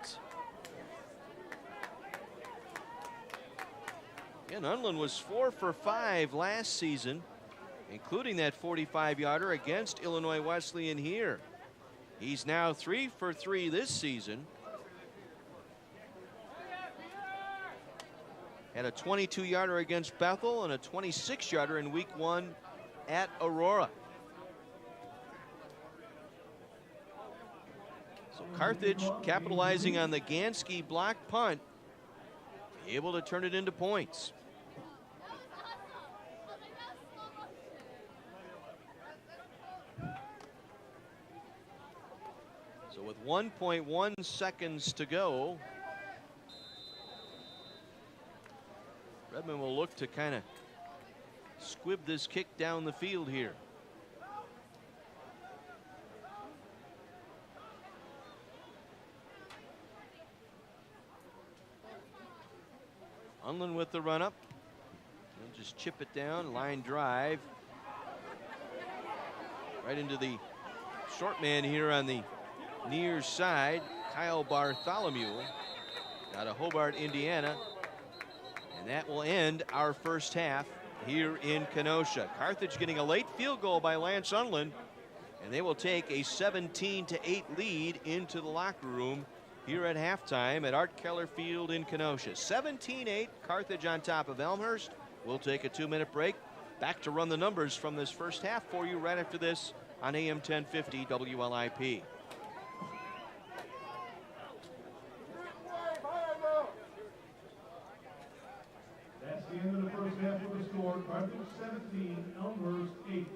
And Unlin was 4 for 5 last season, including that 45-yarder against Illinois Wesleyan here. He's now 3 for 3 this season. Had a 22-yarder against Bethel and a 26-yarder in week 1 at Aurora. So Carthage capitalizing on the Gansky block punt, able to turn it into points. So with 1.1 seconds to go, Redmond will look to kind of squib this kick down the field here. Unlin with the run up. He'll just chip it down, line drive. Right into the short man here on the near side, Kyle Bartholomew out of Hobart, Indiana. And that will end our first half here in Kenosha. Carthage getting a late field goal by Lance Unlin, and they will take a 17-8 lead into the locker room here at halftime at Art Keller Field in Kenosha. 17-8, Carthage on top of Elmhurst. We'll take a 2-minute break. Back to run the numbers from this first half for you right after this on AM 1050 WLIP. That's the end of the first half of the score. Carthage 17, Elmhurst 8.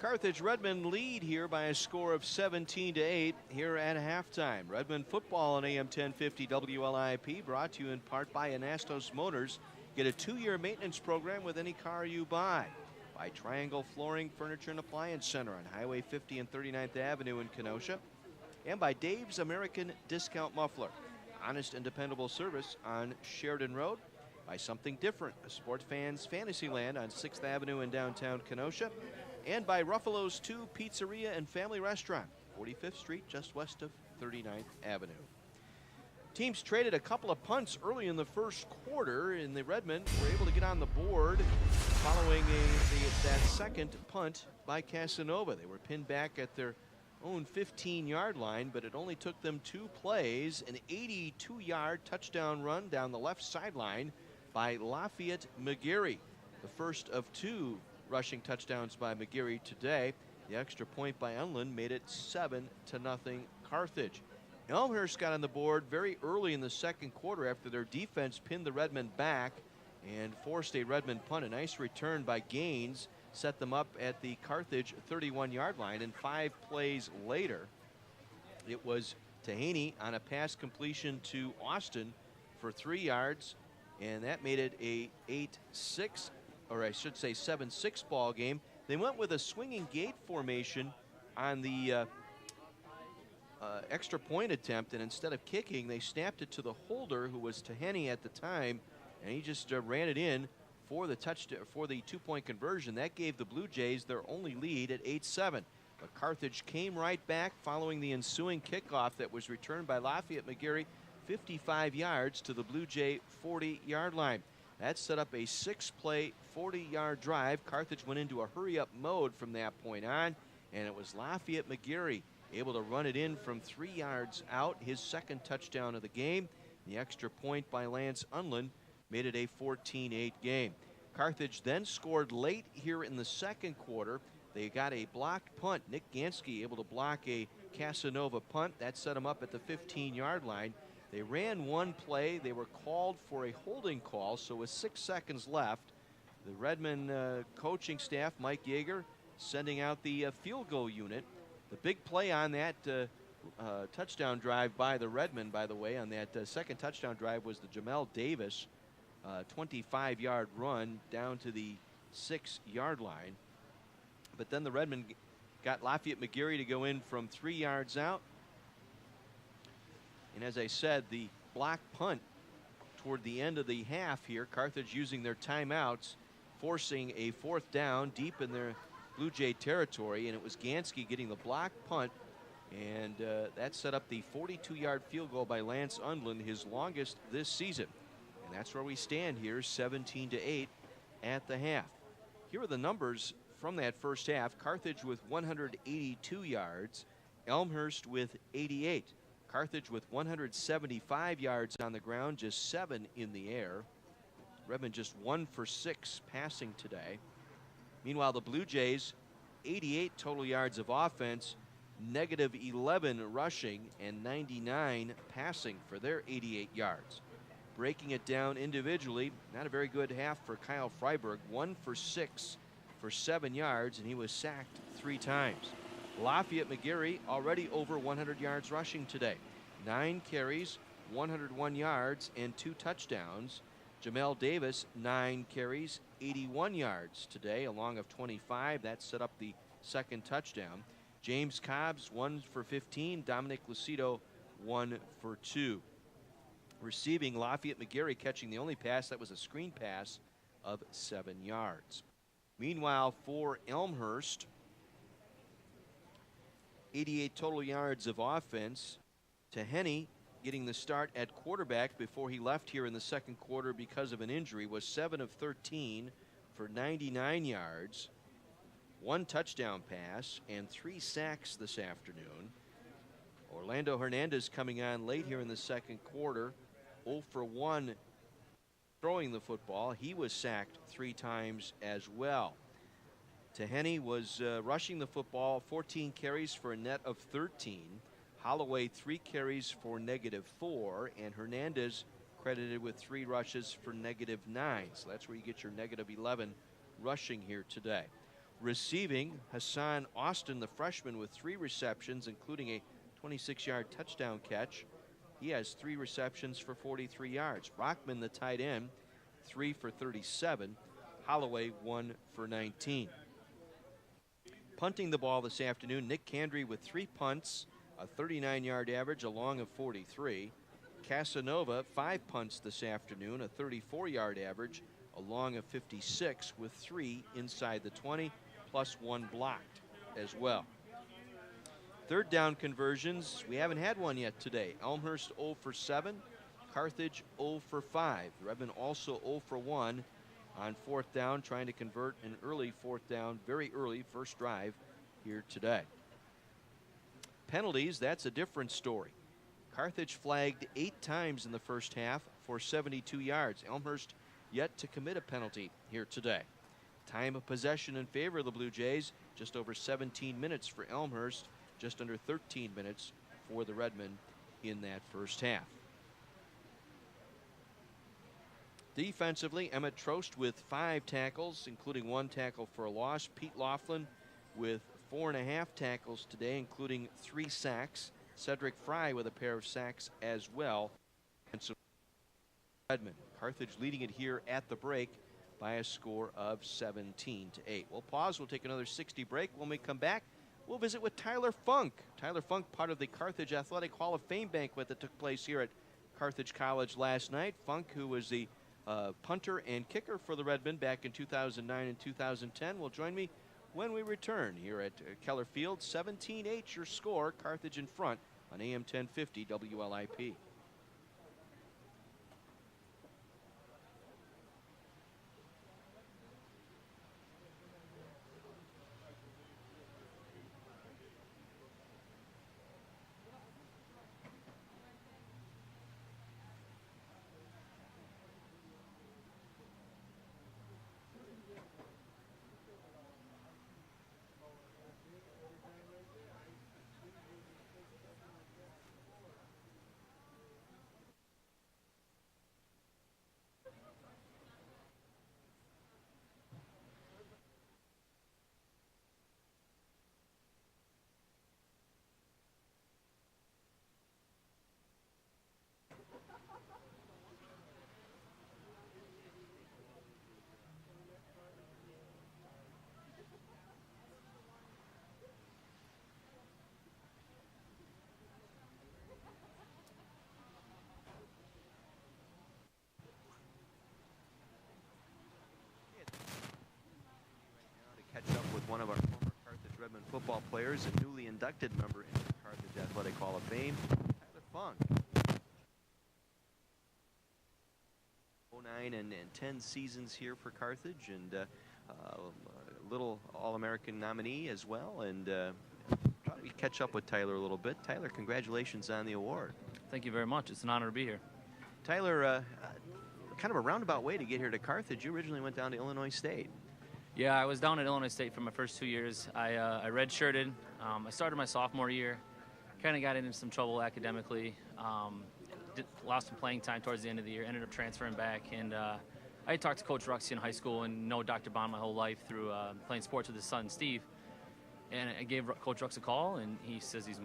Carthage Redmond lead here by a score of 17-8 here at halftime. Redmond football on AM 1050 WLIP, brought to you in part by Anastos Motors. Get a 2-year maintenance program with any car you buy. By Triangle Flooring, Furniture and Appliance Center on Highway 50 and 39th Avenue in Kenosha. And by Dave's American Discount Muffler. Honest and dependable service on Sheridan Road. By Something Different, a Sport Fans Fantasyland on 6th Avenue in downtown Kenosha. And by Ruffalo's 2 Pizzeria and Family Restaurant, 45th Street, just west of 39th Avenue. Teams traded a couple of punts early in the first quarter, and the Redmen were able to get on the board following that second punt by Casanova. They were pinned back at their own 15-yard line, but it only took them 2 plays, an 82-yard touchdown run down the left sideline by Lafayette McGarry, the first of 2 rushing touchdowns by McGarry today. The extra point by Unland made it 7-0 Carthage. Elmhurst got on the board very early in the second quarter after their defense pinned the Redmen back and forced a Redmond punt. A nice return by Gaines set them up at the Carthage 31-yard line, and 5 plays later, it was Tahaney on a pass completion to Austin for 3 yards, and that made it a 8-6, or I should say 7-6 ball game. They went with a swinging gate formation on the extra point attempt, and instead of kicking, they snapped it to the holder, who was Tahaney at the time, and he just ran it in for the touchdown, for the 2-point conversion. That gave the Blue Jays their only lead at 8-7. But Carthage came right back following the ensuing kickoff that was returned by Lafayette McGarry 55 yards to the Blue Jay 40-yard line. That set up a 6-play, 40-yard drive. Carthage went into a hurry-up mode from that point on, and it was Lafayette McGarry able to run it in from 3 yards out, his second touchdown of the game. The extra point by Lance Unland made it a 14-8 game. Carthage then scored late here in the second quarter. They got a blocked punt. Nick Gansky able to block a Casanova punt. That set him up at the 15-yard line. They ran 1 play. They were called for a holding call, so with 6 seconds left, the Redmond coaching staff, Mike Yeager, sending out the field goal unit. The big play on that touchdown drive by the Redmond, by the way, on that second touchdown drive was the Jamel Davis 25-yard run down to the 6-yard line. But then the Redmond got Lafayette McGarry to go in from 3 yards out. And as I said, the block punt toward the end of the half here, Carthage using their timeouts, forcing a 4th down deep in their Blue Jay territory, and it was Gansky getting the block punt, and that set up the 42-yard field goal by Lance Unland, his longest this season. And that's where we stand here, 17-8 at the half. Here are the numbers from that first half. Carthage with 182 yards, Elmhurst with 88. Carthage with 175 yards on the ground, just 7 in the air. Redmond just 1 for 6 passing today. Meanwhile, the Blue Jays, 88 total yards of offense, negative 11 rushing, and 99 passing for their 88 yards. Breaking it down individually, not a very good half for Kyle Freiberg, 1 for 6 for 7 yards, and he was sacked 3 times. Lafayette McGarry already over 100 yards rushing today. 9 carries, 101 yards, and 2 touchdowns. Jamel Davis, 9 carries, 81 yards today, along of 25. That set up the second touchdown. James Cobbs, 1 for 15. Dominic Lucido, 1 for 2. Receiving, Lafayette McGarry catching the only pass that was a screen pass of 7 yards. Meanwhile, for Elmhurst, 88 total yards of offense. Tahaney getting the start at quarterback before he left here in the second quarter because of an injury, was 7 of 13 for 99 yards, 1 touchdown pass, and 3 sacks this afternoon. Orlando Hernandez coming on late here in the second quarter, 0 for 1 throwing the football. He was sacked 3 times as well. Tahaney was rushing the football, 14 carries for a net of 13. Holloway 3 carries for -4, and Hernandez credited with 3 rushes for -9. So that's where you get your -11 rushing here today. Receiving, Hassan Austin, the freshman, with 3 receptions, including a 26-yard touchdown catch. He has 3 receptions for 43 yards. Rockman, the tight end, 3 for 37. Holloway, 1 for 19. Punting the ball this afternoon, Nick Candry with 3 punts, a 39-yard average, a long of 43. Casanova, 5 punts this afternoon, a 34-yard average, a long of 56, with 3 inside the 20, plus 1 blocked as well. Third down conversions, we haven't had one yet today. Elmhurst 0 for 7, Carthage 0 for 5. Redmond also 0 for 1 on 4th down, trying to convert an early 4th down, very early first drive here today. Penalties, that's a different story. Carthage flagged 8 times in the first half for 72 yards. Elmhurst yet to commit a penalty here today. Time of possession in favor of the Blue Jays, just over 17 minutes for Elmhurst, just under 13 minutes for the Redmen in that first half. Defensively, Emmett Trost with 5 tackles, including 1 tackle for a loss. Pete Laughlin with 4.5 tackles today, including 3 sacks. Cedric Fry with a pair of sacks as well. And so Redmond, Carthage leading it here at the break by a score of 17-8. We'll pause. We'll take another 60 break. When we come back, we'll visit with Tyler Funk. Tyler Funk, part of the Carthage Athletic Hall of Fame banquet that took place here at Carthage College last night. Funk, who was the punter and kicker for the Redmen back in 2009 and 2010, will join me when we return here at Keller Field. 17-8 your score. Carthage in front on AM 1050 WLIP. Catch up with one of our former Carthage Redmond football players and newly inducted member into the Carthage Athletic Hall of Fame, Tyler Funk. 09 and 10 seasons here for Carthage, and a little All-American nominee as well, and try to catch up with Tyler a little bit. Tyler, congratulations on the award. Thank you very much. It's an honor to be here. Tyler, kind of a roundabout way to get here to Carthage. You originally went down to Illinois State. Yeah, I was down at Illinois State for my first 2 years. I redshirted. I started my sophomore year. Kind of got into some trouble academically. Lost some playing time towards the end of the year. Ended up transferring back. And I had talked to Coach Ruxy in high school and know Dr. Bond my whole life through playing sports with his son, Steve. And I gave Coach Rux a call, and he says you're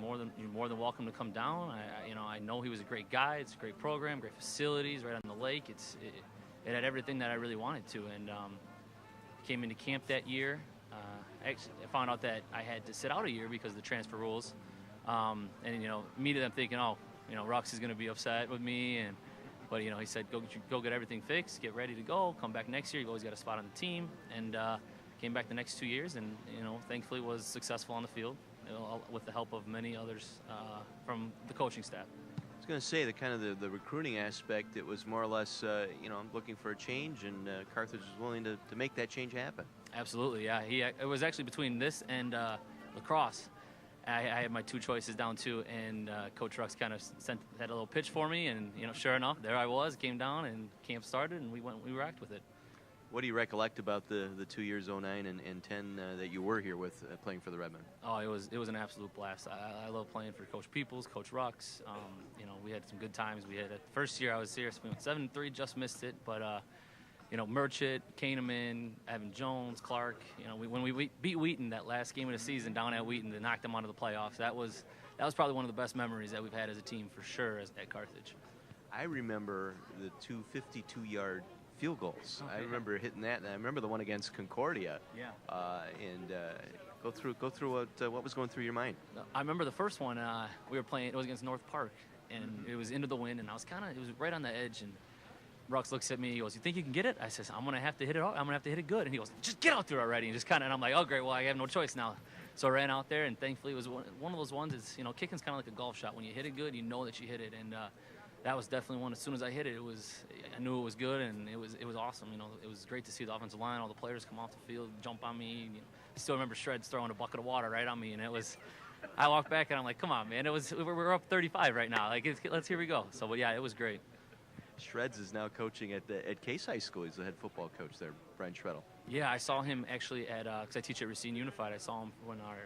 more than welcome to come down. I know he was a great guy. It's a great program, great facilities, right on the lake. It had everything that I really wanted to. And came into camp that year. I found out that I had to sit out a year because of the transfer rules. And immediately I'm thinking, Rux is going to be upset with me. But he said, go get everything fixed, get ready to go, come back next year. You've always got a spot on the team. And came back the next 2 years, and thankfully was successful on the field with the help of many others from the coaching staff. I was going to say the recruiting aspect. It was more or less, I'm looking for a change, and Carthage was willing to make that change happen. Absolutely, yeah. It was actually between this and lacrosse. I had my 2 choices down too, and Coach Rux kind of had a little pitch for me, and sure enough, there I was. Came down, and camp started, and we rocked with it. What do you recollect about the 2 years, 09 and 10, that you were here with playing for the Redmen? Oh, it was an absolute blast. I love playing for Coach Peoples, Coach Rux. We had some good times. We had the first year I was here, so we went 7-3, just missed it. But Merchant, Kahneman, Evan Jones, Clark. When we beat Wheaton that last game of the season down at Wheaton to knock them out of the playoffs, that was probably one of the best memories that we've had as a team for sure at Carthage. I remember the two 52-yard field goals. Okay. I remember hitting that, and I remember the one against Concordia. Yeah. Go through what was going through your mind. I remember the first one we were playing. It was against North Park, and it was into the wind, and it was right on the edge. And Rux looks at me. He goes, "You think you can get it?" I says, "I'm gonna have to hit it. I'm gonna have to hit it good." And he goes, "Just get out there already." And I'm like, "Oh great, well I have no choice now." So I ran out there, and thankfully it was one of those ones. Is kicking's kind of like a golf shot. When you hit it good, you know that you hit it, and that was definitely one. As soon as I hit it, I knew it was good, and it was awesome. It was great to see the offensive line, all the players come off the field, jump on me. I still remember Shreds throwing a bucket of water right on me, and I walked back and I'm like, "Come on, man! We're up 35 right now. Like, here we go." So, but yeah, it was great. Shreds is now coaching at Case High School. He's the head football coach there, Brian Shreddle. Yeah, I saw him actually at because I teach at Racine Unified. I saw him when our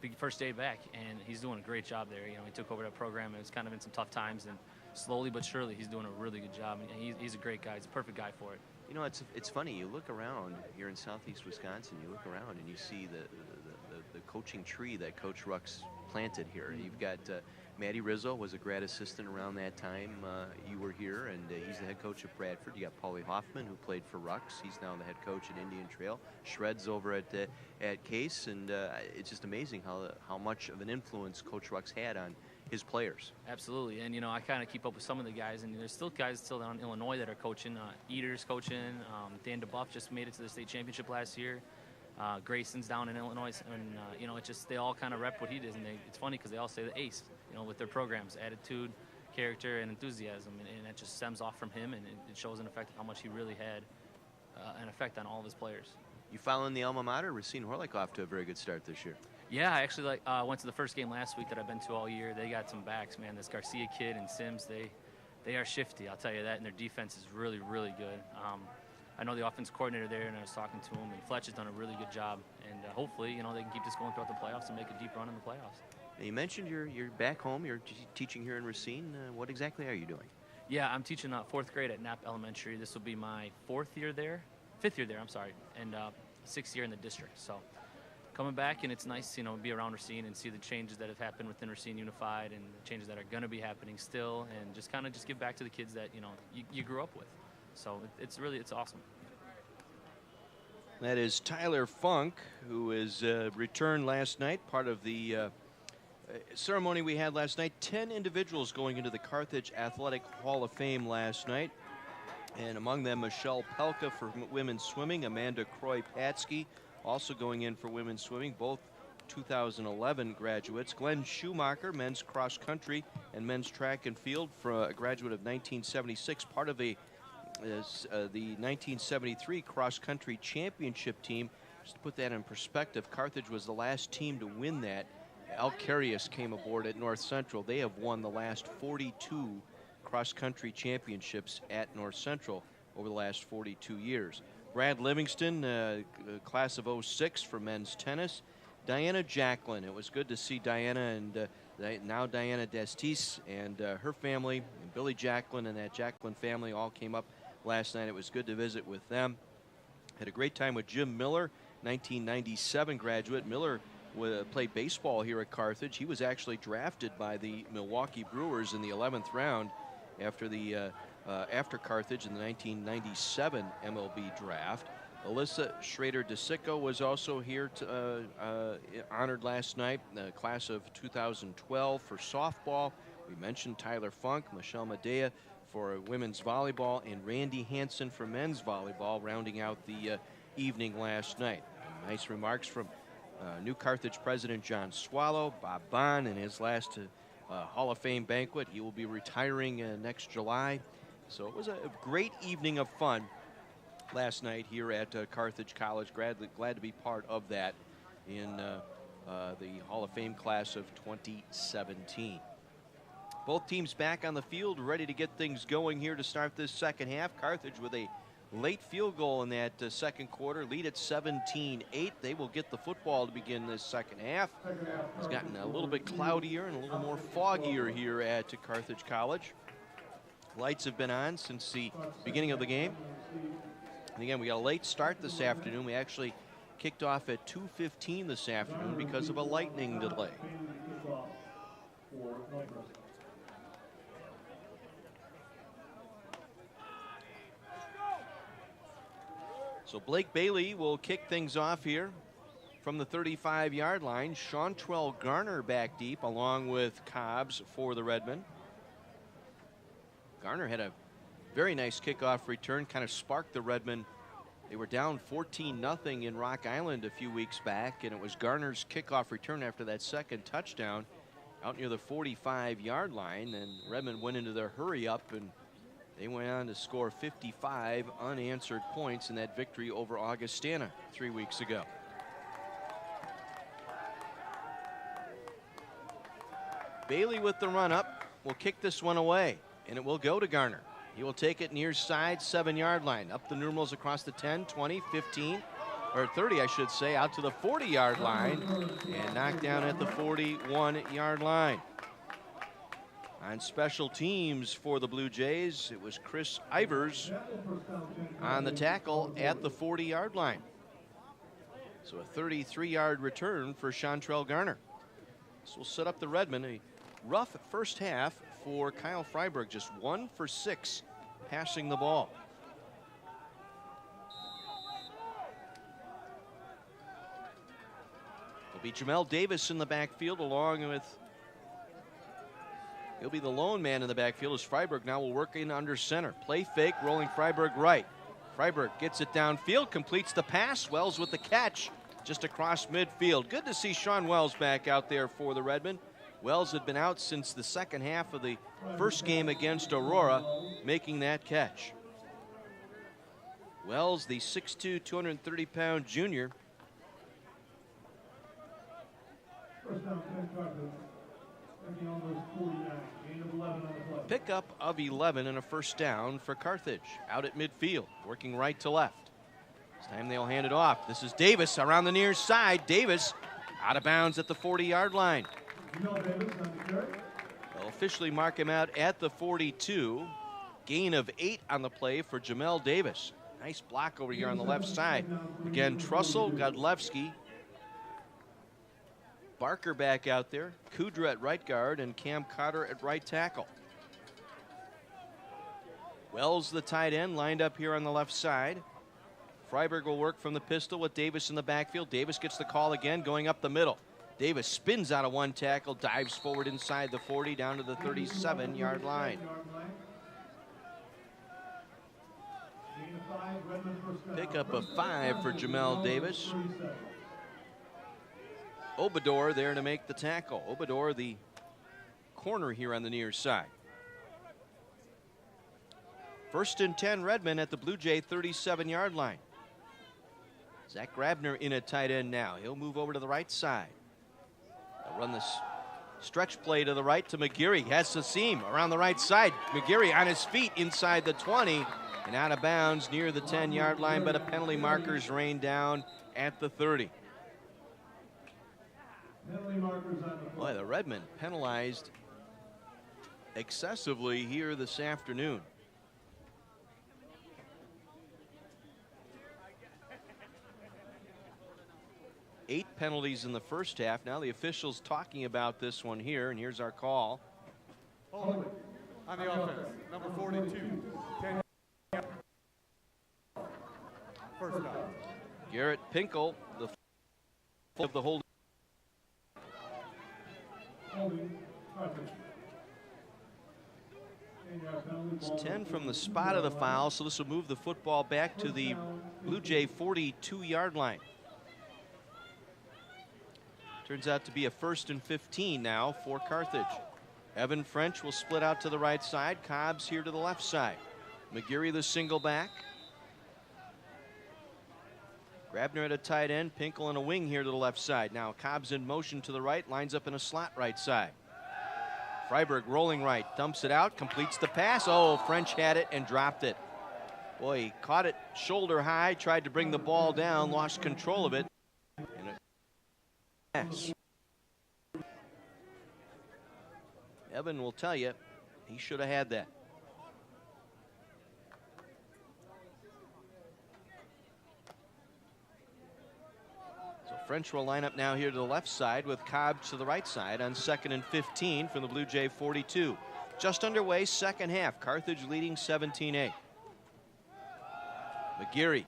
big first day back, and he's doing a great job there. He took over that program, and it's kind of been some tough times, and slowly but surely he's doing a really good job. He's a great guy. He's a perfect guy for it. It's funny. You look around here in southeast Wisconsin. You look around and you see the coaching tree that Coach Rux planted here. You've got Matty Rizzo was a grad assistant around that time you were here, and he's the head coach of Bradford. You got Paulie Hoffman, who played for Rux. He's now the head coach at Indian Trail. Shreds over at Case, and it's just amazing how much of an influence Coach Rux had on his players. Absolutely, and I kind of keep up with some of the guys, and there's still guys down in Illinois that are coaching. Eater's coaching. Dan DeBuff just made it to the state championship last year. Grayson's down in Illinois, and it's just they all kind of rep what he does, and it's funny because they all say the ACE, with their programs, attitude, character, and enthusiasm, and that just stems off from him, and it shows an effect of how much he really had an effect on all of his players. You following the alma mater? Racine Horlick off to a very good start this year. Yeah, I actually went to the first game last week that I've been to all year. They got some backs, man. This Garcia kid and Sims, they are shifty, I'll tell you that, and their defense is really, really good. I know the offense coordinator there, and I was talking to him, and Fletch has done a really good job, and hopefully, they can keep this going throughout the playoffs and make a deep run in the playoffs. Now, you mentioned you're back home. You're teaching here in Racine. What exactly are you doing? Yeah, I'm teaching 4th grade at Knapp Elementary. This will be my 5th year there, and 6th year in the district. So coming back, and it's nice, be around Racine and see the changes that have happened within Racine Unified and the changes that are going to be happening still, and just give back to the kids that you grew up with. So it's awesome. That is Tyler Funk, who is returned last night, part of the ceremony we had last night. 10 individuals going into the Carthage Athletic Hall of Fame last night, and among them Michelle Pelka for women's swimming, Amanda Croy-Patsky also going in for women's swimming, both 2011 graduates. Glenn Schumacher, men's cross country and men's track and field, for a graduate of 1976, part of the 1973 cross country championship team. Just to put that in perspective, Carthage was the last team to win that. Alcarius came aboard at North Central. They have won the last 42 cross country championships at North Central over the last 42 years. Brad Livingston, class of 06 for men's tennis. Diana Jacqueline. It was good to see Diana and now Diana Destis and her family, and Billy Jacqueline and that Jacqueline family all came up last night. It was good to visit with them. Had a great time with Jim Miller, 1997 graduate. Miller played baseball here at Carthage. He was actually drafted by the Milwaukee Brewers in the 11th round after Carthage in the 1997 MLB draft. Alyssa Schrader-DeSicco was also here honored last night, the class of 2012 for softball. We mentioned Tyler Funk, Michelle Medea for women's volleyball, and Randy Hansen for men's volleyball, rounding out the evening last night. And nice remarks from new Carthage president John Swallow, Bob Bond, in his last Hall of Fame banquet. He will be retiring next July. So it was a great evening of fun last night here at Carthage College. Glad to be part of that in the Hall of Fame class of 2017. Both teams back on the field, ready to get things going here to start this second half. Carthage with a late field goal in that second quarter, lead at 17-8. They will get the football to begin this second half. It's gotten a little bit cloudier and a little more foggier here at Carthage College. Lights have been on since the beginning of the game. And again, we got a late start this afternoon. We actually kicked off at 2:15 this afternoon because of a lightning delay. So Blake Bailey will kick things off here from the 35-yard line. Chantrell Garner back deep along with Cobbs for the Redmen. Garner had a very nice kickoff return, kind of sparked the Redmen. They were down 14-0 in Rock Island a few weeks back, and it was Garner's kickoff return after that second touchdown out near the 45-yard line, and Redmen went into their hurry-up, and they went on to score 55 unanswered points in that victory over Augustana 3 weeks ago. Bailey with the run-up will kick this one away, and it will go to Garner. He will take it near side 7-yard line, up the numerals across the 10, 20, 15, or 30, I should say, out to the 40-yard line, and knocked down at the 41-yard line. On special teams for the Blue Jays, it was Chris Ivers on the tackle at the 40-yard line. So a 33-yard return for Chantrell Garner. This will set up the Redmen. A rough first half for Kyle Freiberg, just 1 for 6 passing the ball. It'll be Jamel Davis in the backfield along with, he'll be the lone man in the backfield as Freiberg now will work in under center. Play fake, rolling Freiberg right. Freiberg gets it downfield, completes the pass. Wells with the catch just across midfield. Good to see Sean Wells back out there for the Redmen. Wells had been out since the second half of the first game against Aurora, making that catch. Wells, the 6'2", 230-pound junior. Pickup of 11 and a first down for Carthage out at midfield, working right to left. This time they'll hand it off. This is Davis around the near side. Davis out of bounds at the 40-yard line. They'll officially mark him out at the 42. Gain of 8 on the play for Jamel Davis. Nice block over here on the left side. Again, Trussell, Godlewski, Barker back out there, Kudra at right guard, and Cam Cotter at right tackle. Wells, the tight end, lined up here on the left side. Freiberg will work from the pistol with Davis in the backfield. Davis gets the call again, going up the middle. Davis spins out of one tackle, dives forward inside the 40, down to the 37-yard line. Pickup of 5 for Jamel Davis. Obador there to make the tackle. Obador, the corner here on the near side. 1st and 10 Redmen at the Blue Jay 37-yard line. Zach Grabner in at tight end now. He'll move over to the right side. They'll run this stretch play to the right to McGeary. Has the seam around the right side. McGeary on his feet inside the 20 and out of bounds near the 10-yard line, but a penalty marker's rained down at the 30. Boy, the Redmen penalized excessively here this afternoon. Eight penalties in the first half. Now the officials talking about this one here, and here's our call. Holding on the offense, number 42, 10. First down. Garrett Pinkel, the of the holding. It's 10 from the spot of the foul, so this will move the football back to the Blue Jay 42-yard line. Turns out to be a 1st and 15 now for Carthage. Evan French will split out to the right side. Cobbs here to the left side. McGeary the single back. Grabner at a tight end. Pinkel in a wing here to the left side. Now Cobbs in motion to the right. Lines up in a slot right side. Freiberg rolling right. Dumps it out. Completes the pass. Oh, French had it and dropped it. Boy, he caught it shoulder high. Tried to bring the ball down. Lost control of it. And it pass. Evan will tell you he should have had that. French will line up now here to the left side with Cobb to the right side on 2nd and 15 from the Blue Jay 42. Just underway, second half. Carthage leading 17-8. McGarry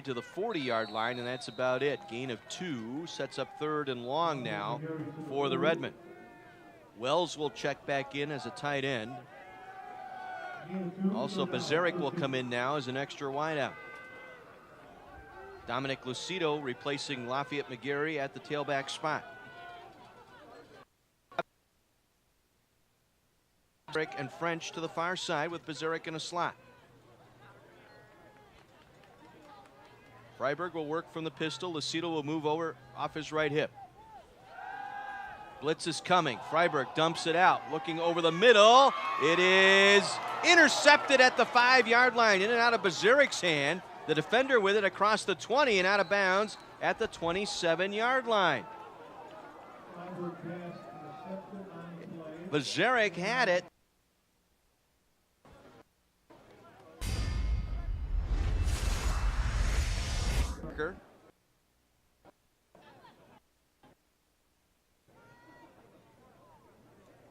to the 40-yard line, and that's about it. Gain of 2, sets up 3rd and long now for the Redmen. Wells will check back in as a tight end. Also, Bazaric will come in now as an extra wideout. Dominic Lucido replacing Lafayette McGarry at the tailback spot. And French to the far side with Bazaric in a slot. Freiberg will work from the pistol. Lucido will move over off his right hip. Blitz is coming. Freiberg dumps it out. Looking over the middle. It is intercepted at the 5-yard line. In and out of Bazaric's hand. The defender with it across the 20 and out of bounds at the 27-yard line. Bazaric had it.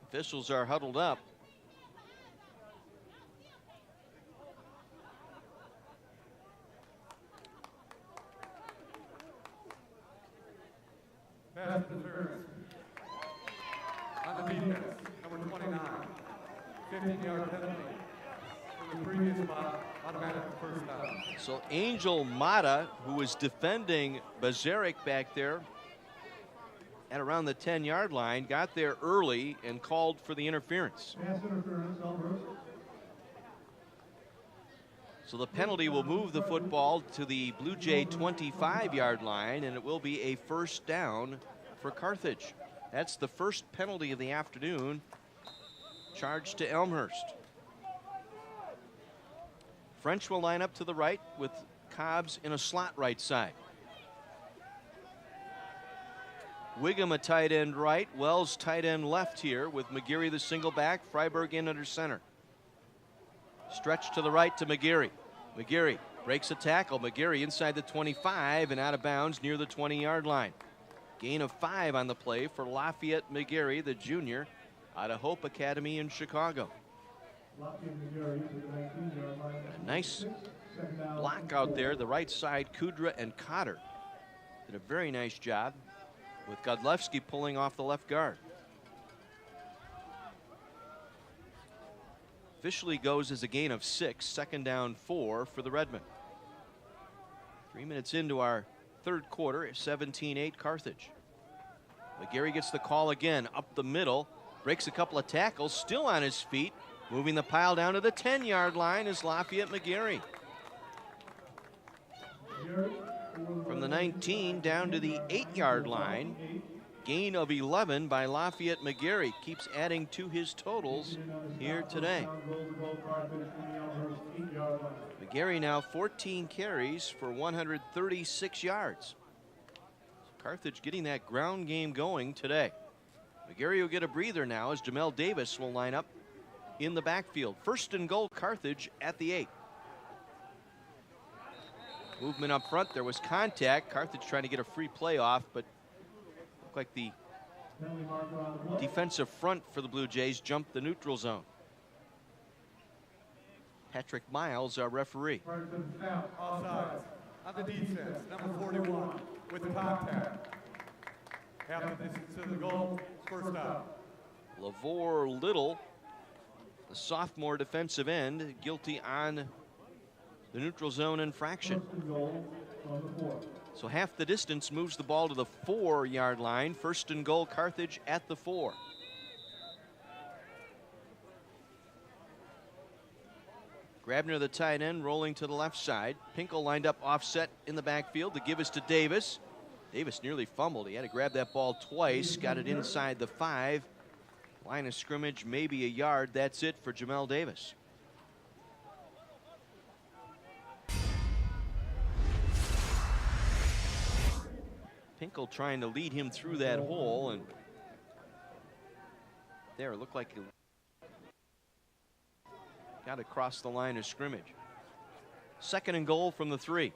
Officials are huddled up. Pass interference. On the defense, number 29. 15-yard penalty. From the previous spot, automatic first down. So Angel Mata, who was defending Bazaric back there at around the 10-yard line, got there early and called for the interference. Pass interference, Elmhurst. So the penalty will move the football to the Blue Jay 25-yard line, and it will be a first down for Carthage. That's the first penalty of the afternoon, charged to Elmhurst. French will line up to the right with Cobbs in a slot right side. Wiggum a tight end right, Wells tight end left here with McGarry the single back, Freiberg in under center. Stretch to the right to McGarry. McGarry breaks a tackle. McGarry inside the 25 and out of bounds near the 20-yard line. Gain of 5 on the play for Lafayette McGarry, the junior, out of Hope Academy in Chicago. A nice block out there, the right side. Kudra and Cotter did a very nice job with Godlewski pulling off the left guard. Officially goes as a gain of 6, second down 4 for the Redmen. 3 minutes into our third quarter, 17-8 Carthage. McGarry gets the call again, up the middle, breaks a couple of tackles, still on his feet, moving the pile down to the 10-yard line is Lafayette McGarry. From the 19 down to the 8-yard line. Gain of 11 by Lafayette McGarry. Keeps adding to his totals here today. McGarry now 14 carries for 136 yards. Carthage getting that ground game going today. McGarry will get a breather now as Jamel Davis will line up in the backfield. First and goal, Carthage at the 8. Movement up front, there was contact. Carthage trying to get a free play off, but looked like the defensive front for the Blue Jays jumped the neutral zone. Patrick Miles, our referee. Offsides. On the defense, number 41, with contact. Half the distance to the goal, first down. LaVore Little, the sophomore defensive end, guilty on the neutral zone infraction. So half the distance moves the ball to the 4-yard line. First and goal, Carthage at the 4. Grabner, the tight end, rolling to the left side. Pinkel lined up offset in the backfield. The give is to Davis. Davis nearly fumbled. He had to grab that ball twice. Got it inside the 5. Line of scrimmage, maybe a yard. That's it for Jamel Davis. Pinkel trying to lead him through that hole, and there, it looked like he got across the line of scrimmage. Second and goal from the 3.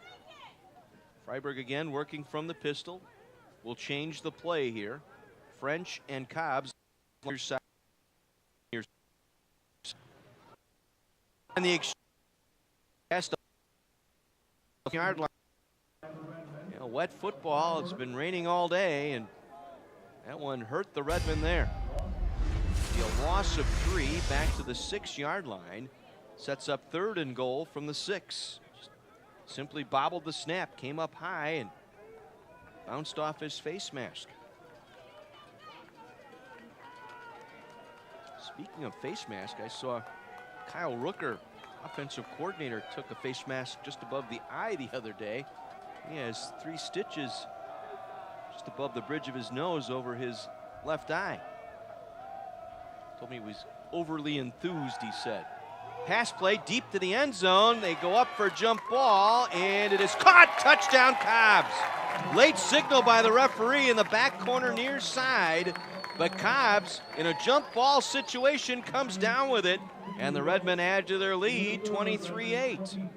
Freiberg again working from the pistol. Will change the play here. French and Cobbs. And the yard line. You know, wet football. It's been raining all day, and that one hurt the Redmen there. A loss of 3 back to the 6-yard line. Sets up 3rd and goal from the 6. Simply bobbled the snap, came up high, and bounced off his face mask. Speaking of face mask, I saw Kyle Rooker, offensive coordinator, took a face mask just above the eye the other day. He has 3 stitches just above the bridge of his nose over his left eye. Told me he was overly enthused, he said. Pass play deep to the end zone. They go up for a jump ball, and it is caught. Touchdown, Cobbs. Late signal by the referee in the back corner near side, but Cobbs, in a jump ball situation, comes down with it, and the Redmen add to their lead, 23-8.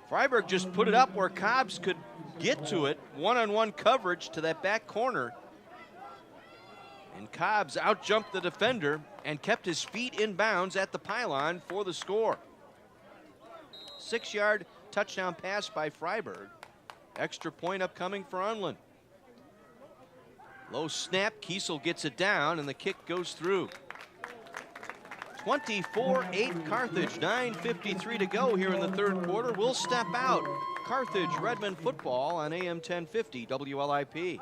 Freiberg just put it up where Cobbs could get to it, one-on-one coverage to that back corner. And Cobbs outjumped the defender and kept his feet in bounds at the pylon for the score. 6-yard touchdown pass by Freiberg. Extra point upcoming for Unland. Low snap, Kiesel gets it down, and the kick goes through. 24-8 Carthage, 9:53 to go here in the 3rd quarter. We'll step out. Carthage Redmen football on AM 1050 WLIP.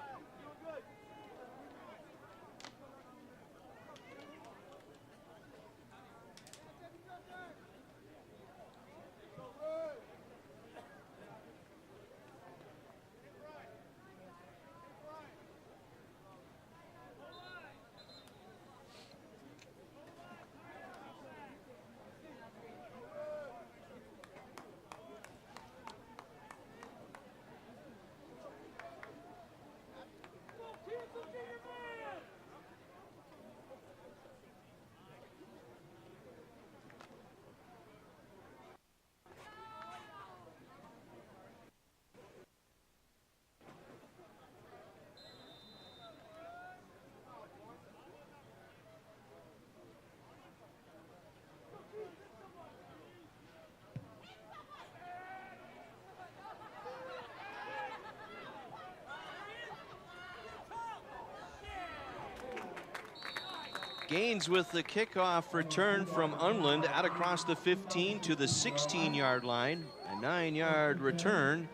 Gaines with the kickoff return from Unland out across the 15 to the 16-yard line. A 9-yard return.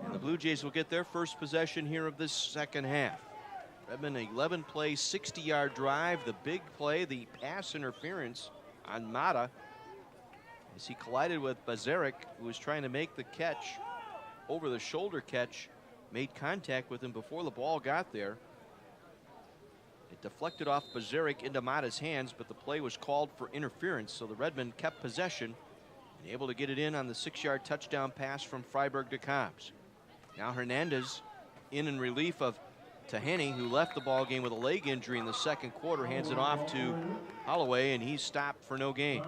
And the Blue Jays will get their first possession here of this second half. Redmond, 11-play, 60-yard drive. The big play, the pass interference on Mata as he collided with Bazarek, who was trying to make the catch, over the shoulder catch, made contact with him before the ball got there. It deflected off Bazarek into Mata's hands, but the play was called for interference, so the Redmen kept possession and able to get it in on the 6-yard touchdown pass from Freiberg to Cobbs. Now Hernandez in relief of Tahani, who left the ball game with a leg injury in the 2nd quarter, hands it off to Holloway, and he's stopped for no gain.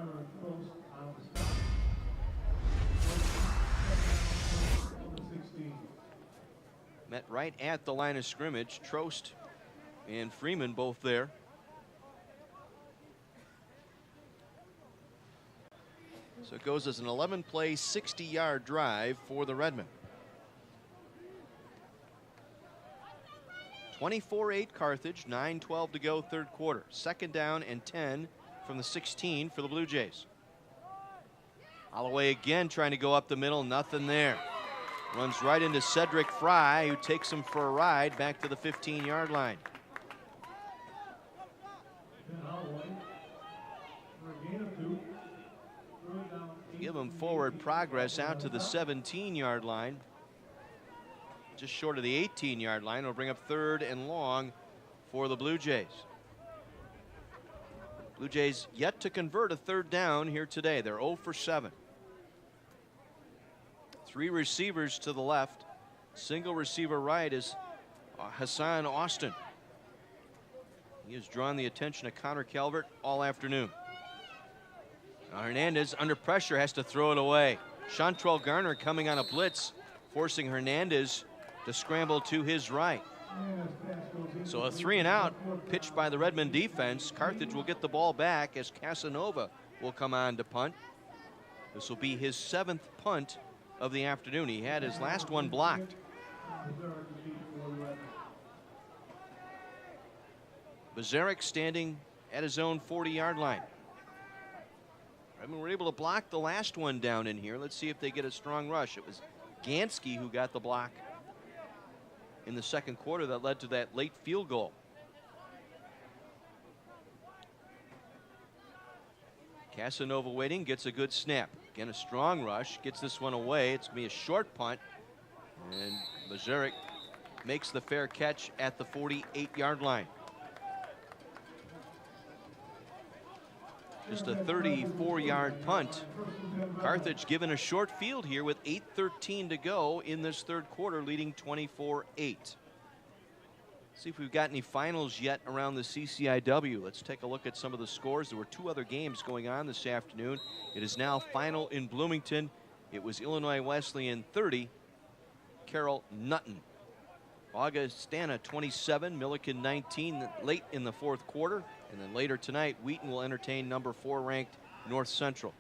Met right at the line of scrimmage. Trost and Freeman both there. So it goes as an 11-play, 60-yard drive for the Redmen. 24-8 Carthage, 9:12 to go, 3rd quarter. 2nd down and 10 from the 16 for the Blue Jays. Holloway again trying to go up the middle, nothing there. Runs right into Cedric Fry, who takes him for a ride back to the 15-yard line. Give him forward progress out to the 17-yard line. Just short of the 18-yard line. It'll bring up 3rd and long for the Blue Jays. Blue Jays yet to convert a 3rd down here today. They're 0 for 7. 3 receivers to the left. Single receiver right is Hassan Austin. He has drawn the attention of Connor Calvert all afternoon. Now Hernandez under pressure has to throw it away. Chantrell Garner coming on a blitz forcing Hernandez to scramble to his right. So a 3-and-out pitched by the Redmond defense. Carthage will get the ball back as Casanova will come on to punt. This will be his 7th punt of the afternoon. He had his last one blocked. Bazarek standing at his own 40-yard line. Redmond were able to block the last one down in here. Let's see if they get a strong rush. It was Gansky who got the block in the second quarter that led to that late field goal. Casanova waiting, gets a good snap. Again, a strong rush, gets this one away. It's going to be a short punt. And Bazarek makes the fair catch at the 48-yard line. Just a 34-yard punt. Carthage given a short field here with 8:13 to go in this third quarter, leading 24-8. See if we've got any finals yet around the CCIW. Let's take a look at some of the scores. There were 2 other games going on this afternoon. It is now final in Bloomington. It was Illinois Wesleyan 30, Carroll Nutton. Augustana 27, Milliken 19 late in the fourth quarter. And then later tonight, Wheaton will entertain number 4 ranked North Central.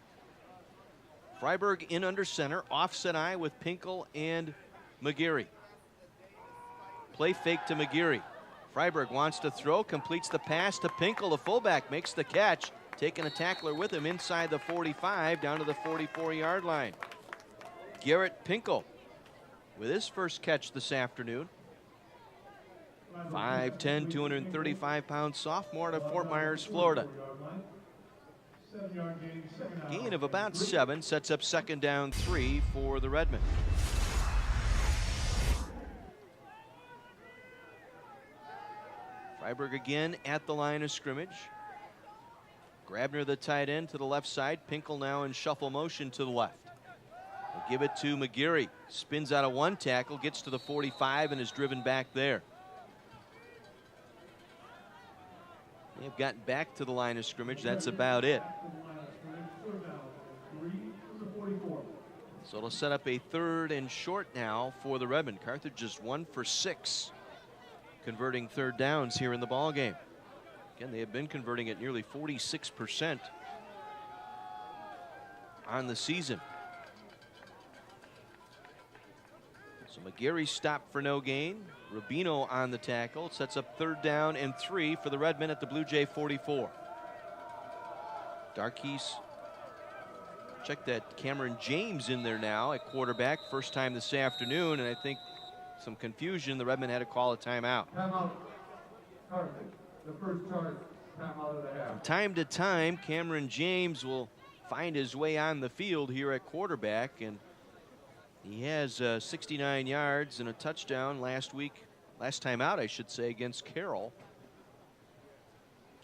Freiburg in under center, offset eye with Pinkel and McGeary. Play fake to McGeary. Freiburg wants to throw, completes the pass to Pinkel. The fullback makes the catch, taking a tackler with him inside the 45 down to the 44-yard line. Garrett Pinkel with his first catch this afternoon. 5'10", 235-pound sophomore out of Fort Myers, Florida. Gain of about 7 sets up second down 3 for the Redmen. Freiburg again at the line of scrimmage. Grabner, the tight end, to the left side. Pinkel now in shuffle motion to the left. We'll give it to McGeary. Spins out of one tackle, gets to the 45 and is driven back there. They've gotten back to the line of scrimmage. That's about it. So it'll set up a 3rd and short now for the Redmen. Carthage just 1 for 6, converting third downs here in the ball game. Again, they have been converting at nearly 46% on the season. So McGeary stopped for no gain. Rubino on the tackle. Sets up 3rd down and 3 for the Redmen at the Blue Jay 44. Darkies, check that Cameron James in there now at quarterback. First time this afternoon, and I think some confusion. The Redmen had to call a timeout. Timeout. Carthage, the first charge, timeout of the half. From time to time, Cameron James will find his way on the field here at quarterback, and he has 69 yards and a touchdown last time out, I should say, against Carroll.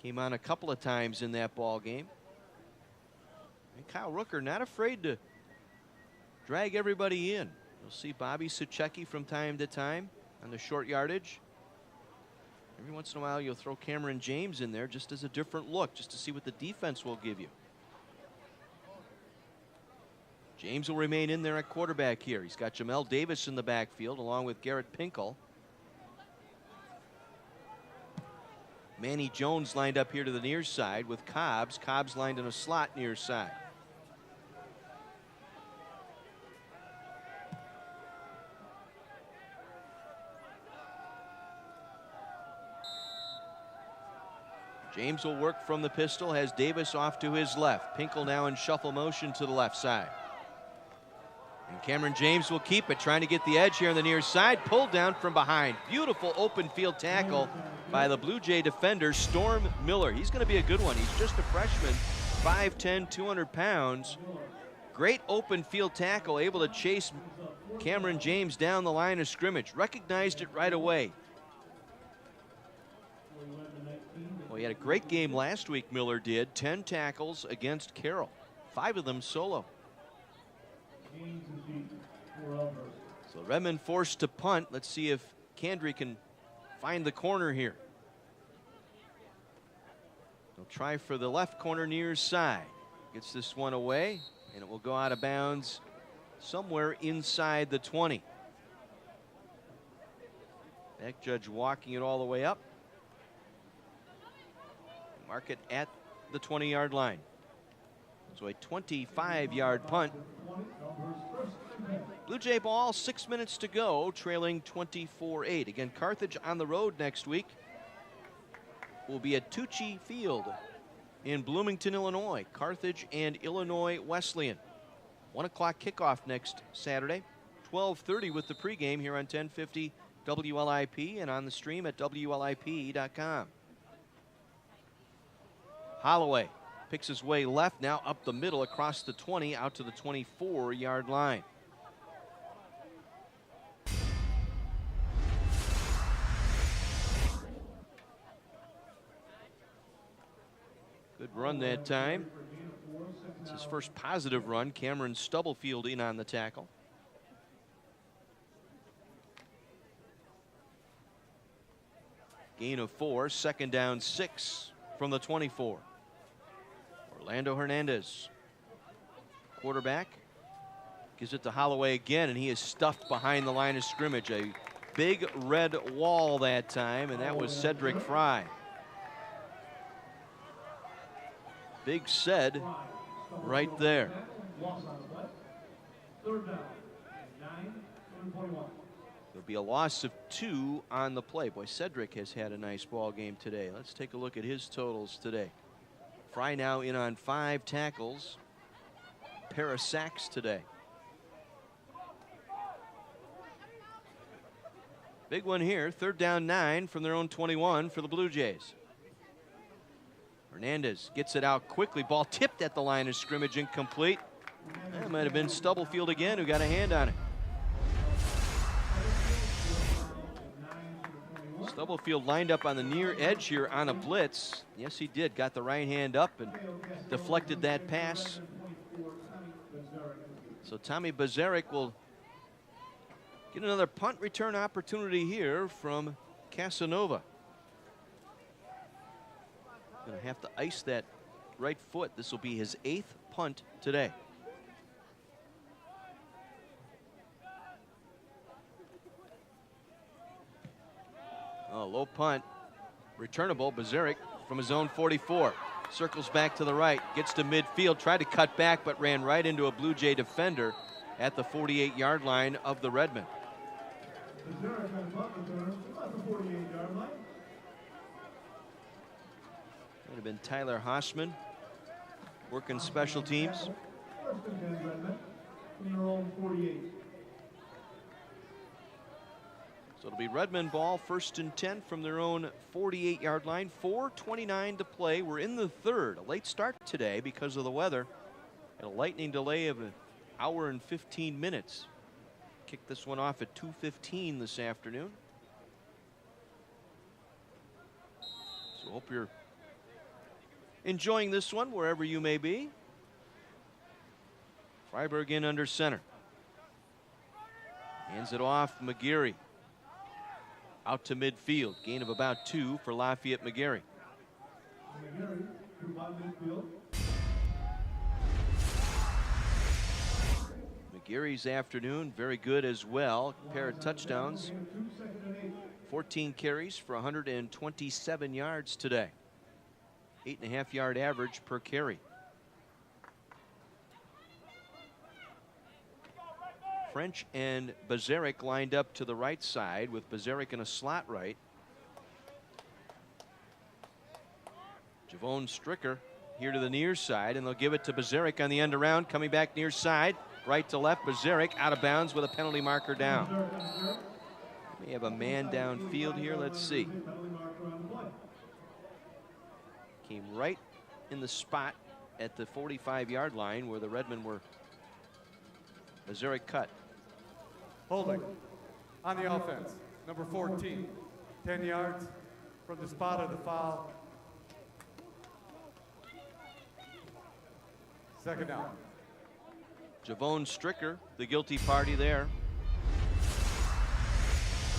Came on a couple of times in that ball game. And Kyle Rooker not afraid to drag everybody in. You'll see Bobby Suchecki from time to time on the short yardage. Every once in a while, you'll throw Cameron James in there just as a different look, just to see what the defense will give you. James will remain in there at quarterback here. He's got Jamel Davis in the backfield along with Garrett Pinkel. Manny Jones lined up here to the near side with Cobbs. Cobbs lined in a slot near side. James will work from the pistol, has Davis off to his left. Pinkel now in shuffle motion to the left side. And Cameron James will keep it, trying to get the edge here on the near side. Pulled down from behind. Beautiful open field tackle by the Blue Jay defender, Storm Miller. He's going to be a good one. He's just a freshman, 5'10", 200 pounds. Great open field tackle, able to chase Cameron James down the line of scrimmage. Recognized it right away. Well, he had a great game last week, Miller did. 10 tackles against Carroll, 5 of them solo. So Redmond forced to punt. Let's see if Candry can find the corner here. They'll try for the left corner near side. Gets this one away, and it will go out of bounds somewhere inside the 20. Back judge walking it all the way up. Mark it at the 20-yard line. So a 25-yard punt. Blue Jay ball, 6 minutes to go, trailing 24-8. Again, Carthage on the road next week. Will be at Tucci Field in Bloomington, Illinois. Carthage and Illinois Wesleyan. 1 o'clock kickoff next Saturday. 12:30 with the pregame here on 1050 WLIP and on the stream at WLIP.com. Holloway picks his way left, now up the middle across the 20 out to the 24-yard line. Good run that time. It's his first positive run. Cameron Stubblefield in on the tackle. Gain of 4, 2nd down 6 from the 24. Orlando Hernandez, quarterback, gives it to Holloway again, and he is stuffed behind the line of scrimmage. A big red wall that time, and that was Cedric Fry. Big Ced right there. There'll be a loss of 2 on the play. Boy, Cedric has had a nice ball game today. Let's take a look at his totals today. Fry now in on 5 tackles. Pair of sacks today. Big one here. 3rd down 9 from their own 21 for the Blue Jays. Hernandez gets it out quickly. Ball tipped at the line of scrimmage, incomplete. That might have been Stubblefield again who got a hand on it. Stubblefield lined up on the near edge here on a blitz. Yes, he did. Got the right hand up and deflected that pass. So Tommy Bazarek will get another punt return opportunity here from Casanova. Going to have to ice that right foot. This will be his 8th punt today. Oh, low punt. Returnable. Bazarek from his own 44. Circles back to the right. Gets to midfield. Tried to cut back, but ran right into a Blue Jay defender at the 48-yard line of the Redmen. Might have been Tyler Hossman working special teams. So it'll be Redmen ball, 1st and 10 from their own 48-yard line. 4:29 to play. We're in the 3rd. A late start today because of the weather. And a lightning delay of 1 hour and 15 minutes. Kicked this one off at 2:15 this afternoon. So hope you're enjoying this one wherever you may be. Freiberg in under center. Hands it off, McGarry. Out to midfield. Gain of about 2 for Lafayette McGarry. McGarry's afternoon, very good as well. A pair of touchdowns. 14 carries for 127 yards today. 8.5-yard average per carry. French and Bazarek lined up to the right side with Bazarek in a slot right. Javon Stricker here to the near side, and they'll give it to Bazarek on the end around, coming back near side, right to left. Bazarek out of bounds with a penalty marker down. We have a man downfield here. Let's see. Came right in the spot at the 45-yard line where the Redmen were. Bazarek cut. Holding on the offense, number 14, 10 yards from the spot of the foul. 2nd down. Javon Stricker, the guilty party there.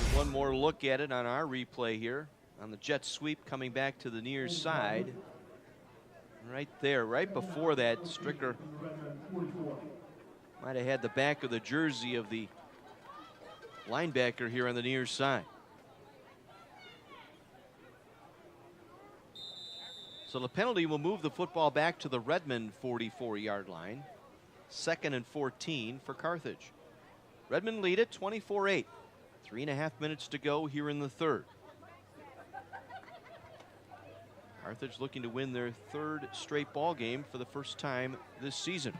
Get one more look at it on our replay here. On the jet sweep coming back to the near side. Right there, right before that, Stricker might have had the back of the jersey of the linebacker here on the near side. So the penalty will move the football back to the Redmond 44-yard line. 2nd and 14 for Carthage. Redmond lead it 24-8. 3.5 minutes to go here in the third. Carthage looking to win their 3rd straight ball game for the first time this season.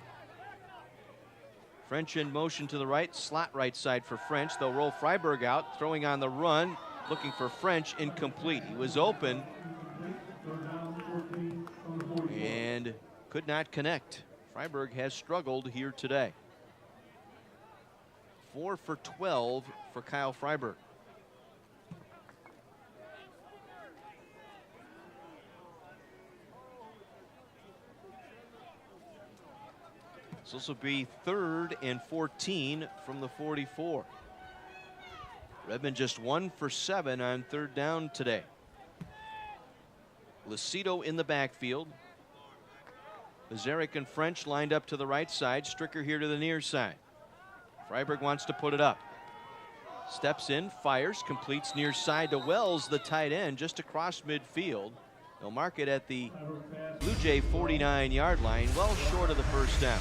French in motion to the right, slot right side for French. They'll roll Freiberg out, throwing on the run, looking for French, incomplete. He was open and could not connect. Freiberg has struggled here today. 4 for 12 for Kyle Freiberg. So this will be 3rd and 14 from the 44. Redmond just 1 for 7 on 3rd down today. Lucido in the backfield. Mazarek and French lined up to the right side. Stricker here to the near side. Freiberg wants to put it up. Steps in, fires, completes near side to Wells, the tight end, just across midfield. They'll mark it at the Blue Jay 49-yard line, well short of the first down.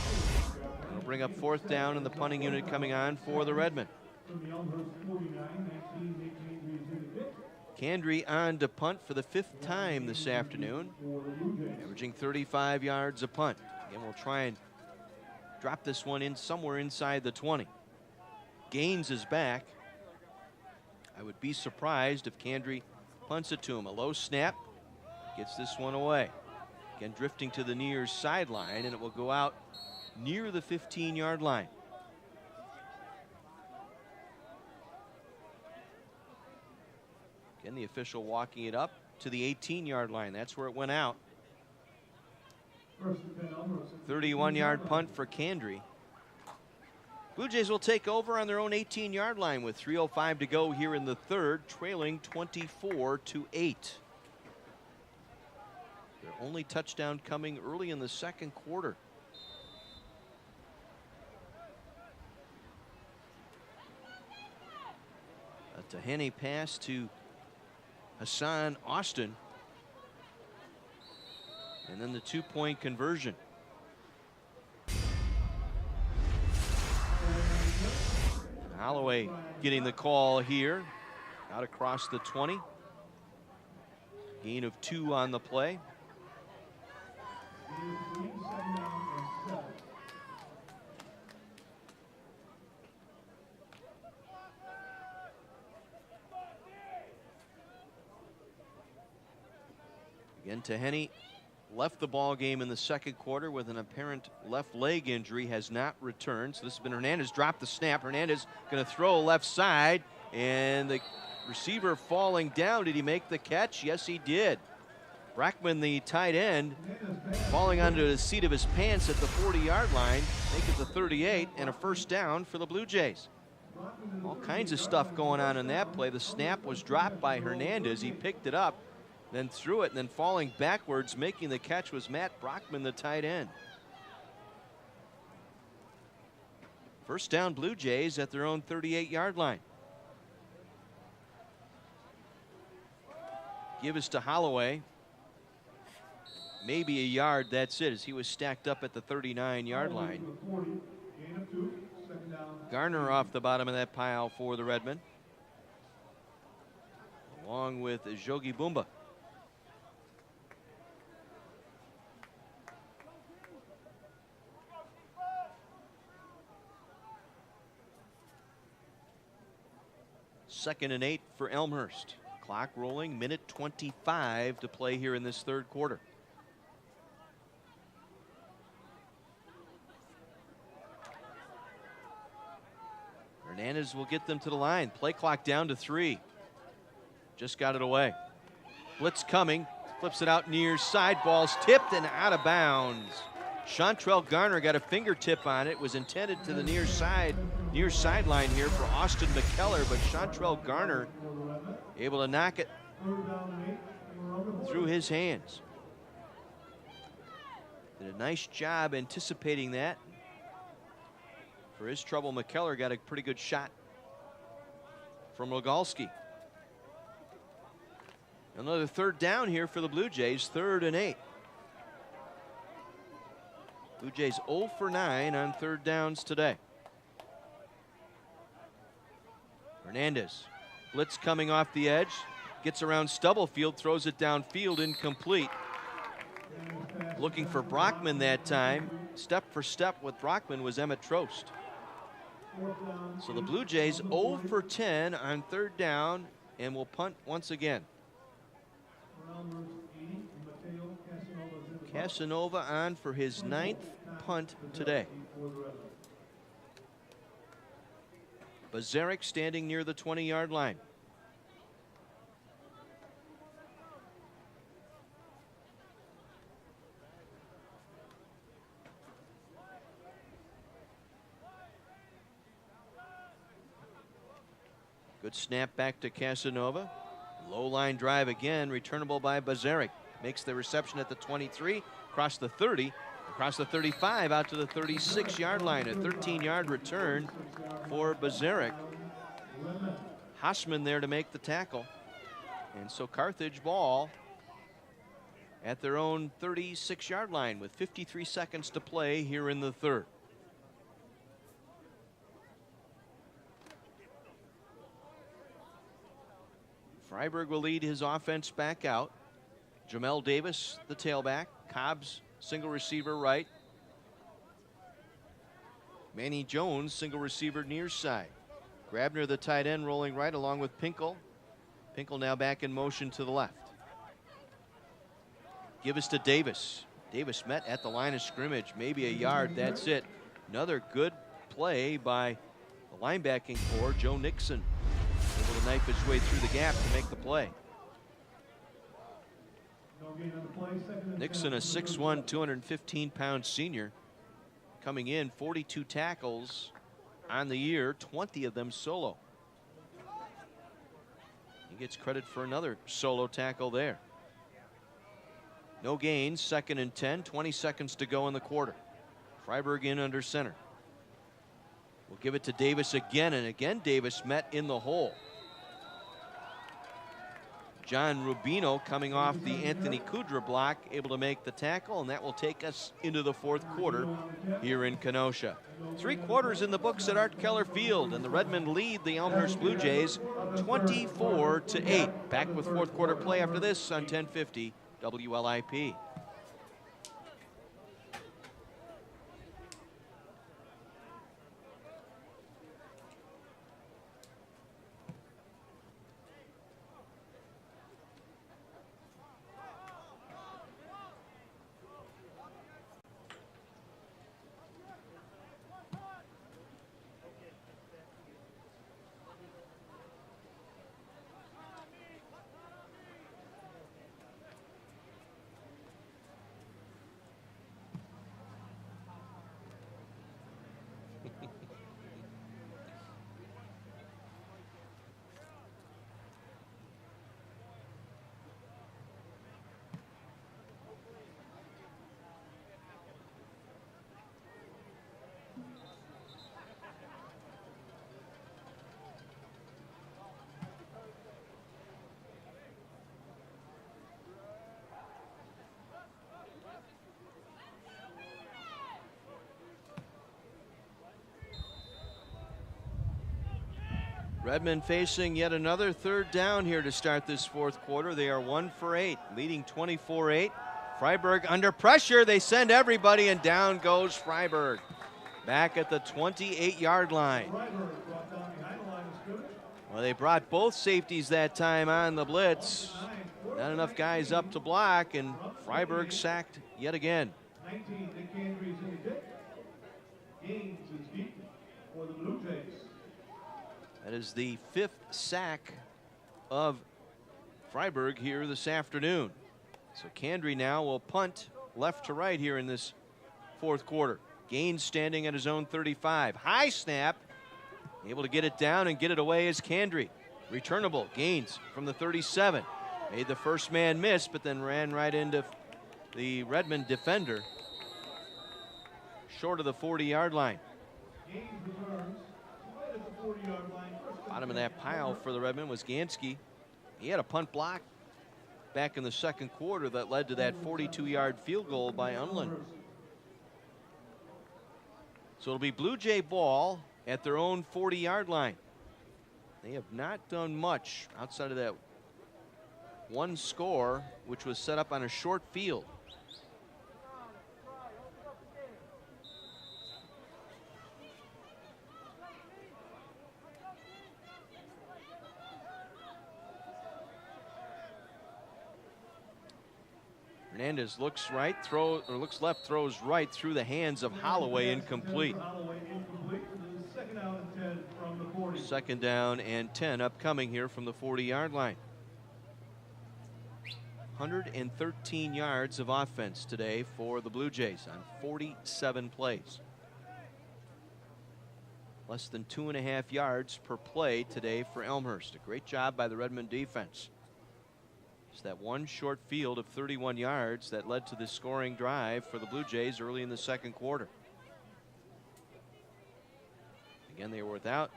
They'll bring up 4th down, and the punting unit coming on for the Redmond. Candry on to punt for the 5th time this afternoon, averaging 35 yards a punt. Again, we'll try and drop this one in somewhere inside the 20. Gaines is back. I would be surprised if Candry punts it to him. A low snap, gets this one away. Again, drifting to the near sideline, and it will go out near the 15-yard line. Again, the official walking it up to the 18-yard line. That's where it went out. 31-yard punt for Candry. Blue Jays will take over on their own 18-yard line with 3:05 to go here in the third, trailing 24-8. Their only touchdown coming early in the second quarter. A Tahani pass to Hassan Austin. And then the 2-point conversion. Holloway getting the call here. Out across the 20. Gain of 2 on the play. Again, Tahani left the ball game in the second quarter with an apparent left leg injury, has not returned. So this has been Hernandez, dropped the snap. Hernandez going to throw left side, and the receiver falling down. Did he make the catch? Yes, he did. Brackman, the tight end, falling onto the seat of his pants at the 40-yard line, make it the 38, and a first down for the Blue Jays. All kinds of stuff going on in that play. The snap was dropped by Hernandez. He picked it up, then threw it, and then falling backwards, making the catch was Matt Brockman, the tight end. First down, Blue Jays at their own 38-yard line. Give us to Holloway. Maybe a yard, that's it, as he was stacked up at the 39-yard line. Garner off the bottom of that pile for the Redmen, along with Jogi Bumba. Second and 8 for Elmhurst. Clock rolling, minute 25 to play here in this third quarter. Hernandez will get them to the line. Play clock down to 3. Just got it away. Blitz coming, flips it out near side, ball's tipped and out of bounds. Chantrell Garner got a fingertip on it. Was intended to the near sideline here for Austin McKellar, but Chantrell Garner able to knock it through his hands. Did a nice job anticipating that. For his trouble, McKellar got a pretty good shot from Rogalski. Another third down here for the Blue Jays, 3rd and 8. Blue Jays 0 for 9 on third downs today. Hernandez, blitz coming off the edge, gets around Stubblefield, throws it downfield, incomplete. Looking for Brockman that time. Step for step with Brockman was Emmett Trost. So the Blue Jays 0 for 10 on third down and will punt once again. Casanova on for his 9th punt today. Bazarek standing near the 20-yard line. Good snap back to Casanova. Low line drive again, returnable by Bazarek. Makes the reception at the 23, across the 30, across the 35, out to the 36-yard line. A 13-yard return for Bazarek. Hassman there to make the tackle. And so Carthage ball at their own 36-yard line with 53 seconds to play here in the third. Freiberg will lead his offense back out. Jamel Davis, the tailback. Cobbs, single receiver right. Manny Jones, single receiver near side. Grabner, the tight end, rolling right along with Pinkel. Pinkel now back in motion to the left. Give us to Davis. Davis met at the line of scrimmage, maybe a yard, that's it. Another good play by the linebacking core, Joe Nixon. Able to knife his way through the gap to make the play. Nixon, a 6'1", 215-pound senior, coming in 42 tackles on the year, 20 of them solo. He gets credit for another solo tackle there. No gains, 2nd and 10, 20 seconds to go in the quarter. Freiberg in under center. We'll give it to Davis again, and again Davis met in the hole. John Rubino coming off the Anthony Kudra block, able to make the tackle, and that will take us into the 4th quarter here in Kenosha. 3 quarters in the books at Art Keller Field, and the Redmen lead the Elmhurst Blue Jays 24-8. Back with 4th quarter play after this on 1050 WLIP. Redmen facing yet another 3rd down here to start this 4th quarter. They are 1 for 8, leading 24-8. Freiberg under pressure. They send everybody, and down goes Freiberg. Back at the 28-yard line. Well, they brought both safeties that time on the blitz. Not enough guys up to block, and Freiberg sacked yet again. 19, Nick Andrews in the kick. Gaines is deep for the Blue Jays. That is the 5th sack of Freiberg here this afternoon. So Candry now will punt left to right here in this 4th quarter. Gaines standing at his own 35. High snap. Able to get it down and get it away is Candry. Returnable. Gaines from the 37. Made the first man miss, but then ran right into the Redmond defender. Short of the 40-yard line. Gaines returns right at the 40-yard line. Bottom of that pile for the Redmen was Gansky. He had a punt block back in the second quarter that led to that 42-yard field goal by Unlin. So it'll be Blue Jay ball at their own 40-yard line. They have not done much outside of that one score, which was set up on a short field. Hernandez looks right, looks left, throws right through the hands of Holloway, incomplete. Second down and 10 upcoming here from the 40-yard line. 113 yards of offense today for the Blue Jays on 47 plays. Less than 2.5 yards per play today for Elmhurst. A great job by the Redmond defense. It's that one short field of 31 yards that led to the scoring drive for the Blue Jays early in the second quarter. Again, they were without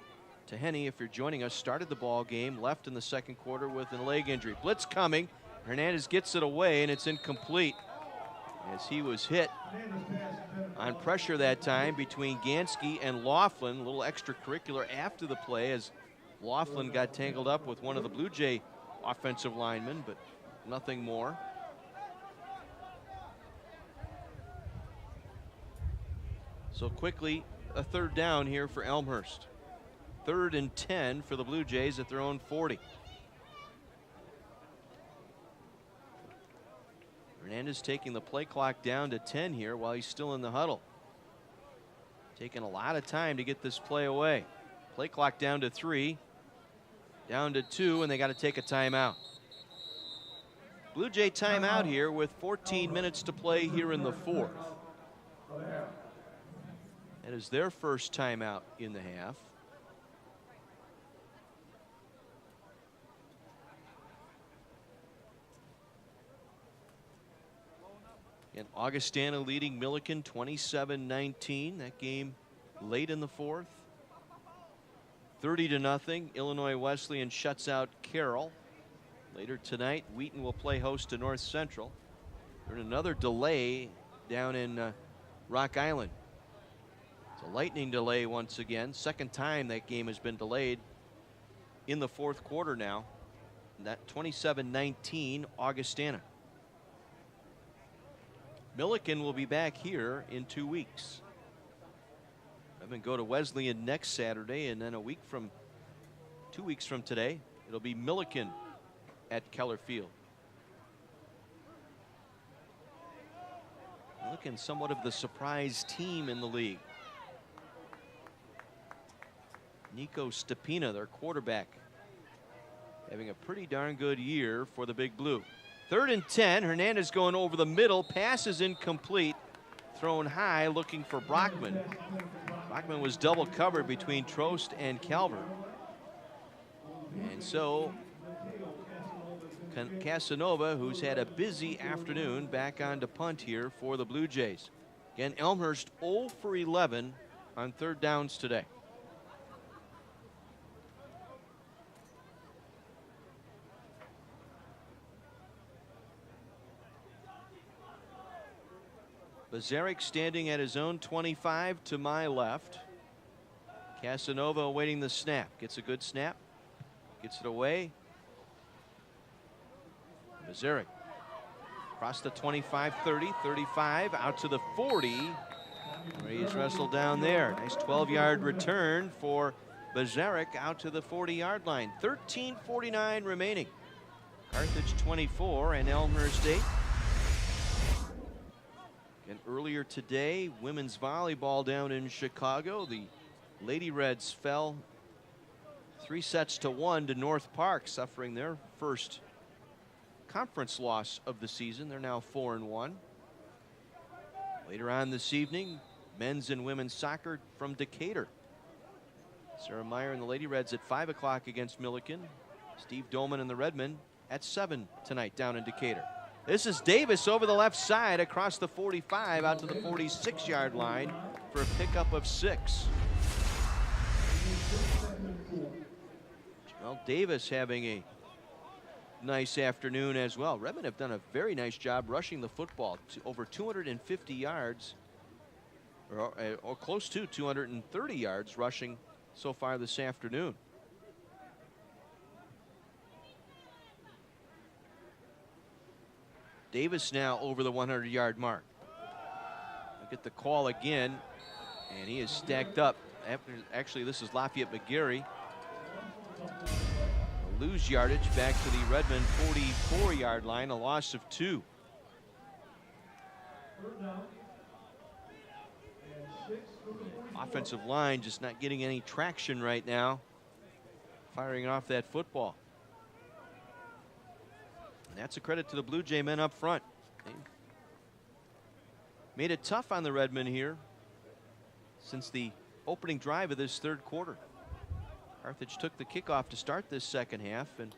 Teheny, if you're joining us, started the ball game, left in the second quarter with a leg injury. Blitz coming. Hernandez gets it away, and it's incomplete as he was hit on pressure that time between Gansky and Laughlin. A little extracurricular after the play as Laughlin got tangled up with one of the Blue Jay offensive linemen, but nothing more. So quickly, a third down here for Elmhurst. 3rd and 10 for the Blue Jays at their own 40. Hernandez taking the play clock down to 10 here while he's still in the huddle. Taking a lot of time to get this play away. Play clock down to 3, down to 2, and they got to take a timeout. Blue Jay timeout here with 14 minutes to play here in the 4th. That is their first timeout in the half. And Augustana leading Milliken 27-19. That game late in the 4th. 30-0. Illinois Wesleyan shuts out Carroll. Later tonight, Wheaton will play host to North Central. There's another delay down in Rock Island. It's a lightning delay once again. Second time that game has been delayed in the 4th quarter now. That 27-19 Augustana. Milliken will be back here in 2 weeks. I'm going to go to Wesleyan next Saturday, and then 2 weeks from today, it'll be Milliken at Keller Field. Milliken, somewhat of the surprise team in the league. Nico Stepina, their quarterback, having a pretty darn good year for the Big Blue. 3rd and 10. Hernandez going over the middle. Pass is incomplete. Thrown high, looking for Brockman. Brockman was double covered between Trost and Calvert. And so Casanova, who's had a busy afternoon, back on to punt here for the Blue Jays. Again, Elmhurst 0 for 11 on 3rd downs today. Bazarek standing at his own 25 to my left. Casanova awaiting the snap. Gets a good snap. Gets it away. Bazarek across the 25, 30, 35, out to the 40. Where he's wrestled down there. Nice 12-yard return for Bazarek out to the 40-yard line. 13:49 remaining. Carthage 24 and Elmhurst 8. And earlier today, women's volleyball down in Chicago. The Lady Reds fell 3-1 to North Park, suffering their first conference loss of the season. They're now 4-1. Later on this evening, men's and women's soccer from Decatur. Sarah Meyer and the Lady Reds at 5 o'clock against Milliken. Steve Dolman and the Redmen at 7 tonight down in Decatur. This is Davis over the left side across the 45 out to the 46-yard line for a pickup of 6. Well, Davis having a nice afternoon as well. Redmond have done a very nice job rushing the football to over 250 yards, or close to 230 yards rushing so far this afternoon. Davis now over the 100-yard mark. Look at the call again, and he is stacked up. Actually, this is Lafayette McGarry. Lose yardage back to the Redmond 44-yard line, a loss of 2. Offensive line just not getting any traction right now, firing off that football. And that's a credit to the Blue Jay men up front. They made it tough on the Redmen here since the opening drive of this third quarter. Carthage took the kickoff to start this second half and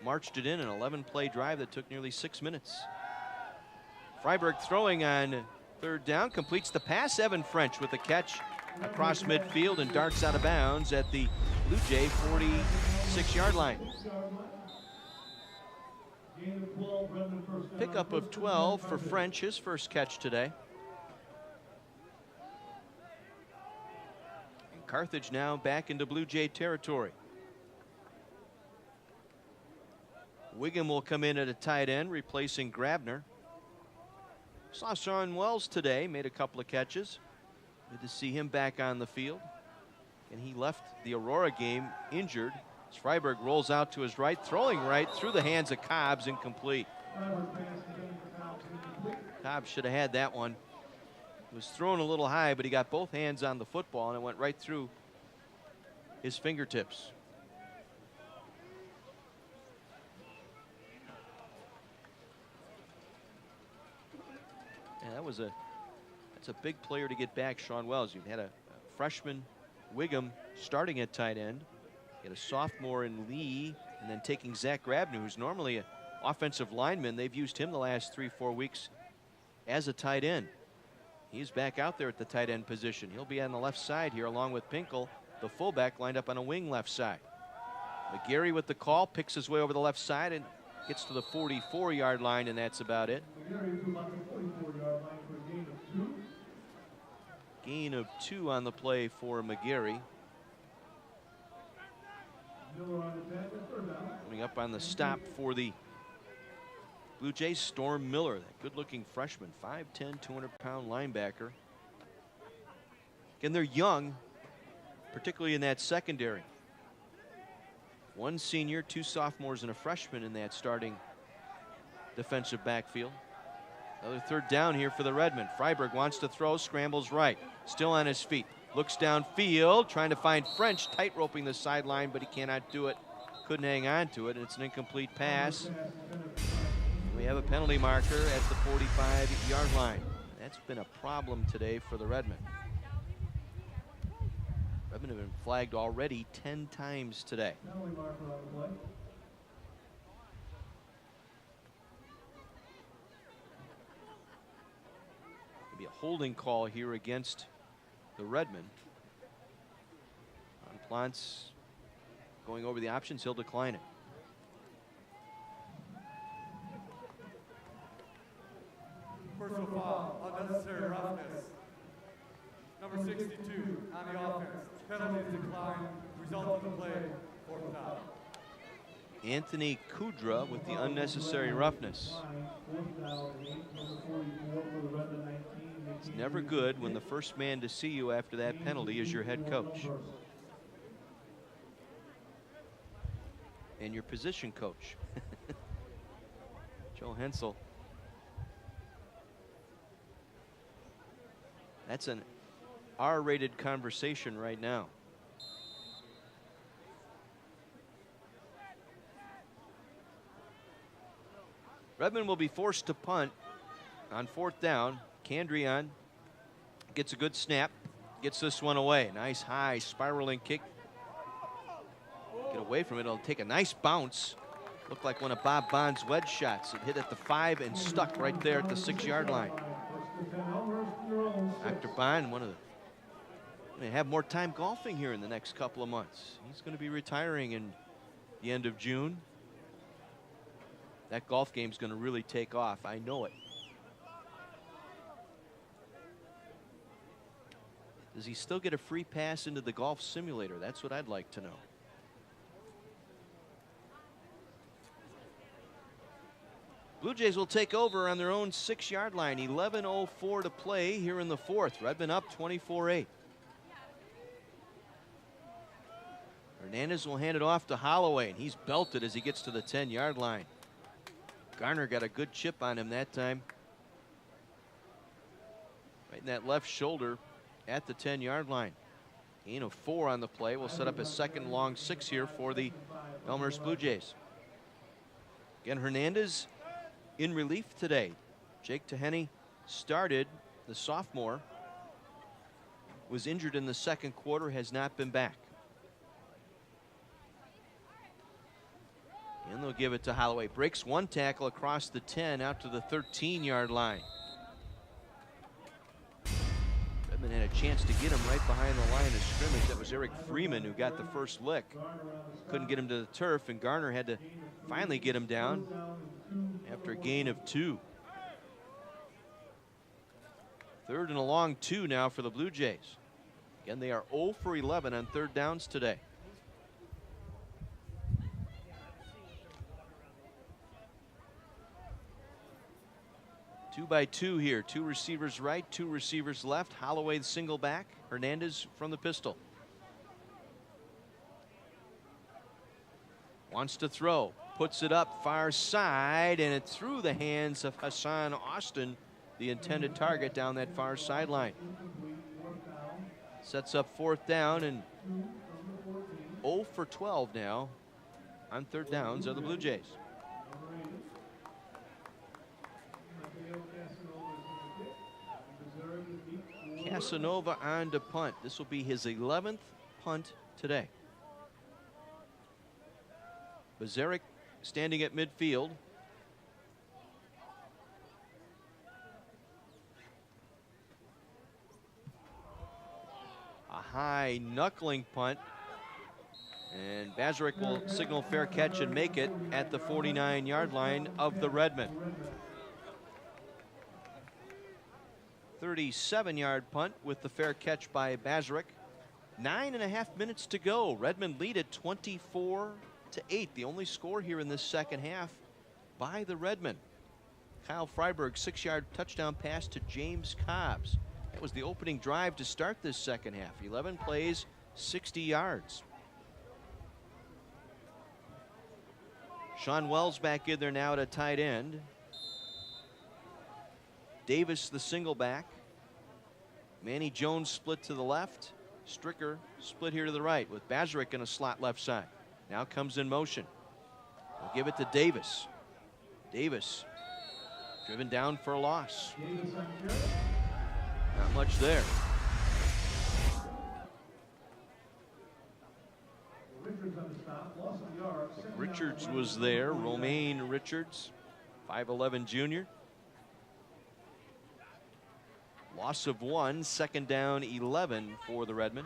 marched it in an 11-play drive that took nearly 6 minutes. Freiberg throwing on third down, completes the pass. Evan French with the catch across midfield and darts out of bounds at the Blue Jay 46-yard line. Pickup of 12 for French, his first catch today. And Carthage now back into Blue Jay territory. Wiggum will come in at a tight end, replacing Grabner. Saw Sean Wells today, made a couple of catches. Good to see him back on the field. And he left the Aurora game injured. As Freiberg rolls out to his right, throwing right through the hands of Cobbs, incomplete. Cobbs should have had that one. It was thrown a little high, but he got both hands on the football and it went right through his fingertips. Yeah, that's a big player to get back, Sean Wells. You've had a freshman, Wiggum, starting at tight end. You had a sophomore in Lee, and then taking Zach Grabner, who's normally an offensive lineman. They've used him the last 3-4 weeks as a tight end. He's back out there at the tight end position. He'll be on the left side here along with Pinkel, the fullback, lined up on a wing left side. McGarry with the call, picks his way over the left side and gets to the 44-yard line, and that's about it. Gain of 2 on the play for McGarry. Coming up on the stop for the Blue Jays, Storm Miller, that good-looking freshman, 5'10", 200-pound linebacker. Again, they're young, particularly in that secondary. 1 senior, 2 sophomores, and a freshman in that starting defensive backfield. Another third down here for the Redmen. Freiberg wants to throw, scrambles right, still on his feet. Looks downfield, trying to find French, tight-roping the sideline, but he cannot do it. Couldn't hang on to it, and it's an incomplete pass. We have a penalty marker at the 45-yard line. That's been a problem today for the Redmen. Redmen have been flagged already 10 times today. Maybe a holding call here against the Redmen. Plantz going over the options, he'll decline it. Personal foul, unnecessary roughness. Number 62 on the offense. Penalty is declined. Result of the play, 4th down. Anthony Kudra with the unnecessary roughness. It's never good when the first man to see you after that penalty is your head coach and your position coach. Joe Hensel. That's an R-rated conversation right now. Redmond will be forced to punt on 4th down. Candrion gets a good snap, gets this one away. Nice high spiraling kick. Get away from it, it'll take a nice bounce. Looked like one of Bob Bond's wedge shots. It hit at the 5 and stuck right there at the 6-yard line. Dr. Bond, may have more time golfing here in the next couple of months. He's going to be retiring in the end of June. That golf game's going to really take off. I know it. Does he still get a free pass into the golf simulator? That's what I'd like to know. Blue Jays will take over on their own 6-yard line. 11:04 to play here in the fourth. Redmond up 24-8. Hernandez will hand it off to Holloway, and he's belted as he gets to the 10-yard line. Garner got a good chip on him that time. Right in that left shoulder at the 10-yard line. Gain of 4 on the play. Will set up a second long 6 here for the Elmhurst Blue Jays. Again, Hernandez in relief today. Jake Teheny started, the sophomore. Was injured in the second quarter, has not been back. And they'll give it to Holloway. Breaks one tackle across the 10 out to the 13-yard line. Redmond had a chance to get him right behind the line of scrimmage. That was Eric Freeman who got the first lick. Couldn't get him to the turf, and Garner had to finally get him down after a gain of 2. Third and a long 2 now for the Blue Jays. Again, they are 0 for 11 on third downs today. Two by two here. 2 receivers right, 2 receivers left. Holloway the single back. Hernandez from the pistol. Wants to throw. Puts it up far side, and it's through the hands of Hassan Austin, the intended target down that far sideline. Sets up fourth down, and 0 for 12 now on third downs of the Blue Jays. Casanova on to punt. This will be his 11th punt today. Bazaric standing at midfield. A high knuckling punt. And Bazaric will signal fair catch and make it at the 49-yard line of the Redmond. 37-yard punt with the fair catch by Bazaric. 9.5 minutes to go. Redmond lead at 24-8. The only score here in this second half by the Redmen. Kyle Freiberg, 6-yard touchdown pass to James Cobbs. That was the opening drive to start this second half. 11 plays, 60 yards. Sean Wells back in there now at a tight end. Davis the single back. Manny Jones split to the left. Stricker split here to the right with Bazaric in a slot left side. Now comes in motion. They'll give it to Davis. Davis driven down for a loss. Not much there. Richards was there. Romaine Richards, 5'11" junior. Loss of 1, second down 11 for the Redmen.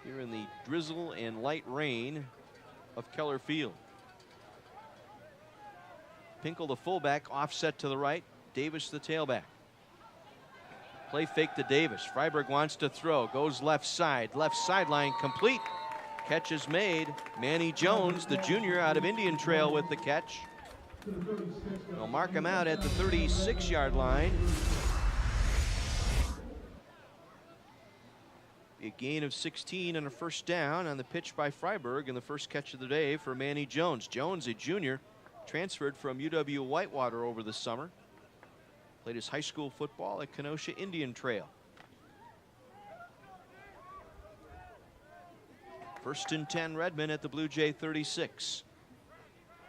Here in the drizzle and light rain of Keller Field. Pinkel the fullback, offset to the right. Davis the tailback. Play fake to Davis. Freiberg wants to throw, goes left sideline complete. Catch is made. Manny Jones, the junior out of Indian Trail with the catch. They'll mark him out at the 36-yard line. A gain of 16 and a first down on the pitch by Freiberg, and the first catch of the day for Manny Jones. Jones, a junior, transferred from UW Whitewater over the summer. Played his high school football at Kenosha Indian Trail. First and 10 Redmen at the Blue Jay 36.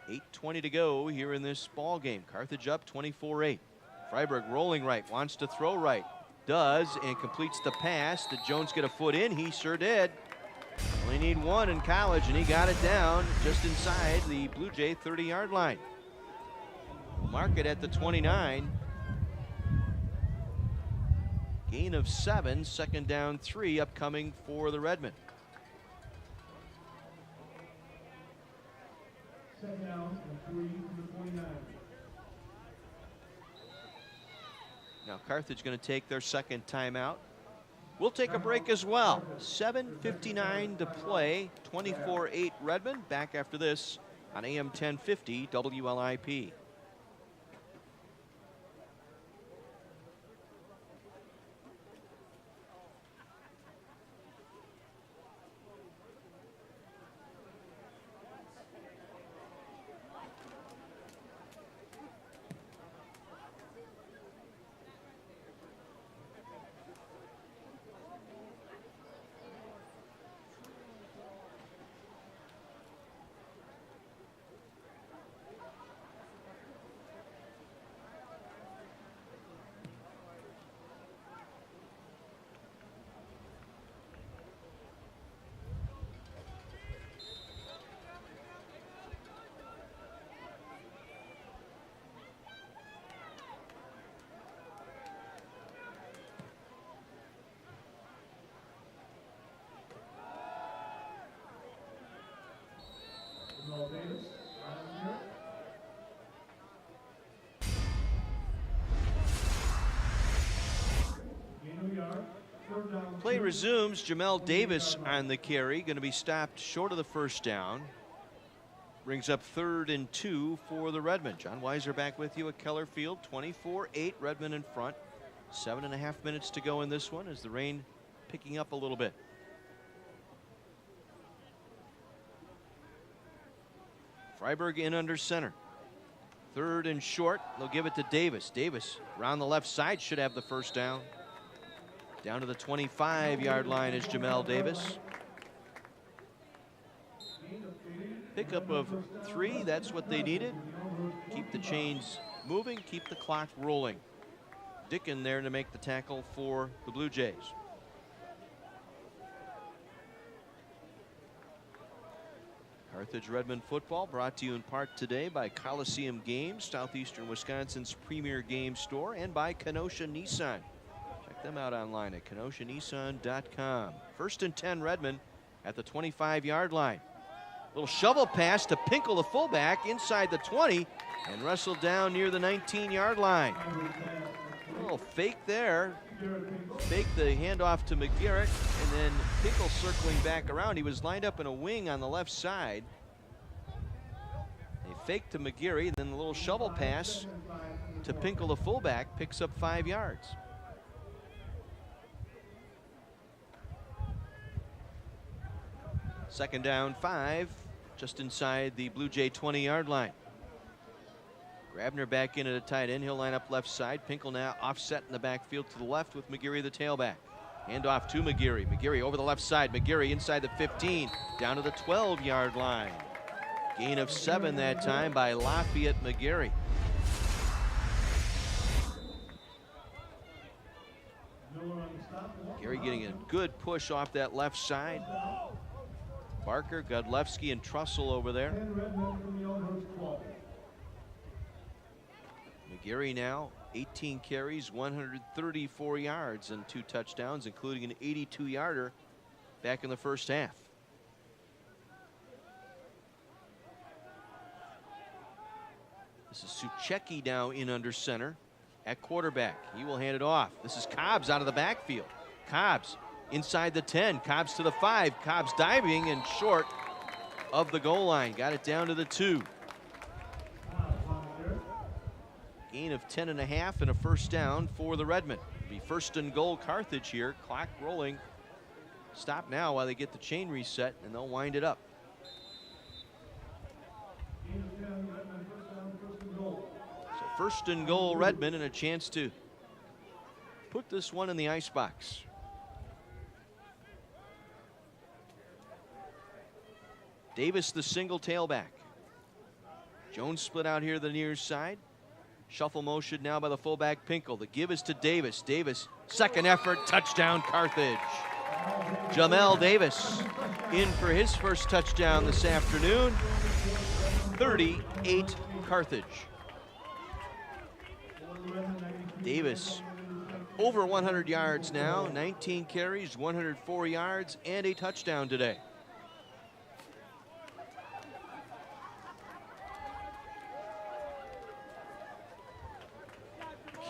8:20 to go here in this ball game. Carthage up 24-8. Freiberg rolling right, wants to throw right. Does, and completes the pass. Did Jones get a foot in? He sure did. Only need one in college, and he got it down just inside the Blue Jay 30-yard line. Mark it at the 29. Gain of 7, second down 3 upcoming for the Redmen. Second down and 3 from the 29. Now Carthage going to take their second timeout. We'll take a break as well. 7:59 to play. 24-8 Redmond. Back after this on AM 1050 WLIP. Play resumes. Jamel Davis on the carry. Going to be stopped short of the first down. Brings up 3rd and 2 for the Redmond. John Weiser back with you at Keller Field. 24-8 Redmond in front. 7.5 minutes to go in this one as the rain picking up a little bit. Freiberg in under center. 3rd and short. They'll give it to Davis. Davis around the left side should have the first down. Down to the 25-yard line is Jamel Davis. Pickup of 3, that's what they needed. Keep the chains moving, keep the clock rolling. Dick in there to make the tackle for the Blue Jays. Carthage Redmond football brought to you in part today by Coliseum Games, Southeastern Wisconsin's premier game store, and by Kenosha Nissan. Check them out online at kenoshanissan.com. 1st and 10 Redmond at the 25-yard line. Little shovel pass to Pinkel, the fullback, inside the 20 and wrestled down near the 19-yard line. A little fake there. Fake the handoff to McGarrett, and then Pinkel circling back around. He was lined up in a wing on the left side. They faked to McGarry, then the little shovel pass to Pinkel, the fullback, picks up 5 yards. Second down, 5, just inside the Blue Jay 20-yard line. Grabner back in at a tight end. He'll line up left side. Pinkel now offset in the backfield to the left with McGarry, the tailback. Handoff to McGarry. McGarry over the left side. McGarry inside the 15, down to the 12-yard line. Gain of 7 that time by Lafayette McGarry. McGarry getting a good push off that left side. Barker, Godlewski, and Trussell over there. McGarry now 18 carries, 134 yards, and 2 touchdowns, including an 82-yarder back in the first half. This is Suchecki now in under center at quarterback. He will hand it off. This is Cobbs out of the backfield. Cobbs inside the 10, Cobbs to the 5, Cobbs diving and short of the goal line. Got it down to the 2. Gain of 10.5 and a first down for the Redmond. It'll be 1st and goal Carthage here. Clock rolling. Stop now while they get the chain reset, and they'll wind it up. So 1st and goal Redmond, and a chance to put this one in the icebox. Davis the single tailback. Jones split out here to the near side. Shuffle motion now by the fullback Pinkel. The give is to Davis. Davis, second effort, touchdown Carthage. Jamel Davis in for his first touchdown this afternoon. 38 Carthage. Davis over 100 yards now, 19 carries, 104 yards, and a touchdown today.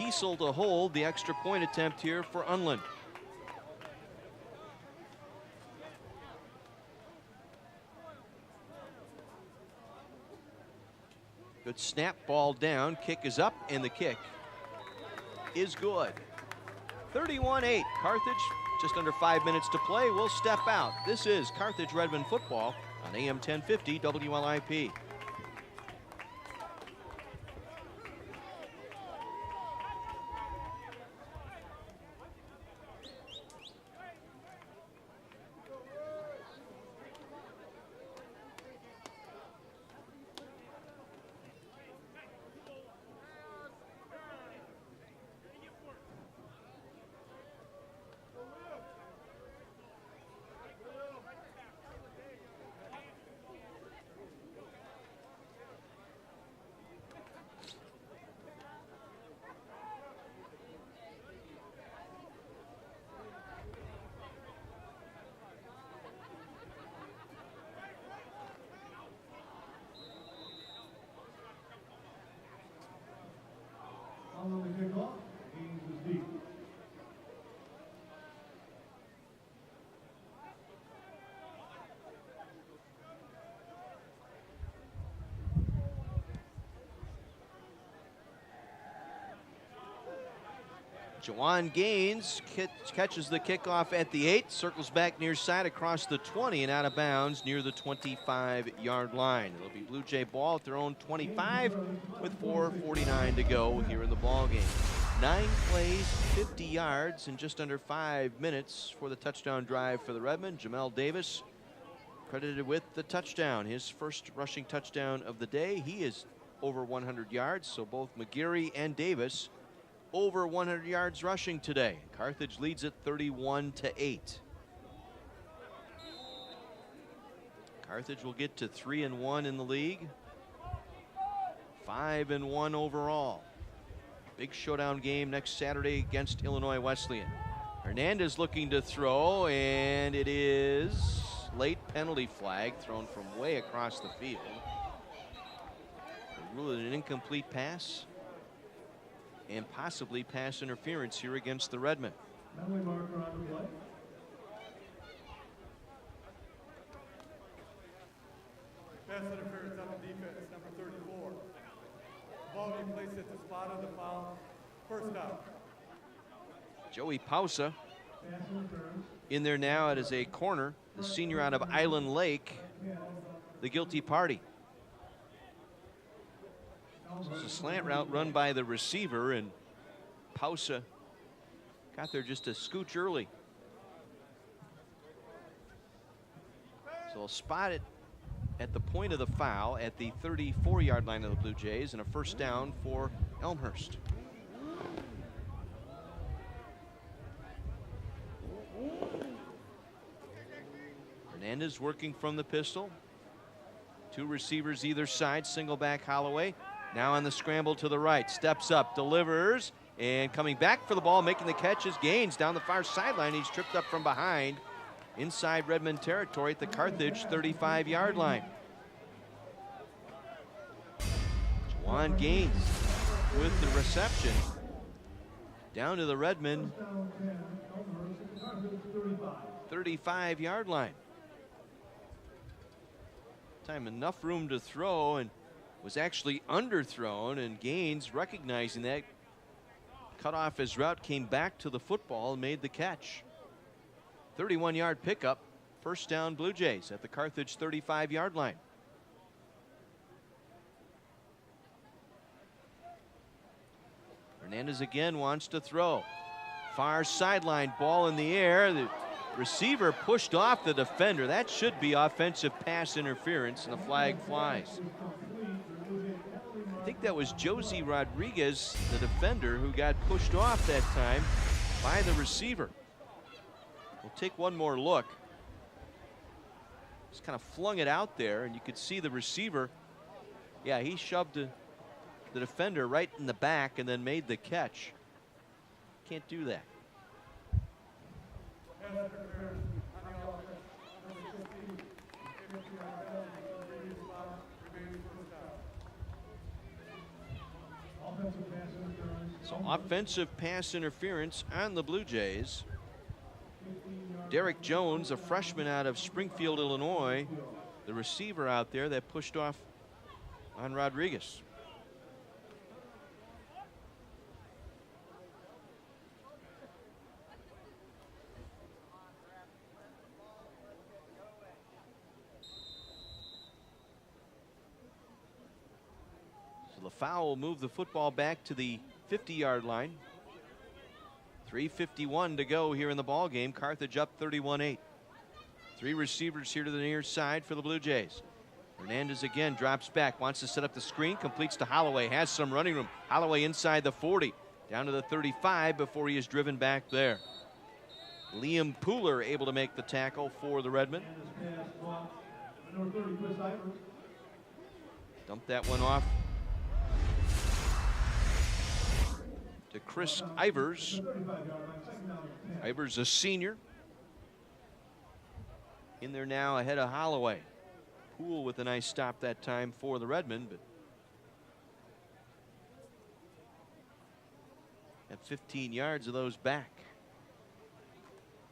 Kiesel to hold the extra point attempt here for Unland. Good snap, ball down, kick is up, and the kick is good. 31-8, Carthage, just under 5 minutes to play, will step out. This is Carthage Redmond football on AM 1050 WLIP. On the kickoff, Haynes is deep. Jawan Gaines catches the kickoff at the 8, circles back near side across the 20 and out of bounds near the 25-yard line. It'll be Blue Jay ball at their own 25 with 4:49 to go here in the ball game. 9 plays, 50 yards in just under 5 minutes for the touchdown drive for the Redmen. Jamel Davis credited with the touchdown, his first rushing touchdown of the day. He is over 100 yards, so both McGeary and Davis over 100 yards rushing today. Carthage leads it 31-8. Carthage will get to 3-1 in the league, 5-1 overall. Big showdown game next Saturday against Illinois Wesleyan. Hernandez looking to throw, and it is late penalty flag thrown from way across the field. They rule it an incomplete pass and possibly pass interference here against the Redmen. Penalty marker on the play. Pass interference on the defense, number 34. Ball being placed at the spot of the foul. First down. Joey Pausa Pass interference. in there now. It is a corner. The senior out of Island Lake, the guilty party. So it's a slant route run by the receiver, and Pausa got there just a scooch early. So they'll spot it at the point of the foul at the 34-yard line of the Blue Jays, and a first down for Elmhurst. Hernandez working from the pistol. 2 receivers either side, single back Holloway. Now on the scramble to the right, steps up, delivers, and coming back for the ball, making the catch is Gaines down the far sideline. He's tripped up from behind inside Redmond territory at the Carthage 35-yard line. Juwan Gaines with the reception down to the Redmond 35-yard line. Time enough room to throw, and was actually underthrown, and Gaines, recognizing that, cut off his route, came back to the football and made the catch. 31-yard pickup, first down Blue Jays at the Carthage 35-yard line. Hernandez again wants to throw. Far sideline, ball in the air. The receiver pushed off the defender. That should be offensive pass interference, and the flag flies. I think that was Josie Rodriguez, the defender, who got pushed off that time by the receiver. We'll take one more look. Just kind of flung it out there, and you could see the receiver. Yeah, he shoved the defender right in the back and then made the catch. Can't do that. So offensive pass interference on the Blue Jays. Derek Jones, a freshman out of Springfield, Illinois, the receiver out there that pushed off on Rodriguez. So the foul will move the football back to the 50-yard line. 3:51 to go here in the ball game. Carthage up 31-8. Three receivers here to the near side for the Blue Jays. Hernandez again drops back, wants to set up the screen, completes to Holloway, has some running room. Holloway inside the 40, down to the 35 before he is driven back there. Liam Pooler able to make the tackle for the Redmen. Dump that one off to Chris Ivers. Ivers, a senior. In there now ahead of Holloway. Poole with a nice stop that time for the Redmen, but at 15 yards of those back.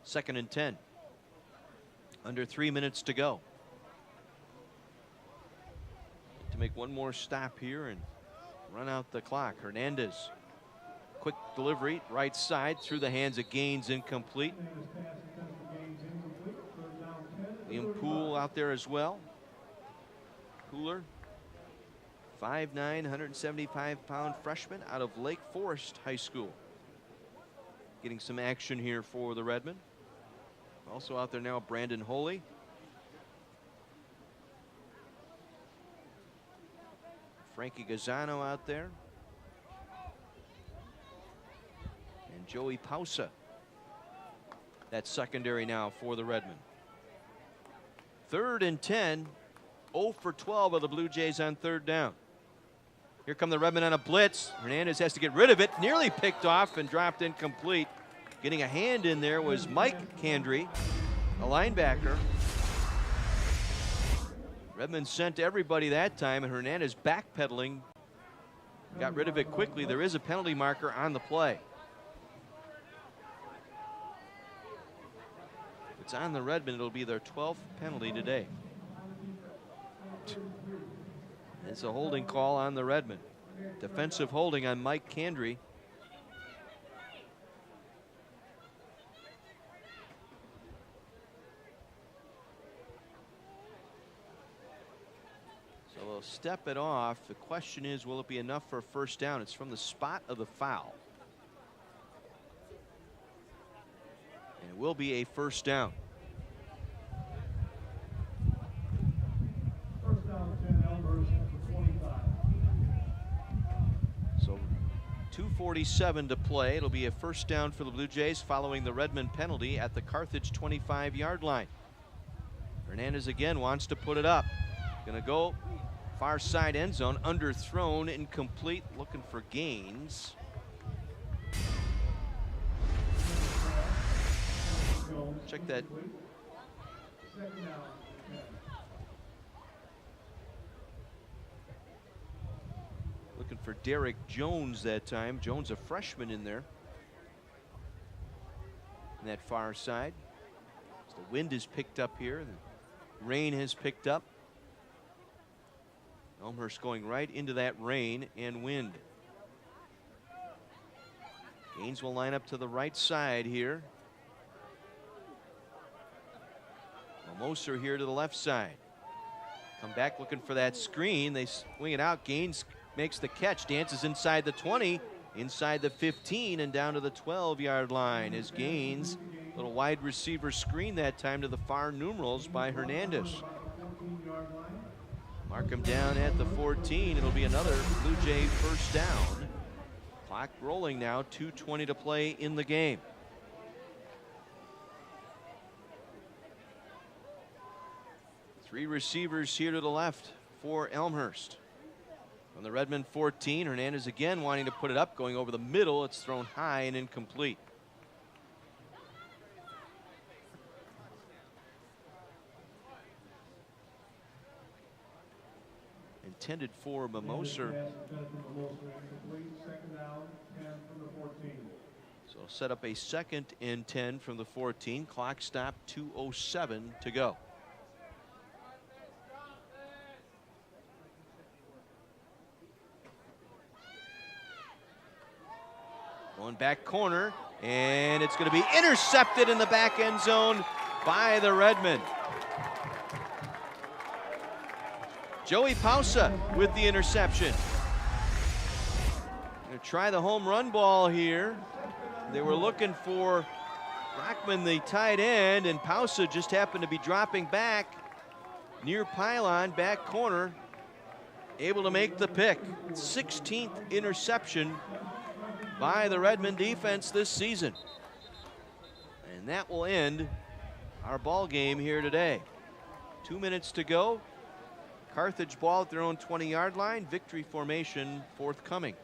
2nd and 10. Under 3 minutes to go. To make one more stop here and run out the clock. Hernandez. Quick delivery, right side, through the hands of Gaines, incomplete. Liam Poole out there as well. Pooler, 5'9", 175-pound freshman out of Lake Forest High School. Getting some action here for the Redmen. Also out there now, Brandon Holy. Frankie Gazzano out there. And Joey Pausa. That's secondary now for the Redmen. 3rd and 10. 0 for 12 of the Blue Jays on 3rd down. Here come the Redmen on a blitz. Hernandez has to get rid of it. Nearly picked off and dropped incomplete. Getting a hand in there was Mike Candry, a linebacker. Redmond sent everybody that time, and Hernandez backpedaling. Got rid of it quickly. There is a penalty marker on the play. If it's on the Redmen, it'll be their 12th penalty today. It's a holding call on the Redmen. Defensive holding on Mike Candry. So they'll step it off. The question is, will it be enough for a first down? It's from the spot of the foul. And it will be a first down. So 2:47 to play. It'll be a first down for the Blue Jays following the Redmond penalty at the Carthage 25-yard line. Hernandez again wants to put it up. Gonna go far side end zone, underthrown, incomplete, looking for Gaines. Check that. Looking for Derek Jones that time. Jones, a freshman in there. On that far side. So the wind is picked up here. The rain has picked up. Elmhurst going right into that rain and wind. Gaines will line up to the right side here. Moser here to the left side. Come back looking for that screen. They swing it out. Gaines makes the catch, dances inside the 20, inside the 15, and down to the 12-yard line as Gaines, little wide receiver screen that time to the far numerals by Hernandez. Mark him down at the 14. It'll be another Blue Jay first down. Clock rolling now, 2:20 to play in the game. Three receivers here to the left for Elmhurst. On the Redmond 14, Hernandez again wanting to put it up, going over the middle. It's thrown high and incomplete. And intended for Mimosa. Second down, 10 from the 14. So set up a 2nd and 10 from the 14. Clock stop, 2:07 to go. Going back corner, and it's going to be intercepted in the back end zone by the Redmen. Joey Pausa with the interception. Going to try the home run ball here. They were looking for Brockman, the tight end, and Pausa just happened to be dropping back near pylon, back corner, able to make the pick. 16th interception by the Redmen defense this season. And that will end our ball game here today. 2 minutes to go. Carthage ball at their own 20-yard line. Victory formation forthcoming.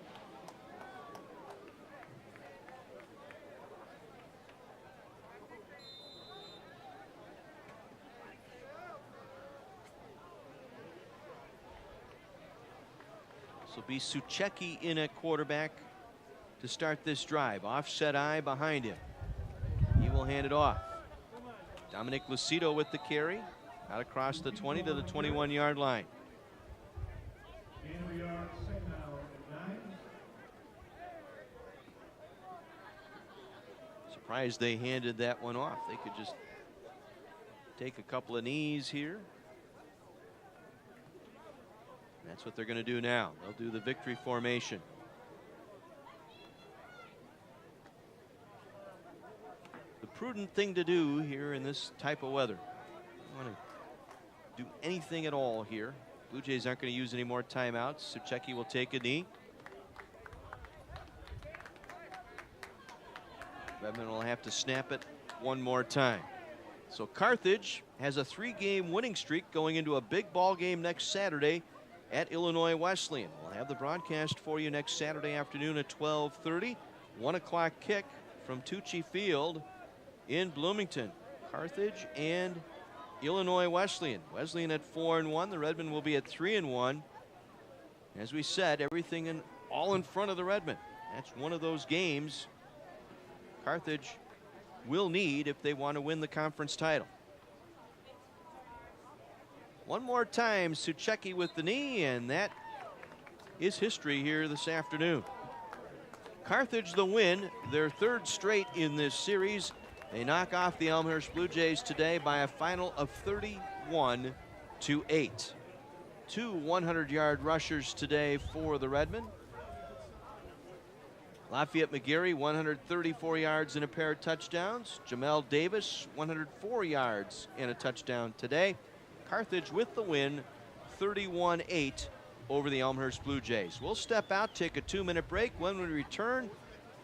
This will be Suchecki in at quarterback to start this drive. Offset eye behind him. He will hand it off. Dominic Lucido with the carry. Out across the 20 to the 21-yard line. And we are second down and 9. Surprised they handed that one off. They could just take a couple of knees here. That's what they're going to do now. They'll do the victory formation. The prudent thing to do here in this type of weather. I want to do anything at all here. Blue Jays aren't going to use any more timeouts. Suchecki will take a knee. Redmond will have to snap it one more time. So Carthage has a 3-game winning streak going into a big ball game next Saturday at Illinois Wesleyan. We'll have the broadcast for you next Saturday afternoon at 12:30. 1 o'clock kick from Tucci Field in Bloomington. Carthage and Illinois Wesleyan. Wesleyan at 4-1. The Redmen will be at 3-1. As we said, everything all in front of the Redmen. That's one of those games Carthage will need if they want to win the conference title. One more time, Suchecki with the knee, and that is history here this afternoon. Carthage the win, their 3rd straight in this series. They knock off the Elmhurst Blue Jays today by a final of 31-8. 2 100-yard rushers today for the Redmen. Lafayette McGarry, 134 yards and a pair of touchdowns. Jamel Davis, 104 yards and a touchdown today. Carthage with the win, 31-8 over the Elmhurst Blue Jays. We'll step out, take a 2-minute break. When we return,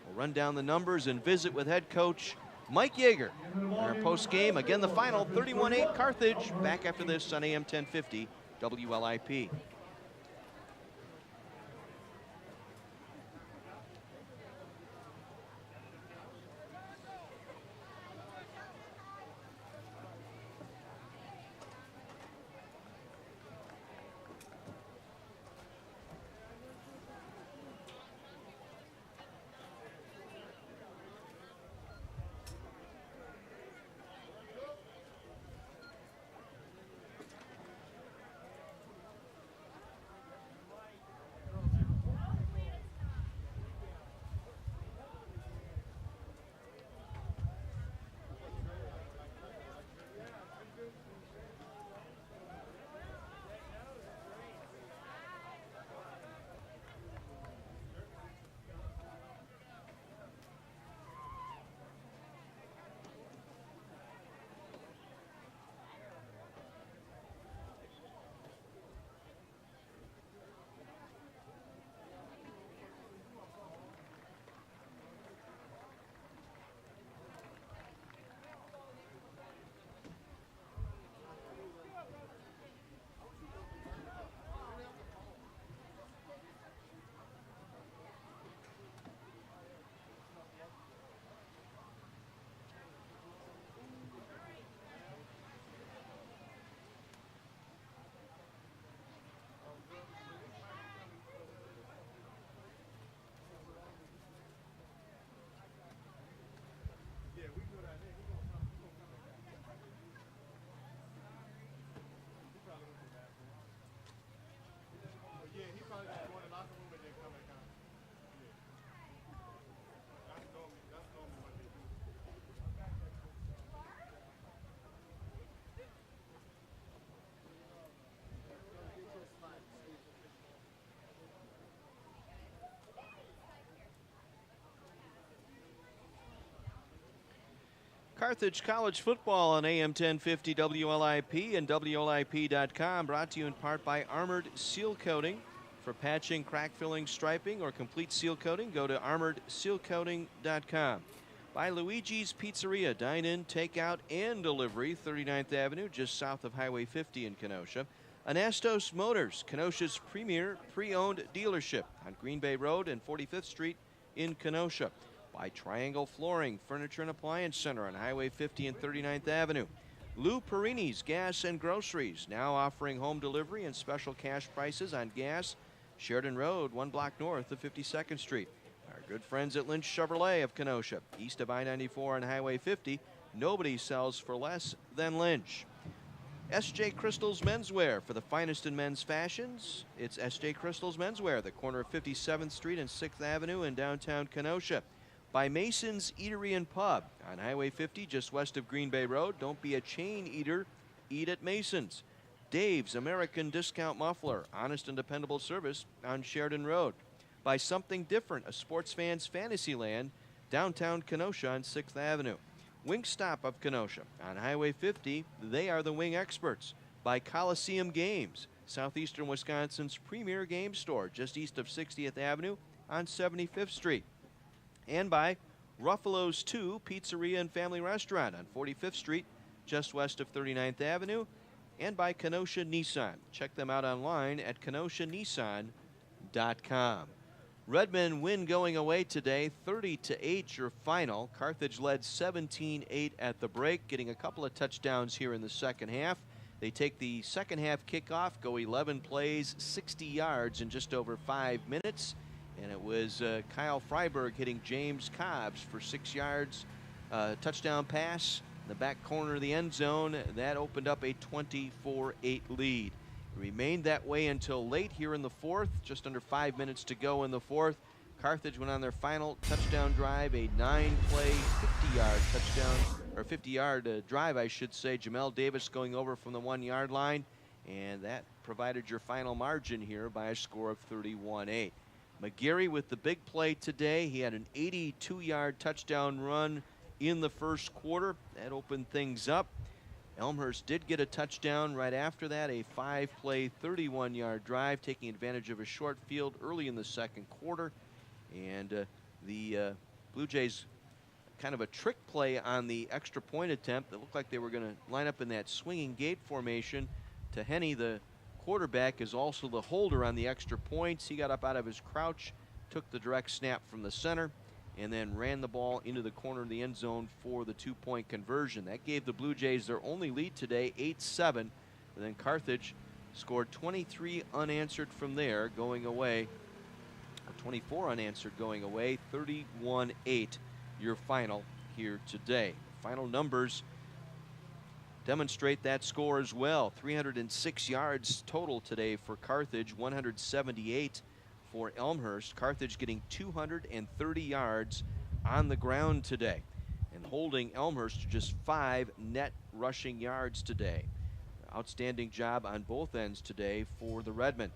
we'll run down the numbers and visit with head coach Mike Yeager on our post game. Again, the final 31-8 Carthage. Back after this on AM 1050 WLIP. Carthage College football on AM 1050 WLIP and WLIP.com, brought to you in part by Armored Seal Coating. For patching, crack filling, striping, or complete seal coating, go to armoredsealcoating.com. By Luigi's Pizzeria, dine-in, takeout, and delivery, 39th Avenue, just south of Highway 50 in Kenosha. Anastos Motors, Kenosha's premier pre-owned dealership on Green Bay Road and 45th Street in Kenosha. By Triangle Flooring, Furniture and Appliance Center on Highway 50 and 39th Avenue. Lou Perini's Gas and Groceries, now offering home delivery and special cash prices on gas. Sheridan Road, 1 block north of 52nd Street. Our good friends at Lynch Chevrolet of Kenosha, east of I-94 on Highway 50. Nobody sells for less than Lynch. S.J. Crystal's Menswear, for the finest in men's fashions. It's S.J. Crystal's Menswear, the corner of 57th Street and 6th Avenue in downtown Kenosha. By Mason's Eatery and Pub on Highway 50, just west of Green Bay Road. Don't be a chain eater, eat at Mason's. Dave's American Discount Muffler, honest and dependable service on Sheridan Road. By Something Different, a sports fan's fantasy land, downtown Kenosha on 6th Avenue. Wingstop of Kenosha on Highway 50, they are the wing experts. By Coliseum Games, southeastern Wisconsin's premier game store, just east of 60th Avenue on 75th Street. And by Ruffalo's 2 Pizzeria and Family Restaurant on 45th Street, just west of 39th Avenue. And by Kenosha Nissan. Check them out online at kenoshanissan.com. Redmond win going away today, 30-8 your final. Carthage led 17-8 at the break, getting a couple of touchdowns here in the second half. They take the second half kickoff, go 11 plays, 60 yards in just over 5 minutes. And it was Kyle Freiberg hitting James Cobbs for 6 yards. Touchdown pass in the back corner of the end zone. That opened up a 24-8 lead. It remained that way until late here in the fourth. Just under 5 minutes to go in the fourth. Carthage went on their final touchdown drive, a 9-play, 50-yard touchdown, or 50-yard drive, I should say. Jamel Davis going over from the 1-yard line. And that provided your final margin here by a score of 31-8. McGarry with the big play today. He had an 82-yard touchdown run in the first quarter. That opened things up. Elmhurst did get a touchdown right after that, a 5-play, 31-yard drive, taking advantage of a short field early in the second quarter. And the Blue Jays, kind of a trick play on the extra point attempt. It looked like they were going to line up in that swinging gate formation. Teheny, the quarterback, is also the holder on the extra points. He got up out of his crouch, took the direct snap from the center, and then ran the ball into the corner of the end zone for the 2-point conversion. That gave the Blue Jays their only lead today, 8-7. And then Carthage scored 23 unanswered from there, going away, or 24 unanswered going away, 31-8 your final here today. Final numbers demonstrate that score as well. 306 yards total today for Carthage, 178 for Elmhurst. Carthage getting 230 yards on the ground today and holding Elmhurst to just 5 net rushing yards today. Outstanding job on both ends today for the Redmen.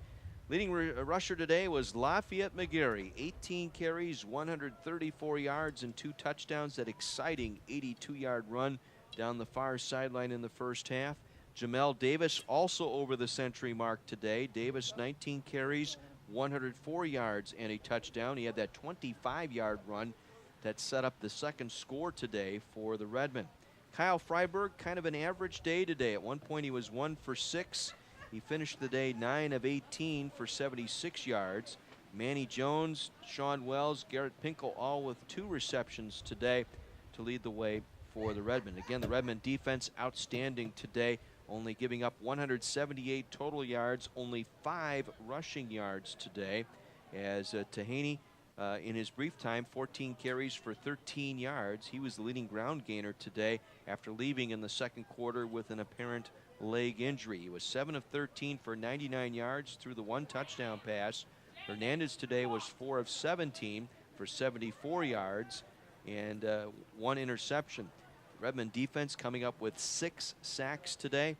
Leading rusher today was Lafayette McGarry, 18 carries, 134 yards and 2 touchdowns. That exciting 82-yard run down the far sideline in the first half. Jamel Davis also over the century mark today. Davis 19 carries, 104 yards and a touchdown. He had that 25-yard run that set up the second score today for the Redmen. Kyle Freiberg, kind of an average day today. At one point he was 1 for 6. He finished the day 9 of 18 for 76 yards. Manny Jones, Sean Wells, Garrett Pinkel all with 2 receptions today to lead the way for the Redmen. Again, the Redmen defense outstanding today, only giving up 178 total yards, only 5 rushing yards today, as Teheny, in his brief time, 14 carries for 13 yards. He was the leading ground gainer today after leaving in the second quarter with an apparent leg injury. He was 7 of 13 for 99 yards through the 1 touchdown pass. Hernandez today was 4 of 17 for 74 yards and 1 interception. Redmond defense coming up with 6 sacks today,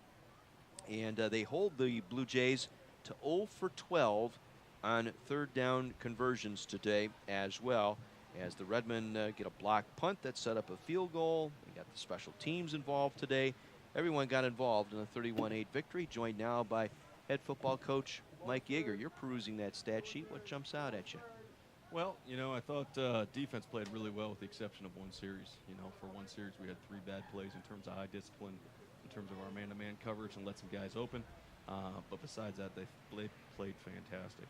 and they hold the Blue Jays to 0 for 12 on third down conversions today as well. as the Redmen get a block punt that set up a field goal. We got the special teams involved today. Everyone got involved in a 31-8 victory, joined now by head football coach Mike Yeager. You're perusing that stat sheet. What jumps out at you? Well, I thought defense played really well with the exception of one series. For one series we had 3 bad plays in terms of high discipline, in terms of our man-to-man coverage and let some guys open. But besides that, they played fantastic.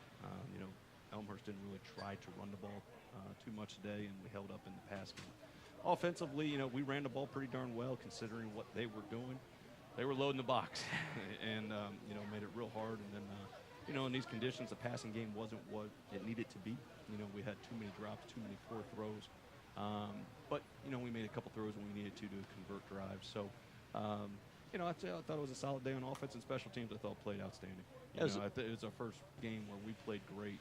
Elmhurst didn't really try to run the ball too much today, and we held up in the pass game. Offensively, we ran the ball pretty darn well considering what they were doing. They were loading the box and, made it real hard. And then, in these conditions, the passing game wasn't what it needed to be. We had too many drops, too many poor throws. But, we made a couple throws when we needed to convert drives. So, I thought it was a solid day on offense, and special teams I thought played outstanding. It was our first game where we played great.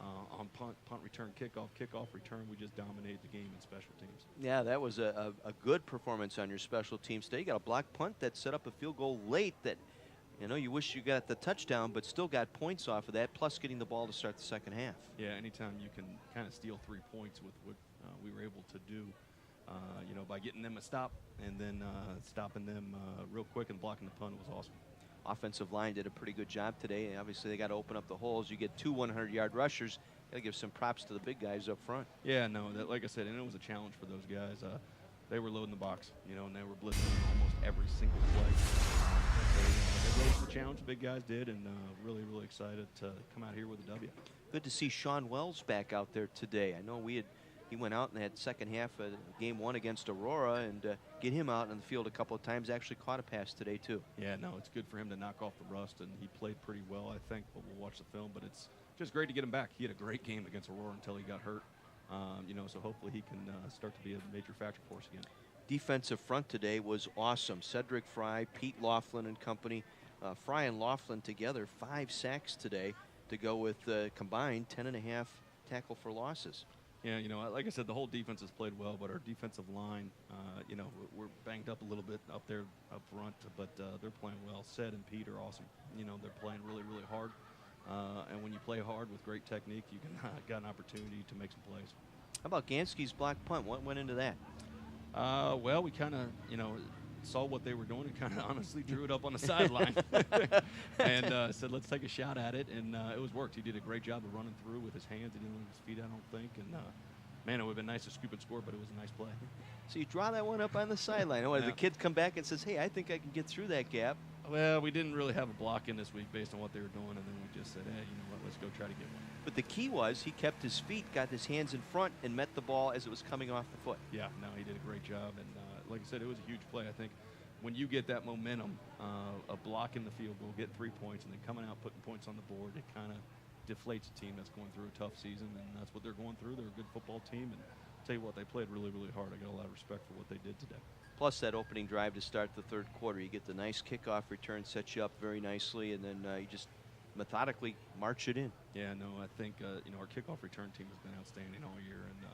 On punt return, kickoff return, we just dominated the game in special teams. Yeah, that was a good performance on your special teams today. You got a block punt that set up a field goal late that, you wish you got the touchdown, but still got points off of that, plus getting the ball to start the second half. Yeah, anytime you can kind of steal 3 points with what we were able to do, by getting them a stop and then stopping them real quick and blocking the punt was awesome. Offensive line did a pretty good job today. Obviously, they got to open up the holes. You get 2 100-yard rushers. Got to give some props to the big guys up front. Yeah, no, like I said, and it was a challenge for those guys. They were loading the box, and they were blitzing almost every single play. They rose to the challenge, the big guys did, and really, really excited to come out here with a W. Good to see Sean Wells back out there today. I know he went out and had second half of game 1 against Aurora, and get him out on the field a couple of times. Actually caught a pass today too. Yeah, no, it's good for him to knock off the rust, and he played pretty well, I think. But we'll watch the film. But it's just great to get him back. He had a great game against Aurora until he got hurt. So hopefully he can start to be a major factor for us again. Defensive front today was awesome. Cedric Fry, Pete Laughlin and company. Fry and Laughlin together, 5 sacks today to go with combined 10.5 tackle for losses. Yeah, like I said, the whole defense has played well, but our defensive line, we're banged up a little bit up there up front, but they're playing well. Ced and Pete are awesome. They're playing really, really hard. And when you play hard with great technique, you can got an opportunity to make some plays. How about Gansky's block punt? What went into that? Well, we kind of, saw what they were doing and kind of honestly drew it up on the sideline and said, let's take a shot at it. And it was worked. He did a great job of running through with his hands. He didn't leave his feet, I don't think. And, man, it would have been nice to scoop and score, but it was a nice play. So you draw that one up on the sideline. Oh, the kid come back and says, hey, I think I can get through that gap. Well, we didn't really have a block in this week based on what they were doing, and then we just said, hey, let's go try to get one. But the key was he kept his feet, got his hands in front, and met the ball as it was coming off the foot. Yeah, no, he did a great job. And like I said, it was a huge play. I think when you get that momentum of blocking the field goal, get 3 points, and then coming out putting points on the board, it kind of deflates a team that's going through a tough season, and that's what they're going through. They're a good football team, and I'll tell you what, they played really, really hard. I got a lot of respect for what they did today. Plus that opening drive to start the third quarter. You get the nice kickoff return, sets you up very nicely, and then you just methodically march it in. Yeah, no, I think our kickoff return team has been outstanding all year, and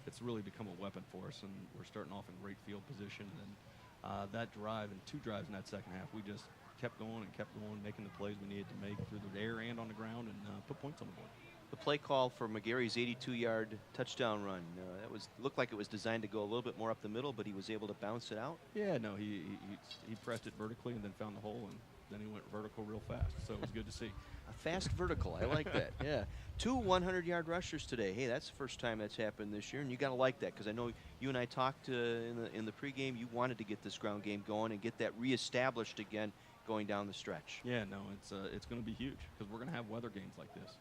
it's really become a weapon for us, and we're starting off in great field position. And that drive and 2 drives in that second half, we just kept going, making the plays we needed to make through the air and on the ground, and put points on the board. The play call for McGarry's 82-yard touchdown run, that looked like it was designed to go a little bit more up the middle, but he was able to bounce it out. Yeah, no, he pressed it vertically and then found the hole, and then he went vertical real fast. So it was good to see. A fast vertical, I like that. Yeah, 2 100-yard rushers today. Hey, that's the first time that's happened this year, and you got to like that because I know you and I talked in the pregame. You wanted to get this ground game going and get that reestablished again going down the stretch. Yeah, no, it's going to be huge because we're going to have weather games like this.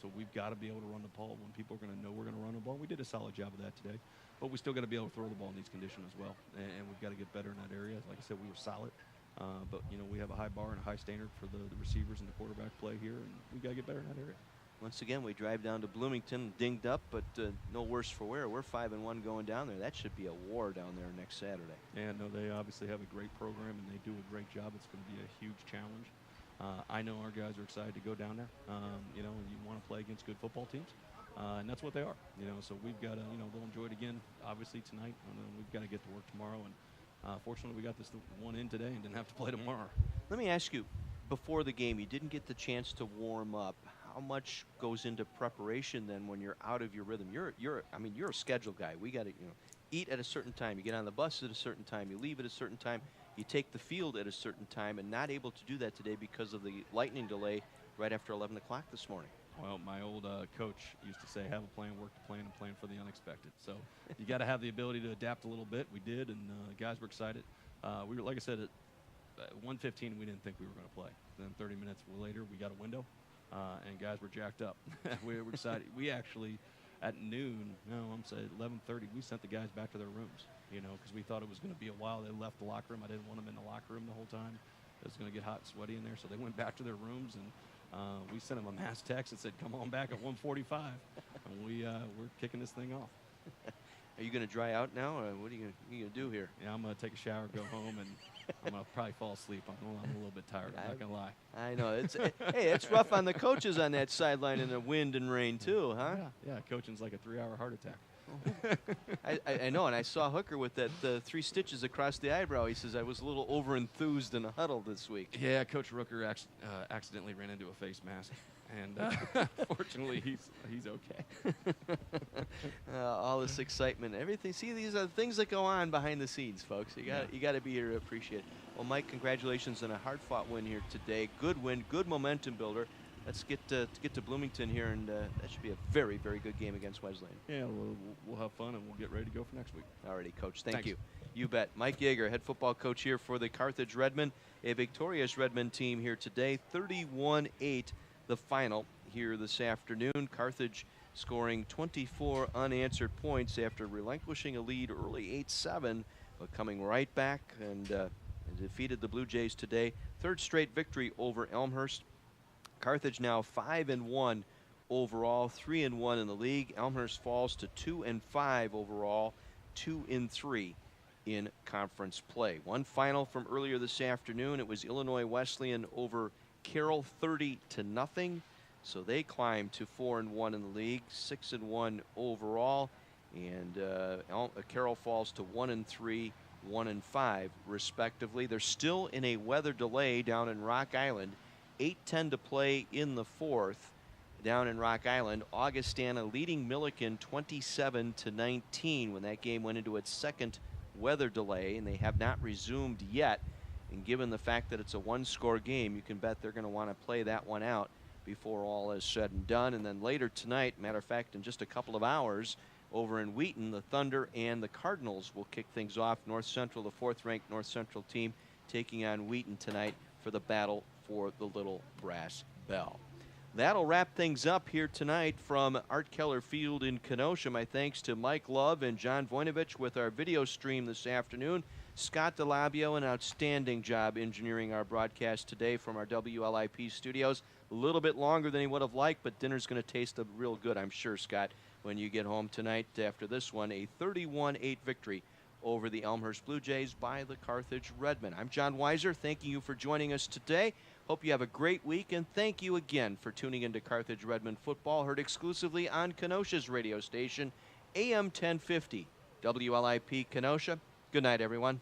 So we've got to be able to run the ball when people are going to know we're going to run the ball. We did a solid job of that today, but we still got to be able to throw the ball in these conditions as well, and we've got to get better in that area. Like I said, we were solid, but we have a high bar and a high standard for the receivers and the quarterback play here, and we've got to get better in that area. Once again, we drive down to Bloomington, dinged up, but no worse for wear. We're 5-1 going down there. That should be a war down there next Saturday. Yeah, no, they obviously have a great program, and they do a great job. It's going to be a huge challenge. I know our guys are excited to go down there, and you want to play against good football teams, and that's what they are, so we've got to, they'll enjoy it again, obviously, tonight, and then we've got to get to work tomorrow, and fortunately, we got this one in today and didn't have to play tomorrow. Let me ask you, before the game, you didn't get the chance to warm up. how much goes into preparation then when you're out of your rhythm? You're a schedule guy. We got to, eat at a certain time. You get on the bus at a certain time. You leave at a certain time. You take the field at a certain time, and not able to do that today because of the lightning delay right after 11 o'clock this morning. Well, my old coach used to say, have a plan, work the plan, and plan for the unexpected. So you got to have the ability to adapt a little bit. We did, and guys were excited. We were, like I said, at 1:15, we didn't think we were going to play. Then 30 minutes later, we got a window, and guys were jacked up. We were excited. We actually, at noon, I'm saying 11:30, we sent the guys back to their rooms, because we thought it was going to be a while. They left the locker room. I didn't want them in the locker room the whole time. It was going to get hot and sweaty in there, so they went back to their rooms, and we sent them a mass text and said, come on back at 1:45, and we're kicking this thing off. Are you going to dry out now, or what are you going to do here? Yeah, I'm going to take a shower, go home, and I'm going to probably fall asleep. I'm a little bit tired. I'm not going to lie. I know. Hey, it's rough on the coaches on that sideline in the wind and rain, too, huh? Yeah, coaching's like a 3-hour heart attack. I know, and I saw Hooker with that 3 stitches across the eyebrow. He says, I was a little over-enthused in a huddle this week. Yeah, Coach Rooker accidentally ran into a face mask, and fortunately, he's okay. All this excitement, everything. See, these are the things that go on behind the scenes, folks. You got to be here to appreciate it. Well, Mike, congratulations on a hard-fought win here today. Good win, good momentum builder. Let's get to Bloomington here, and that should be a very, very good game against Wesleyan. Yeah, we'll have fun, and we'll get ready to go for next week. Alrighty, Coach. Thank Thanks. you. You bet. Mike Yeager, head football coach here for the Carthage Redmen, a victorious Redmen team here today. 31-8, the final here this afternoon. Carthage scoring 24 unanswered points after relinquishing a lead early 8-7, but coming right back and defeated the Blue Jays today. Third straight victory over Elmhurst. Carthage now 5-1 overall, 3-1 in the league. Elmhurst falls to 2-5 overall, 2-3 in conference play. One final from earlier this afternoon. It was Illinois Wesleyan over Carroll, 30-0. So they climb to 4-1 in the league, 6-1 overall, and Carroll falls to 1-3, 1-5 respectively. They're still in a weather delay down in Rock Island. 8:10 to play in the fourth down in Rock Island. Augustana leading Milliken 27-19 when that game went into its second weather delay, and they have not resumed yet. And given the fact that it's a one-score game, you can bet they're going to want to play that one out before all is said and done. And then later tonight, matter of fact, in just a couple of hours, over in Wheaton, the Thunder and the Cardinals will kick things off. North Central, the 4th-ranked North Central team, taking on Wheaton tonight for the battle for the Little Brass Bell. That'll wrap things up here tonight from Art Keller Field in Kenosha. My thanks to Mike Love and John Voinovich with our video stream this afternoon. Scott DeLabio, an outstanding job engineering our broadcast today from our WLIP studios. A little bit longer than he would have liked, but dinner's going to taste real good, I'm sure, Scott, when you get home tonight after this one. A 31-8 victory over the Elmhurst Blue Jays by the Carthage Redmen. I'm John Weiser, thanking you for joining us today. Hope you have a great week, and thank you again for tuning into Carthage Redmen football, heard exclusively on Kenosha's radio station, AM 1050, WLIP Kenosha. Good night, everyone.